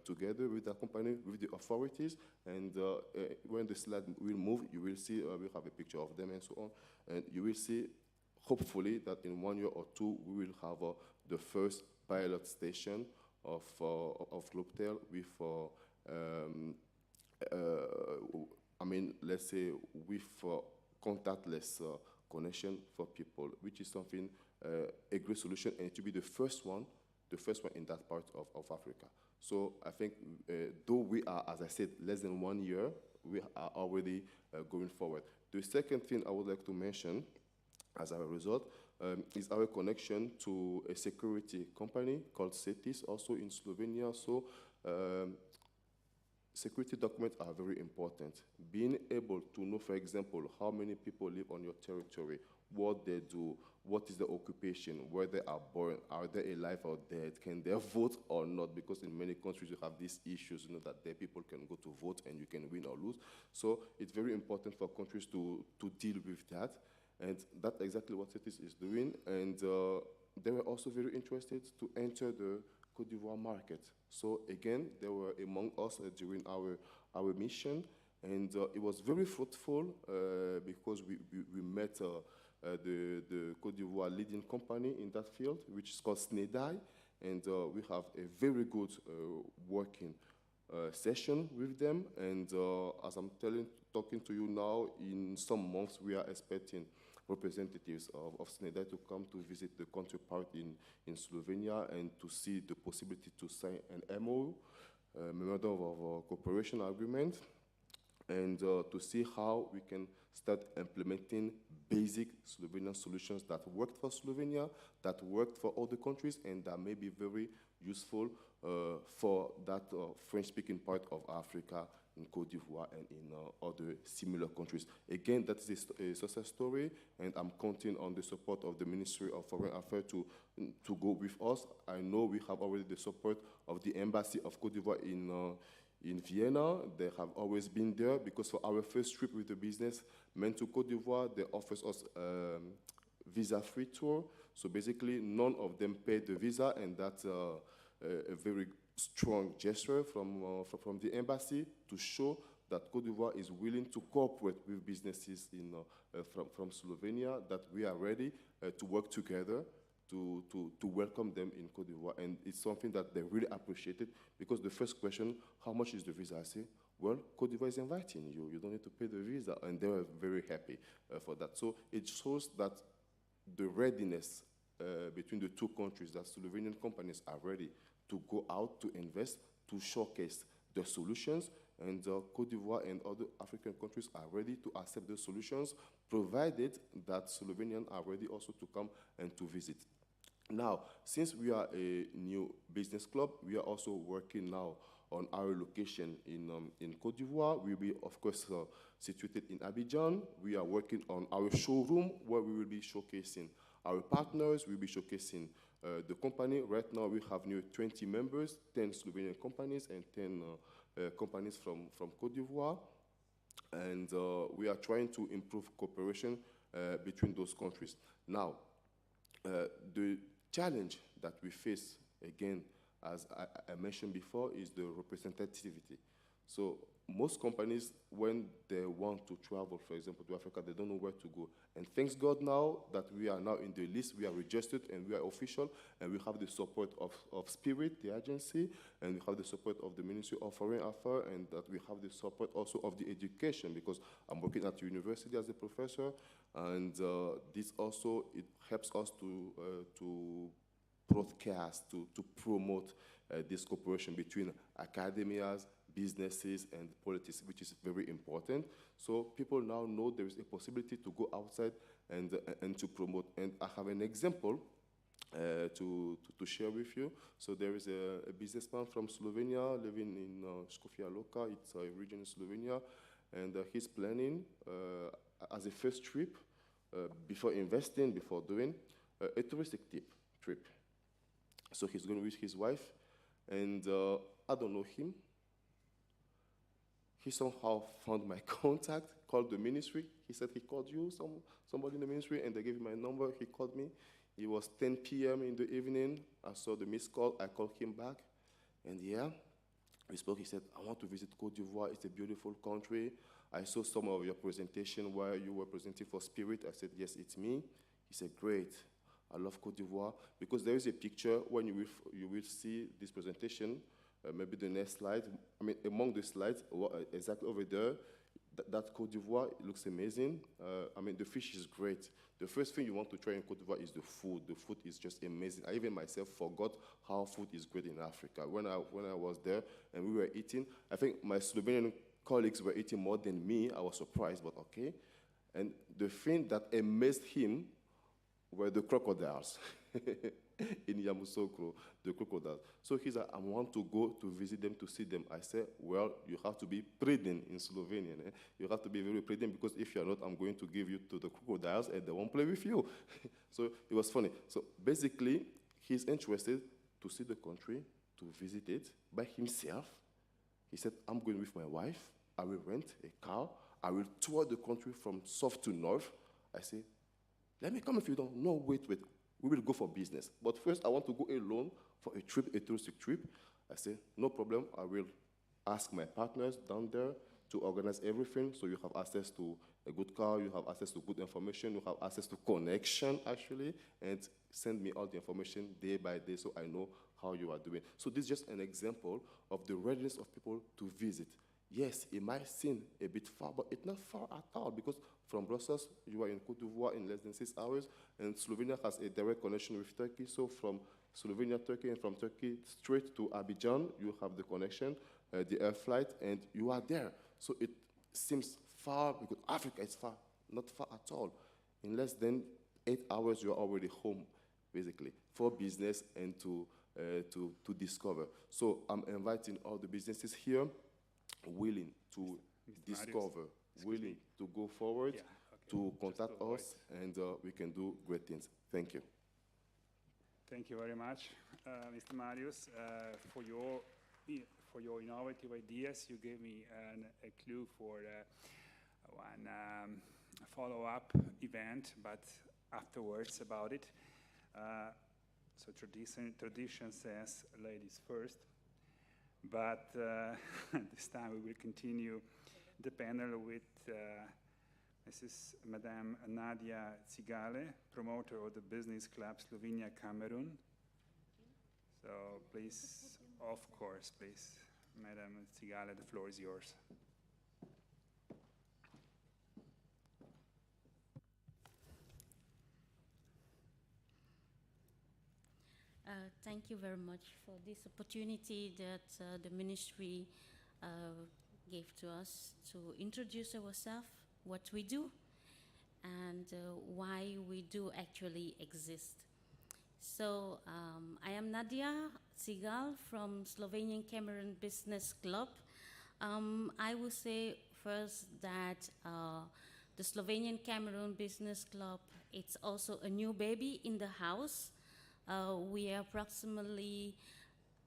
together with the company, with the authorities, and when the slide will move, you will see, we have a picture of them and so on, and you will see, hopefully, that in 1 year or 2, we will have the first pilot station of Globtel with I mean, let's say with contactless connection for people, which is something, a great solution, and to be the first one in that part of Africa. So I think, though we are, as I said, less than 1 year, we are already going forward. The second thing I would like to mention, as a result, is our connection to a security company called CETIS, also in Slovenia. So security documents are very important. Being able to know, for example, how many people live on your territory, what they do, what is their occupation, where they are born, are they alive or dead, can they vote or not, because in many countries you have these issues, that their people can go to vote and you can win or lose. So it's very important for countries to deal with that, and that's exactly what CETIS is doing, and they were also very interested to enter the Côte d'Ivoire market. So again, they were among us during our mission, and it was very fruitful because we met the Côte d'Ivoire leading company in that field, which is called SNEDAI, and we have a very good working session with them, and as I'm talking to you now, in some months we are expecting representatives of SNEDAI to come to visit the counterpart in Slovenia and to see the possibility to sign an MOU, Memorandum of Cooperation Agreement, and to see how we can start implementing basic Slovenian solutions that worked for Slovenia, that worked for other countries, and that may be very useful for that French-speaking part of Africa, in Côte d'Ivoire and in other similar countries. Again, that is a success story, and I'm counting on the support of the Ministry of Foreign Affairs to go with us. I know we have already the support of the Embassy of Côte d'Ivoire in Vienna. They have always been there, because for our first trip with the business meant to Côte d'Ivoire, they offered us visa-free tour. So basically, none of them paid the visa, and that's a very strong gesture from the embassy to show that Côte d'Ivoire is willing to cooperate with businesses from Slovenia, that we are ready to work together to welcome them in Côte d'Ivoire. And it's something that they really appreciated, because the first question, how much is the visa? I say, well, Côte d'Ivoire is inviting you. You don't need to pay the visa. And they were very happy for that. So it shows that the readiness between the two countries, that Slovenian companies are ready to go out, to invest, to showcase the solutions, and Côte d'Ivoire and other African countries are ready to accept the solutions, provided that Slovenians are ready also to come and to visit. Now, since we are a new business club, we are also working now on our location in Côte d'Ivoire. We will be, of course, situated in Abidjan. We are working on our showroom, where we will be showcasing our partners. We will be showcasing the company. Right now, we have near 20 members, 10 Slovenian companies and 10 companies from Côte d'Ivoire. And we are trying to improve cooperation between those countries. Now, the challenge that we face, again, as I mentioned before, is the representativity. So most companies, when they want to travel, for example, to Africa, they don't know where to go. And thanks God now that we are now in the list, we are registered and we are official, and we have the support of Spirit, the agency, and we have the support of the Ministry of Foreign Affairs, and that we have the support also of the education, because I'm working at the university as a professor, and this also, it helps us to broadcast, to promote this cooperation between academias, businesses, and politics, which is very important. So people now know there is a possibility to go outside and to promote. And I have an example to share with you. So there is a businessman from Slovenia living in Škofja Loka. It's a region in Slovenia, and he's planning as a first trip, before investing, before doing a touristic trip. So he's going with his wife, and I don't know him. He somehow found my contact, called the ministry. He said he called you, somebody in the ministry, and they gave him my number. He called me. It was 10 p.m. in the evening. I saw the missed call. I called him back, and yeah, we spoke. He said, I want to visit Côte d'Ivoire. It's a beautiful country. I saw some of your presentation where you were presenting for Spirit. I said, yes, it's me. He said, great. I love Côte d'Ivoire, because there is a picture when you will see this presentation, maybe the next slide. I mean, among the slides, exactly over there, that Côte d'Ivoire, it looks amazing. I mean, the fish is great. The first thing you want to try in Côte d'Ivoire is the food. The food is just amazing. I even myself forgot how food is great in Africa. When I was there and we were eating, I think my Slovenian colleagues were eating more than me. I was surprised, but okay. And the thing that amazed him were the crocodiles in Yamoussoukro, the crocodiles. So he said, I want to go to visit them, to see them. I said, well, you have to be prudent in Slovenian. Eh? You have to be very prudent because if you're not, I'm going to give you to the crocodiles and they won't play with you. So it was funny. So basically, he's interested to see the country, to visit it by himself. He said, I'm going with my wife. I will rent a car. I will tour the country from south to north. I say, let me come if you don't. No, wait. We will go for business. But first, I want to go alone for a trip, a touristic trip. I say, no problem. I will ask my partners down there to organize everything. So you have access to a good car, you have access to good information, you have access to connection, actually, and send me all the information day by day so I know how you are doing. So this is just an example of the readiness of people to visit. Yes, it might seem a bit far, but it's not far at all because from Brussels, you are in Côte d'Ivoire in less than 6 hours, and Slovenia has a direct connection with Turkey. So from Slovenia, Turkey, and from Turkey straight to Abidjan, you have the connection, the air flight, and you are there. So it seems far because Africa is far, not far at all. In less than 8 hours, you are already home, basically, for business and to discover. So I'm inviting all the businesses here willing to discover, willing to go forward, to contact us, and we can do great things. Thank you. Thank you very much, Mr. Marius, for your innovative ideas. You gave me a clue for one follow-up event, but afterwards about it. So tradition says ladies first. But this time we will continue the panel with Madame Nadia Cigale, promoter of the Business Club Slovenia Cameroon. So please, of course, please, Madame Cigale, the floor is yours. Thank you very much for this opportunity that the ministry gave to us to introduce ourselves, what we do, and why we do actually exist. So I am Nadia Cigale from Slovenian Cameroon Business Club. I will say first that the Slovenian Cameroon Business Club, it's also a new baby in the house. We are approximately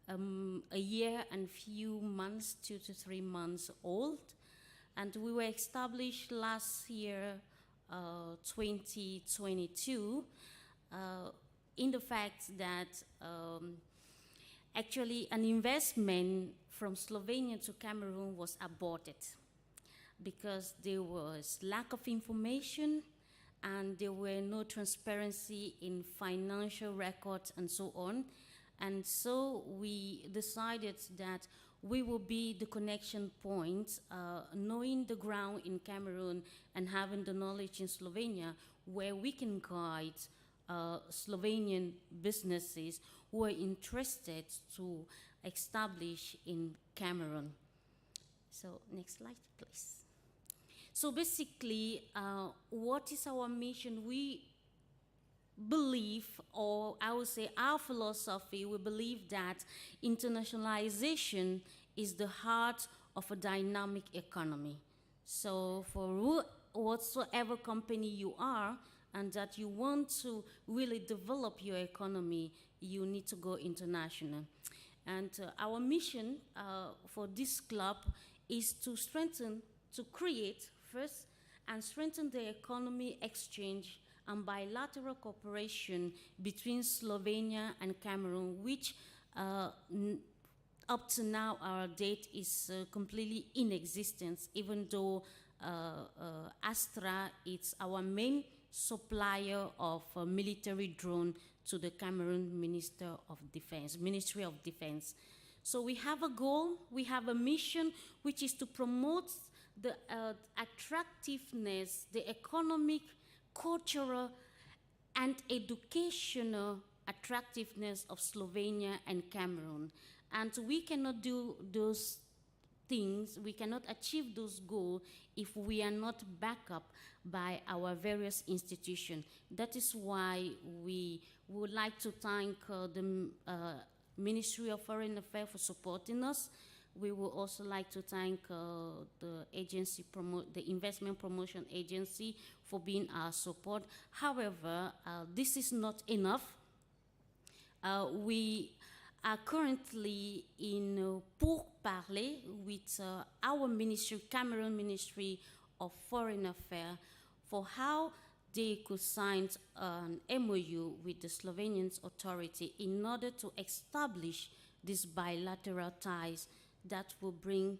a year and few months, 2 to 3 months old. And we were established last year, 2022, in the fact that actually an investment from Slovenia to Cameroon was aborted because there was lack of information and there were no transparency in financial records and so on. And so we decided that we will be the connection point, knowing the ground in Cameroon and having the knowledge in Slovenia, where we can guide Slovenian businesses who are interested to establish in Cameroon. So next slide, please. So basically, what is our mission? We believe, or I would say our philosophy, we believe that internationalization is the heart of a dynamic economy. So for whatsoever company you are and that you want to really develop your economy, you need to go international. And our mission for this club is to strengthen, to create first, and strengthen the economy exchange and bilateral cooperation between Slovenia and Cameroon, which up to now, our date is completely in existence, even though Astra is our main supplier of military drone to the Cameroon Ministry of Defense. So we have a goal, we have a mission, which is to promote the attractiveness, the economic, cultural, and educational attractiveness of Slovenia and Cameroon. And we cannot do those things, we cannot achieve those goals if we are not backed up by our various institutions. That is why we would like to thank the Ministry of Foreign Affairs for supporting us. We would also like to thank the agency, the Investment Promotion Agency, for being our support. However, this is not enough. We are currently in pourparlers with our ministry, Cameroon Ministry of Foreign Affairs, for how they could sign an MOU with the Slovenian authority in order to establish these bilateral ties that will bring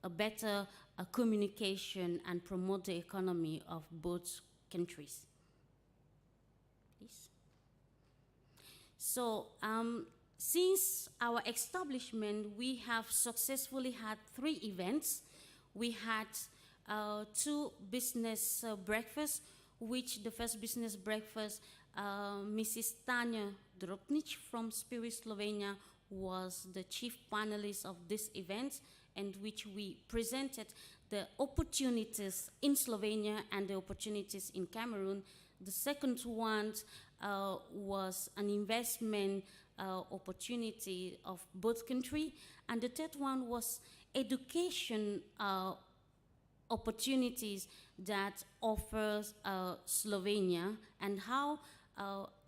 a better communication and promote the economy of both countries. Please. So, since our establishment, we have successfully had 3 events. We had 2 business breakfasts, which the first business breakfast, Mrs. Tanja Dropnic from Spirit Slovenia was the chief panelist of this event, and which we presented the opportunities in Slovenia and the opportunities in Cameroon. The second one was an investment opportunity of both countries, and the third one was education opportunities that offers Slovenia, and how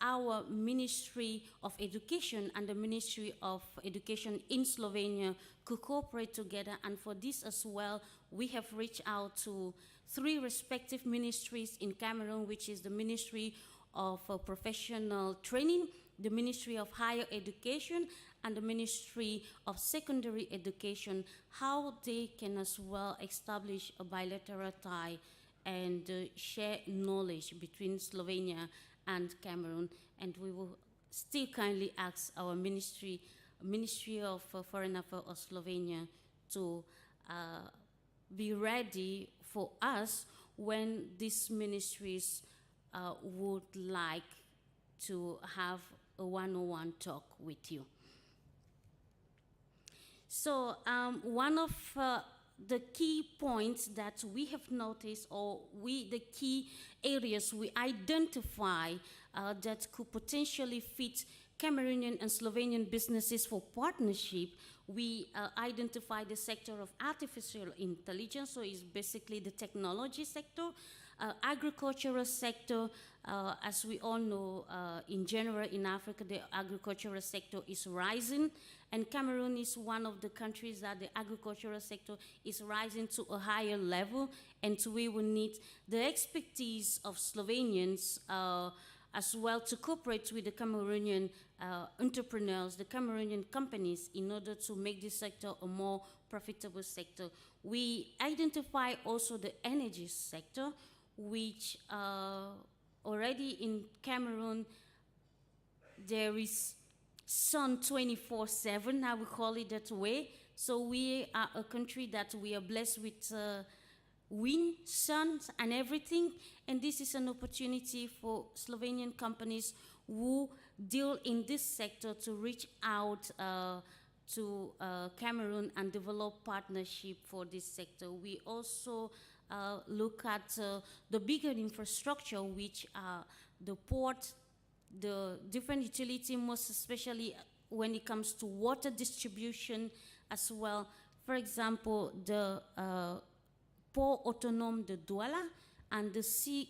our Ministry of Education and the Ministry of Education in Slovenia could cooperate together. And for this as well, we have reached out to 3 respective ministries in Cameroon, which is the Ministry of Professional Training, the Ministry of Higher Education, and the Ministry of Secondary Education, how they can as well establish a bilateral tie and share knowledge between Slovenia and Cameroon. And we will still kindly ask our Ministry of Foreign Affairs of Slovenia to be ready for us when these ministries would like to have a one-on-one talk with you. So one of the key points that we have noticed, or the key areas we identify that could potentially fit Cameroonian and Slovenian businesses for partnership, we identify the sector of artificial intelligence, so it's basically the technology sector, agricultural sector. As we all know, in general in Africa, the agricultural sector is rising, and Cameroon is one of the countries that the agricultural sector is rising to a higher level, and so we will need the expertise of Slovenians as well to cooperate with the Cameroonian entrepreneurs, the Cameroonian companies, in order to make this sector a more profitable sector. We identify also the energy sector, which already in Cameroon there is sun 24/7, I will call it that way. So we are a country that we are blessed with wind, sun, and everything. And this is an opportunity for Slovenian companies who deal in this sector to reach out to Cameroon and develop partnership for this sector. We also look at the bigger infrastructure, which are the port, the different utility, most especially when it comes to water distribution as well. For example, the Port Autonome de Douala and the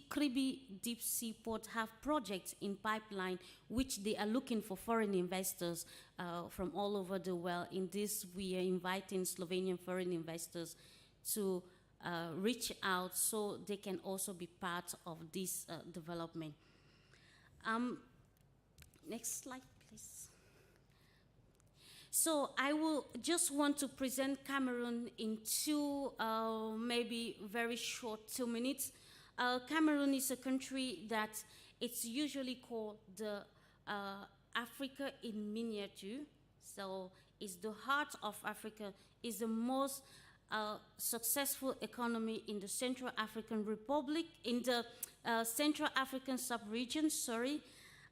Kribi Deep Sea Port have projects in pipeline, which they are looking for foreign investors from all over the world. In this, we are inviting Slovenian foreign investors to reach out so they can also be part of this development. Next slide, please. So I will just want to present Cameroon in 2, maybe very short 2 minutes. Cameroon is a country that it's usually called the Africa in miniature. So it's the heart of Africa, is the most successful economy in the Central African Republic, in the Central African sub-region, sorry.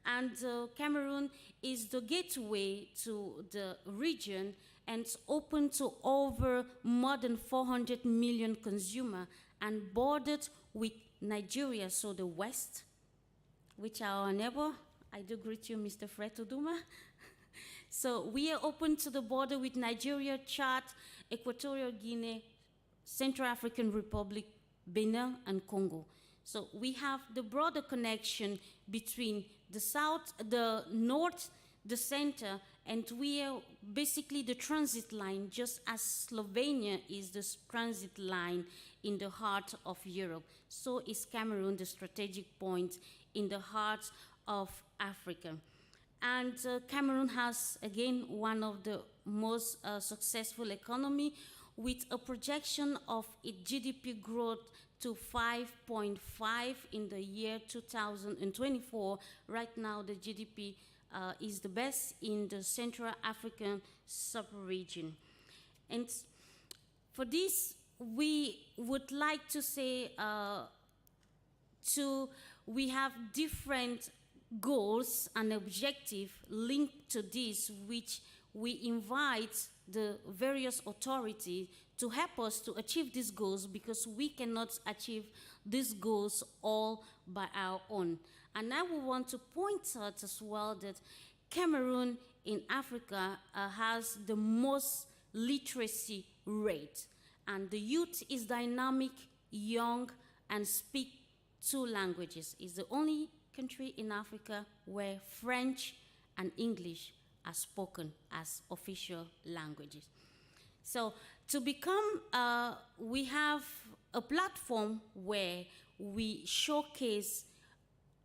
And Cameroon is the gateway to the region, and it's open to over more than 400 million consumers, and bordered with Nigeria, so the West, which are our neighbor. I do greet you, Mr. Fred Uduma. So we are open to the border with Nigeria, Chad, Equatorial Guinea, Central African Republic, Benin, and Congo. So we have the broader connection between the south, the north, the center, and we are basically the transit line, just as Slovenia is the transit line in the heart of Europe. So is Cameroon the strategic point in the heart of Africa. And Cameroon has, again, one of the most successful economy, with a projection of its GDP growth to 5.5 in the year 2024. Right now, the GDP is the best in the Central African sub-region. And for this, we would like to say we have different goals and objectives linked to this, which we invite the various authorities to help us to achieve these goals, because we cannot achieve these goals all by our own. And I would want to point out as well that Cameroon in Africa has the most literacy rate, and the youth is dynamic, young, and speak 2 languages. It's the only country in Africa where French and English are spoken as official languages. So to become, we have a platform where we showcase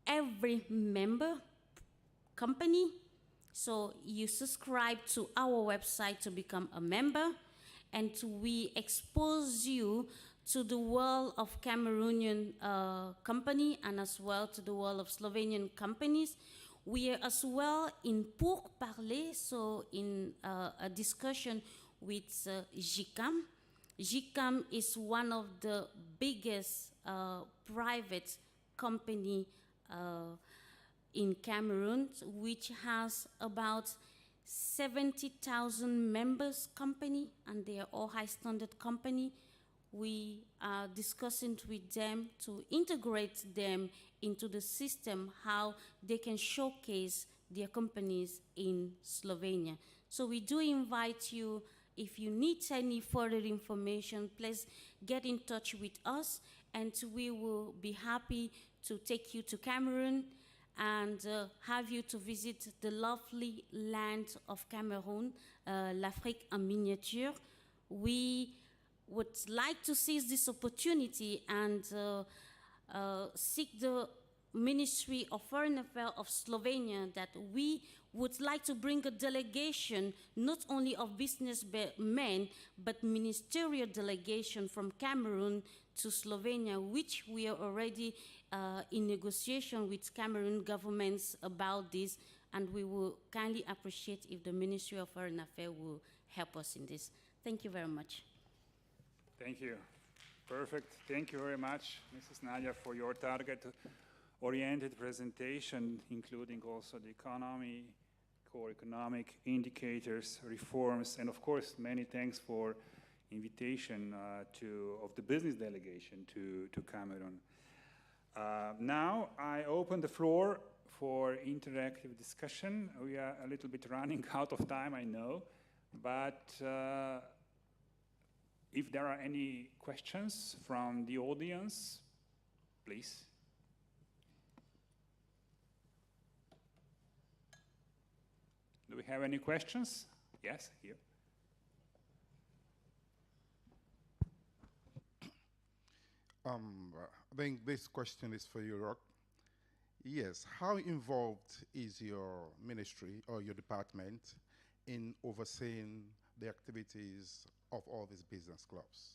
every member company. So you subscribe to our website to become a member, and we expose you to the world of Cameroonian company, and as well to the world of Slovenian companies. We are as well in pourparlers, so in a discussion with GICAM. GICAM is one of the biggest private company in Cameroon, which has about 70,000 members company, and they are all high standard company. We are discussing with them to integrate them into the system, how they can showcase their companies in Slovenia. So we do invite you, if you need any further information, please get in touch with us, and we will be happy to take you to Cameroon and have you to visit the lovely land of Cameroon, l'Afrique en miniature. We would like to seize this opportunity and seek the Ministry of Foreign Affairs of Slovenia that we would like to bring a delegation, not only of businessmen, but ministerial delegation from Cameroon to Slovenia, which we are already in negotiation with Cameroon governments about this, and we will kindly appreciate if the Ministry of Foreign Affairs will help us in this. Thank you very much. Thank you. Perfect. Thank you very much, Mrs. Nadia, for your target-oriented presentation, including also the economy, core economic indicators, reforms, and of course, many thanks for invitation of the business delegation to Cameroon. Now I open the floor for interactive discussion. We are a little bit running out of time, I know, but if there are any questions from the audience, please. Do we have any questions? Yes, here. I think this question is for you, Rock. Yes, how involved is your ministry or your department in overseeing the activities of all these business clubs?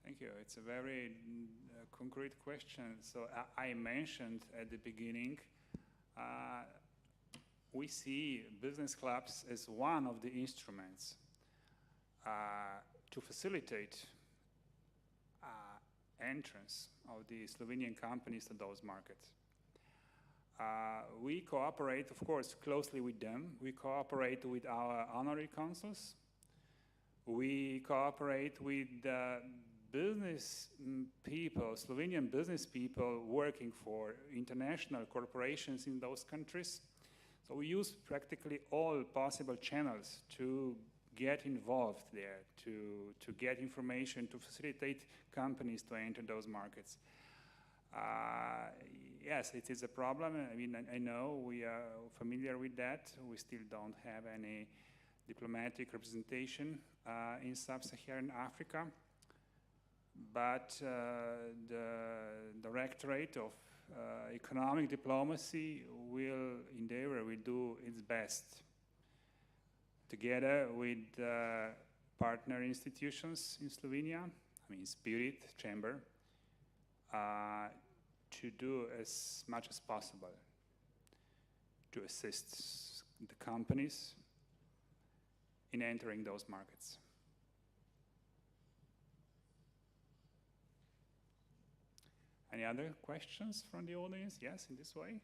Thank you. It's a very concrete question. So I mentioned at the beginning, we see business clubs as one of the instruments to facilitate entrance of the Slovenian companies to those markets. We cooperate, of course, closely with them. We cooperate with our honorary consuls. We cooperate with business people, Slovenian business people working for international corporations in those countries. So we use practically all possible channels to get involved there, to get information, to facilitate companies to enter those markets. Yes, it is a problem. I mean, I know we are familiar with that. We still don't have any diplomatic representation in sub-Saharan Africa. But the Directorate of Economic Diplomacy will do its best, together with partner institutions in Slovenia, I mean Spirit, Chamber, to do as much as possible to assist the companies in entering those markets. Any other questions from the audience? Yes, in this way.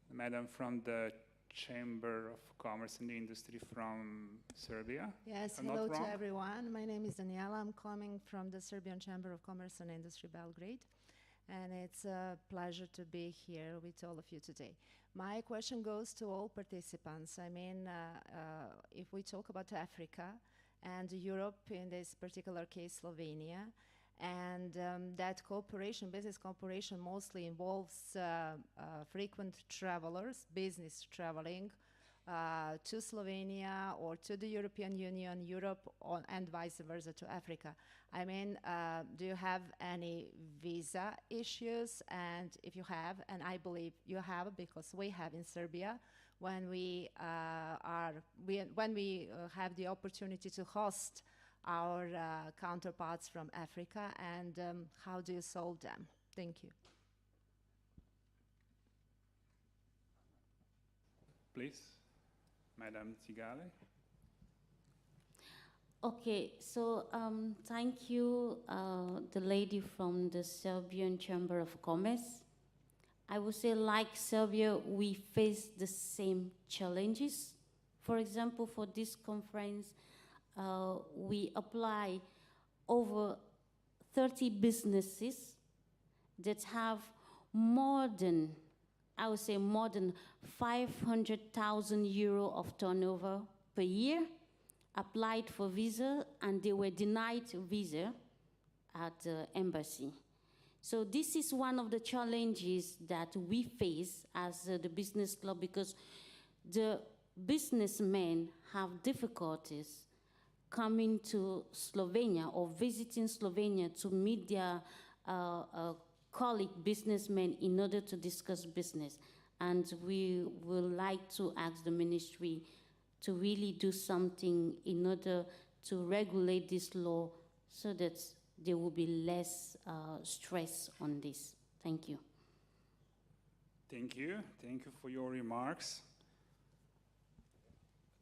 The madam from the Chamber of Commerce and Industry from Serbia. Yes, hello to everyone. My name is Daniela. I'm coming from the Serbian Chamber of Commerce and Industry, Belgrade. And it's a pleasure to be here with all of you today. My question goes to all participants. I mean, if we talk about Africa and Europe, in this particular case, Slovenia, and that cooperation, business cooperation, mostly involves frequent travelers, business traveling to Slovenia or to the European Union, Europe, and vice versa to Africa. I mean, do you have any visa issues? And if you have, and I believe you have, because we have in Serbia, when we have the opportunity to host our counterparts from Africa, and how do you solve them? Thank you. Please, Madam Tsigale. Okay, so thank you, the lady from the Serbian Chamber of Commerce. I would say, like Serbia, we face the same challenges. For example, for this conference, we apply over 30 businesses that have more than, I would say, more than 500,000 euro of turnover per year, applied for visa, and they were denied visa at the embassy. So this is one of the challenges that we face as the business club, because the businessmen have difficulties coming to Slovenia or visiting Slovenia to meet their colleague businessmen in order to discuss business. And we would like to ask the ministry to really do something in order to regulate this law so that there will be less stress on this. Thank you. Thank you. Thank you for your remarks.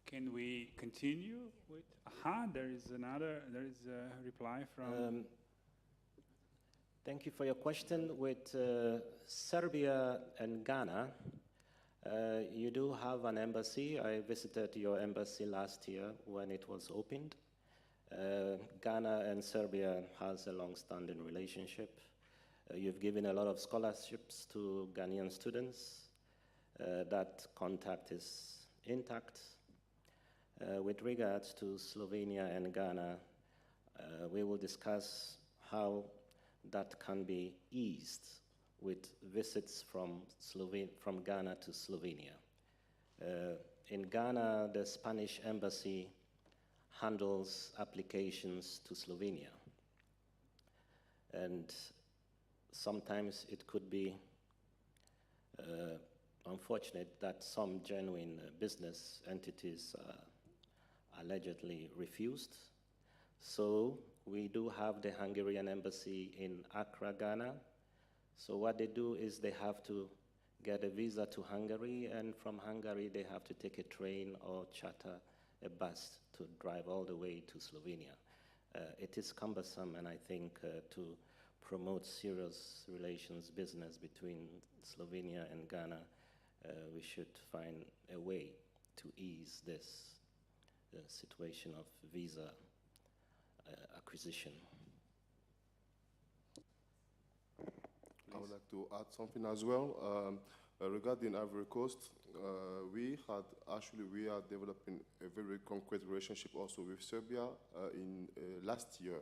Can we continue with? There is a reply from. Thank you for your question. With Serbia and Ghana, you do have an embassy. I visited your embassy last year when it was opened. Ghana and Serbia has a long-standing relationship. You've given a lot of scholarships to Ghanaian students. That contact is intact. With regards to Slovenia and Ghana, we will discuss how that can be eased with visits from Ghana to Slovenia. In Ghana, the Spanish embassy handles applications to Slovenia. And sometimes it could be unfortunate that some genuine business entities allegedly refused. So we do have the Hungarian embassy in Accra, Ghana. So what they do is they have to get a visa to Hungary, and from Hungary they have to take a train or charter a bus to drive all the way to Slovenia. It is cumbersome, and I think to promote serious relations business between Slovenia and Ghana, we should find a way to ease this situation of visa acquisition. I would like to add something as well. Regarding Ivory Coast, we are developing a very concrete relationship also with Serbia. In last year,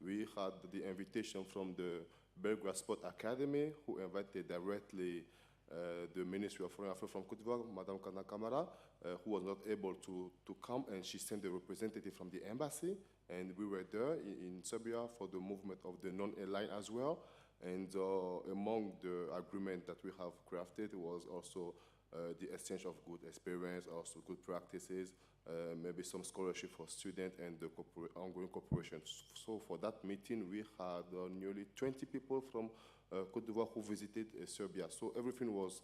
we had the invitation from the Belgrade Sport Academy, who invited directly the Ministry of Foreign Affairs from Côte d'Ivoire, Madame Kana Kamara, who was not able to come, and she sent a representative from the embassy, and we were there in Serbia for the movement of the non-aligned as well. And among the agreement that we have crafted was also the exchange of good experience, also good practices, maybe some scholarship for students, and the ongoing cooperation. So for that meeting, we had nearly 20 people from Côte d'Ivoire who visited Serbia. So everything was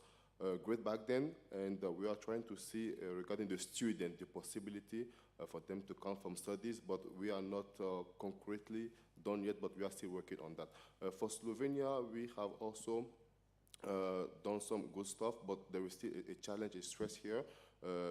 great back then, and we are trying to see regarding the student, the possibility for them to come from studies, but we are not concretely done yet, but we are still working on that. For Slovenia, we have also done some good stuff, but there is still a challenge, a stress here,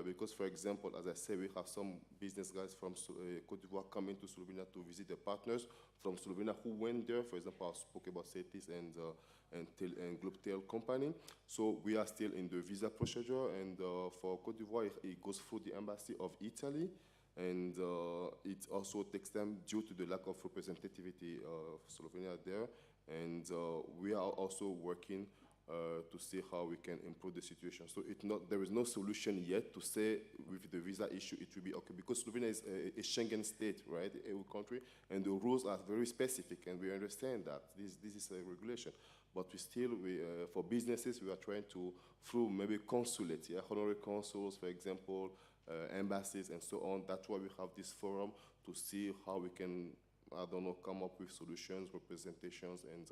because, for example, as I said, we have some business guys from Côte d'Ivoire coming to Slovenia to visit their partners from Slovenia who went there. For example, I spoke about CETIS and Globetel company. So we are still in the visa procedure, and for Côte d'Ivoire, it goes through the embassy of Italy, and it also takes time due to the lack of representativity of Slovenia there. And we are also working to see how we can improve the situation. So there is no solution yet to say with the visa issue it will be okay, because Slovenia is a Schengen state, right, a EU country, and the rules are very specific, and we understand that this is a regulation. But for businesses, we are trying to, through maybe consulates, honorary consuls, for example, embassies and so on. That's why we have this forum to see how we can, come up with solutions, representations, and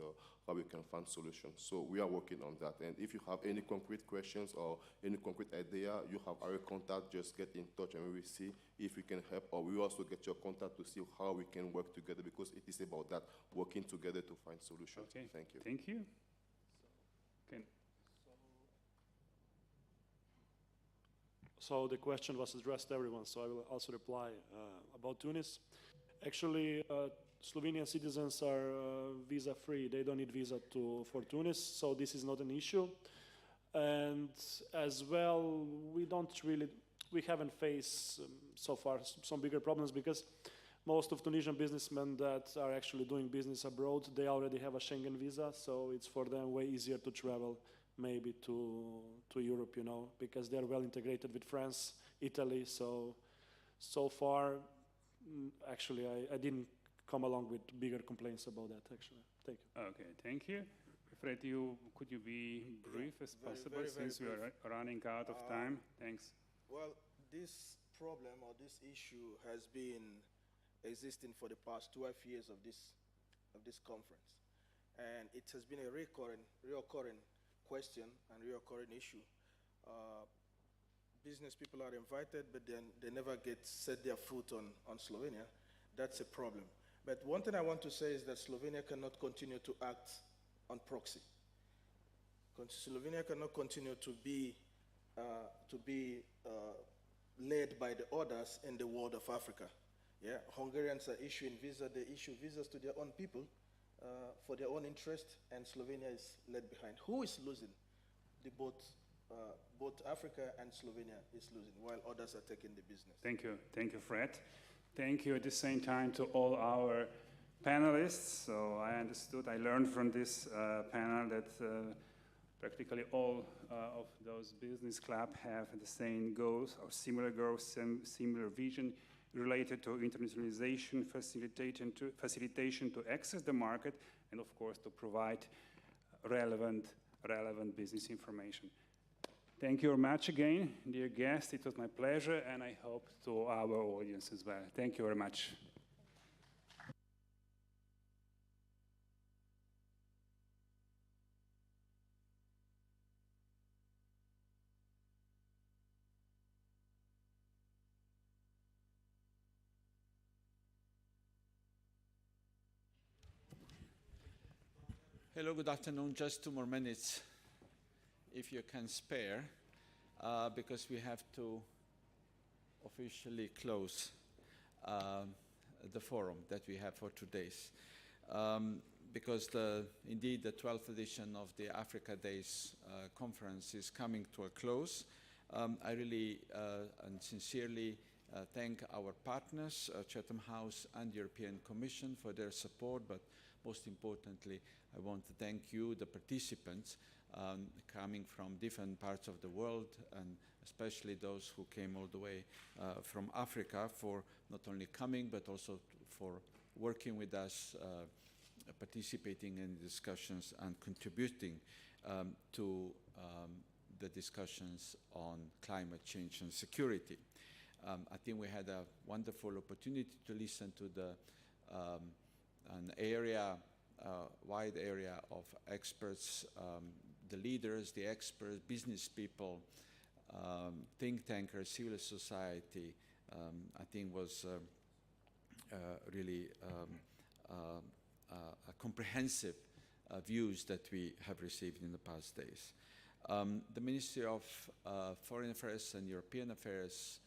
how we can find solutions. So we are working on that. And if you have any concrete questions or any concrete idea, you have our contact, just get in touch and we will see if we can help, or we also get your contact to see how we can work together, because it is about that, working together to find solutions. Okay. Thank you. Thank you. So the question was addressed to everyone, so I will also reply about Tunis. Actually, Slovenian citizens are visa-free. They don't need visa for Tunis, so this is not an issue. And as well, we haven't faced so far some bigger problems, because most of Tunisian businessmen that are actually doing business abroad, they already have a Schengen visa, so it's for them way easier to travel maybe to Europe, because they're well integrated with France, Italy. So far, actually, I didn't come along with bigger complaints about that, actually. Thank you. Okay, thank you. Fred, could you be brief as possible, since we are running out of time? Thanks. Well, this problem or this issue has been existing for the past 12 years of this conference. And it has been a reoccurring question and reoccurring issue. Business people are invited, but then they never set their foot on Slovenia. That's a problem. But one thing I want to say is that Slovenia cannot continue to act on proxy. Slovenia cannot continue to be led by the others in the world of Africa. Yeah, Hungarians are issuing visas. They issue visas to their own people for their own interest, and Slovenia is left behind. Who is losing? Both Africa and Slovenia is losing, while others are taking the business. Thank you, Fred. Thank you at the same time to all our panelists. So I learned from this panel that practically all of those business clubs have the same goals or similar goals, similar vision related to internationalization, facilitation to access the market, and of course to provide relevant business information. Thank you very much again, dear guests. It was my pleasure, and I hope to our audience as well. Thank you very much. Hello, good afternoon. Just 2 more minutes, if you can spare, because we have to officially close the forum that we have for today's. Because indeed the 12th edition of the Africa Days conference is coming to a close. I really and sincerely thank our partners, Chatham House and European Commission, for their support, but most importantly, I want to thank you, the participants, coming from different parts of the world, and especially those who came all the way from Africa, for not only coming, but also for working with us, participating in discussions and contributing to the discussions on climate change and security. I think we had a wonderful opportunity to listen to an area, wide area of experts, the leaders, the experts, business people, think tankers, civil society. I think was really a comprehensive views that we have received in the past days. The Ministry of Foreign Affairs and European Affairs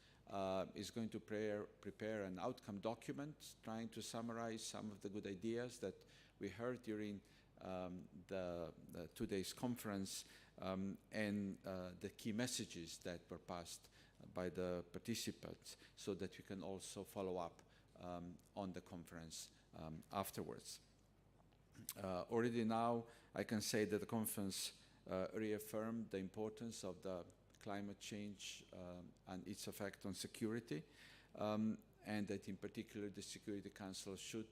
is going to prepare an outcome document trying to summarize some of the good ideas that we heard during the 2 days conference and the key messages that were passed by the participants, so that we can also follow up on the conference afterwards. Already now I can say that the conference reaffirmed the importance of the climate change and its effect on security, and that in particular the Security Council should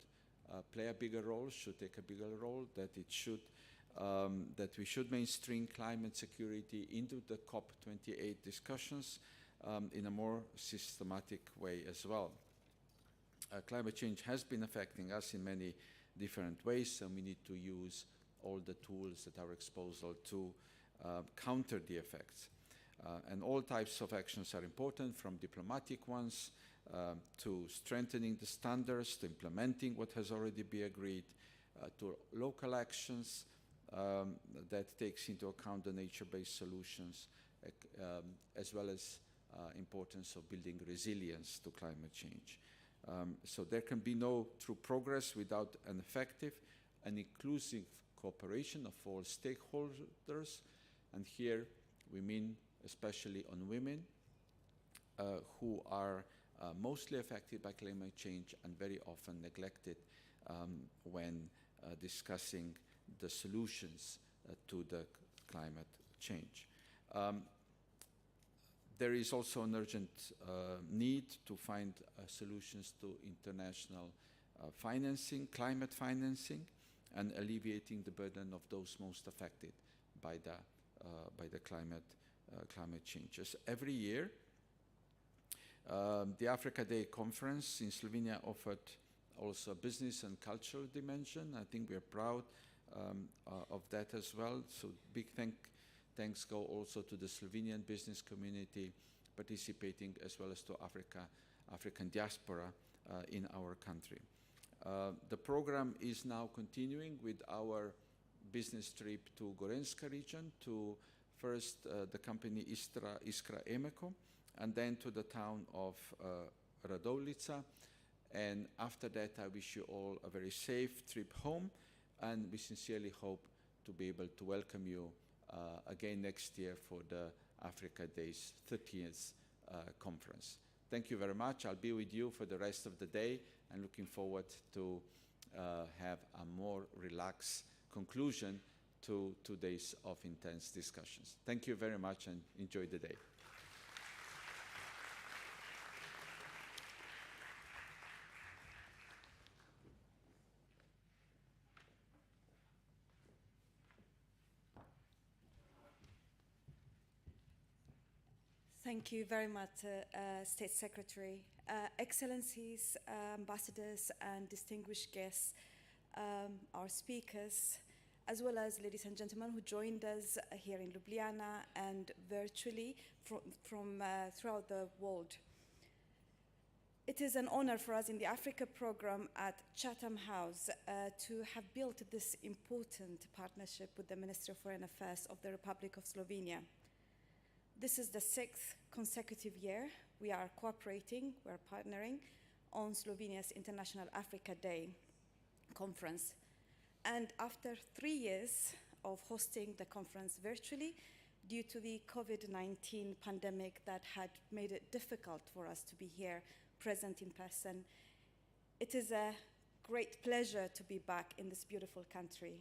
play a bigger role, should take a bigger role, that it should, that we should mainstream climate security into the COP28 discussions in a more systematic way as well. Climate change has been affecting us in many different ways, and we need to use all the tools at our disposal to counter the effects. And all types of actions are important, from diplomatic ones to strengthening the standards, to implementing what has already been agreed, to local actions that takes into account the nature-based solutions, as well as importance of building resilience to climate change. So there can be no true progress without an effective and inclusive cooperation of all stakeholders, and here we mean especially on women who are mostly affected by climate change and very often neglected when discussing the solutions to the climate change. There is also an urgent need to find solutions to international financing, climate financing, and alleviating the burden of those most affected by the climate changes. Every year, the Africa Day conference in Slovenia offered also a business and cultural dimension. I think we are proud of that as well. So big thanks go also to the Slovenian business community participating, as well as to African diaspora in our country. The program is now continuing with our business trip to Gorenjska region, to first the company Iskra Emeko, and then to the town of Radovljica. And after that, I wish you all a very safe trip home, and we sincerely hope to be able to welcome you again next year for the Africa Days 30th conference. Thank you very much. I'll be with you for the rest of the day, and looking forward to have a more relaxed conclusion to 2 days of intense discussions. Thank you very much, and enjoy the day. Thank you very much, State Secretary. Excellencies, ambassadors, and distinguished guests, our speakers, as well as ladies and gentlemen who joined us here in Ljubljana and virtually from throughout the world. It is an honor for us in the Africa program at Chatham House to have built this important partnership with the Ministry of Foreign Affairs of the Republic of Slovenia. This is the 6th consecutive year we are cooperating, we are partnering on Slovenia's International Africa Day conference. And after 3 years of hosting the conference virtually, due to the COVID-19 pandemic that had made it difficult for us to be here present in person, it is a great pleasure to be back in this beautiful country.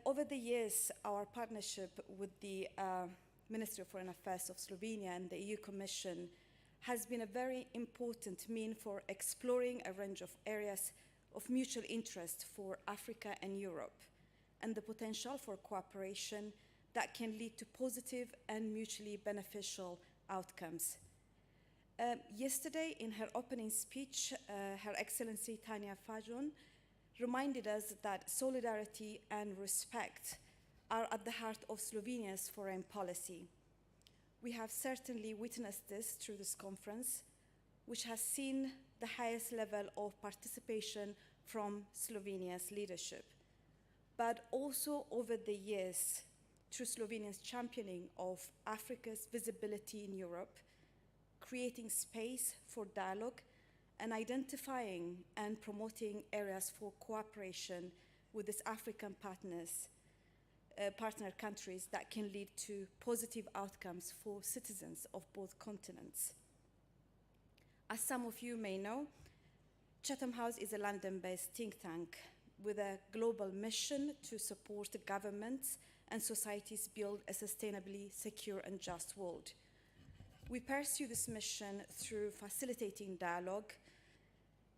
Over the years, our partnership with the Ministry of Foreign Affairs of Slovenia and the EU Commission has been a very important means for exploring a range of areas of mutual interest for Africa and Europe, and the potential for cooperation that can lead to positive and mutually beneficial outcomes. Yesterday, in her opening speech, Her Excellency Tanja Fajon reminded us that solidarity and respect are at the heart of Slovenia's foreign policy. We have certainly witnessed this through this conference, which has seen the highest level of participation from Slovenia's leadership, but also over the years through Slovenia's championing of Africa's visibility in Europe, creating space for dialogue and identifying and promoting areas for cooperation with its African partner countries that can lead to positive outcomes for citizens of both continents. As some of you may know, Chatham House is a London-based think tank with a global mission to support governments and societies build a sustainably secure and just world. We pursue this mission through facilitating dialogue,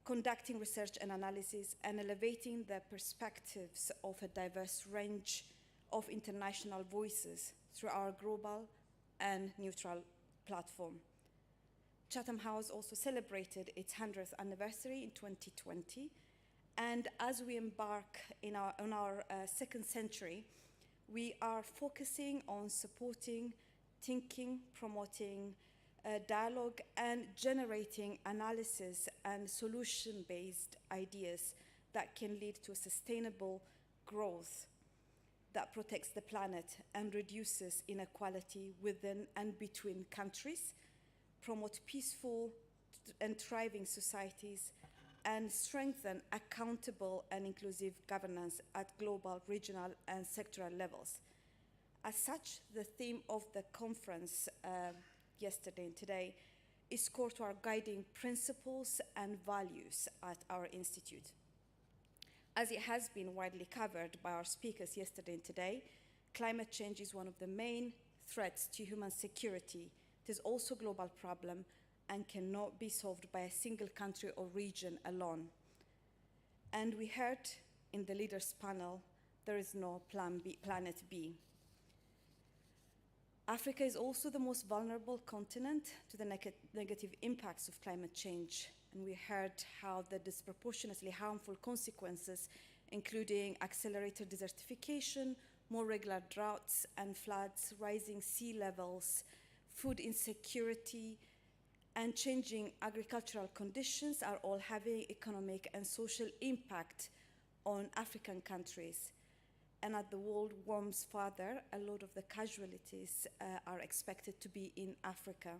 conducting research and analysis, and elevating the perspectives of a diverse range of international voices through our global and neutral platform. Chatham House also celebrated its 100th anniversary in 2020, and as we embark on our second century, we are focusing on supporting, thinking, promoting dialogue, and generating analysis and solution-based ideas that can lead to a sustainable growth that protects the planet and reduces inequality within and between countries, promote peaceful and thriving societies, and strengthen accountable and inclusive governance at global, regional, and sectoral levels. As such, the theme of the conference yesterday and today is core to our guiding principles and values at our institute. As it has been widely covered by our speakers yesterday and today, climate change is one of the main threats to human security. It is also a global problem and cannot be solved by a single country or region alone. And we heard in the leaders' panel, there is no planet B. Africa is also the most vulnerable continent to the negative impacts of climate change. And we heard how the disproportionately harmful consequences, including accelerated desertification, more regular droughts and floods, rising sea levels, food insecurity, and changing agricultural conditions are all having economic and social impact on African countries. And as the world warms further, a lot of the casualties are expected to be in Africa.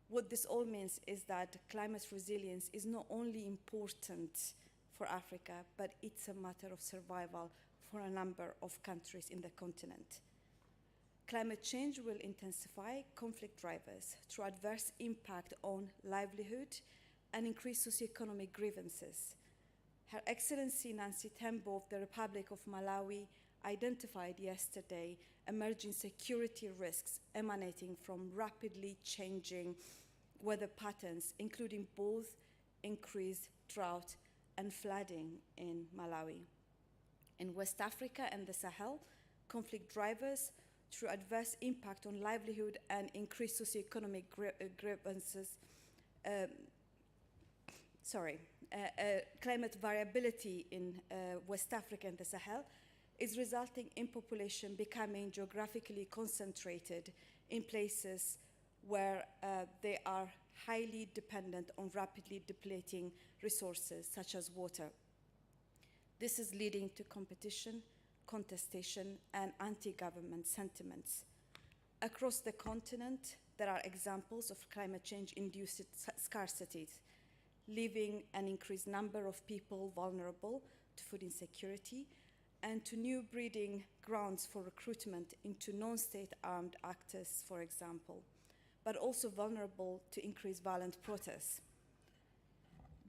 What this all means is that climate resilience is not only important for Africa, but it's a matter of survival for a number of countries in the continent. Climate change will intensify conflict drivers through adverse impact on livelihood and increase socioeconomic grievances. Her Excellency Nancy Tembo of the Republic of Malawi identified yesterday emerging security risks emanating from rapidly changing weather patterns, including both increased drought and flooding in Malawi. In West Africa and the Sahel, conflict drivers through adverse impact on livelihood and increased socioeconomic grievances, climate variability in West Africa and the Sahel is resulting in population becoming geographically concentrated in places where they are highly dependent on rapidly depleting resources such as water. This is leading to competition, contestation, and anti-government sentiments. Across the continent, there are examples of climate change-induced scarcities, leaving an increased number of people vulnerable to food insecurity and to new breeding grounds for recruitment into non-state armed actors, for example, but also vulnerable to increased violent protests.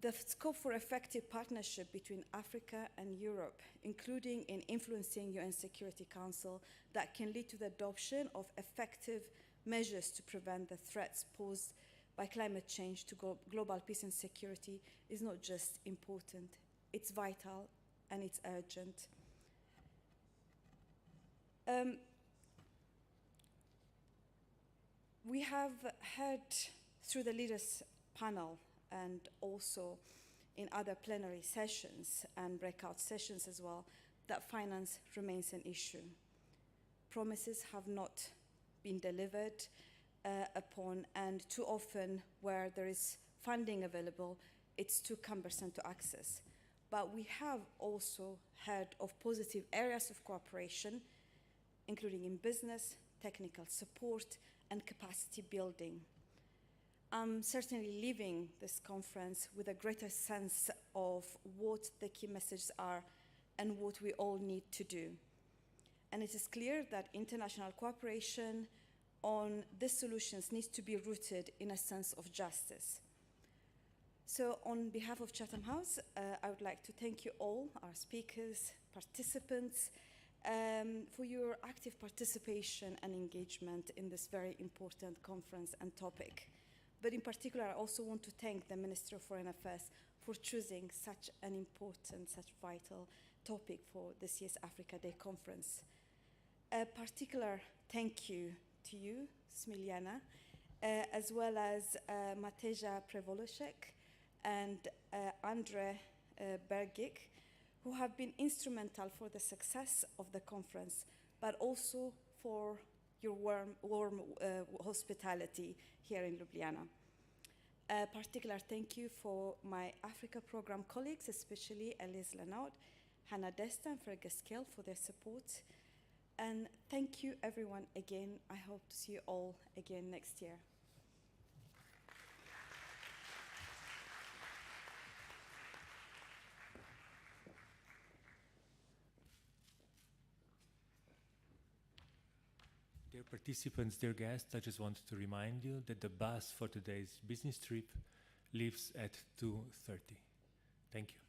The scope for effective partnership between Africa and Europe, including in influencing UN Security Council, that can lead to the adoption of effective measures to prevent the threats posed by climate change to global peace and security, is not just important, it's vital and it's urgent. We have heard through the leaders panel and also in other plenary sessions and breakout sessions as well, that finance remains an issue. Promises have not been delivered upon, and too often where there is funding available, it's too cumbersome to access. But we have also heard of positive areas of cooperation, including in business, technical support, and capacity building. I'm certainly leaving this conference with a greater sense of what the key messages are and what we all need to do. And it is clear that international cooperation on these solutions needs to be rooted in a sense of justice. So on behalf of Chatham House, I would like to thank you all, our speakers, participants, for your active participation and engagement in this very important conference and topic. But in particular, I also want to thank the Minister of Foreign Affairs for choosing such an important, such vital topic for this year's Africa Day conference. A particular thank you to you, Smiljana, as well as Mateja Prevolosek and Andre Bergik, who have been instrumental for the success of the conference, but also for your warm hospitality here in Ljubljana. A particular thank you for my Africa program colleagues, especially Elise Lanaud, Hannah Desta, and Fergus Kell for their support. And thank you everyone again. I hope to see you all again next year. Dear participants, dear guests, I just wanted to remind you that the bus for today's business trip leaves at 2:30. Thank you.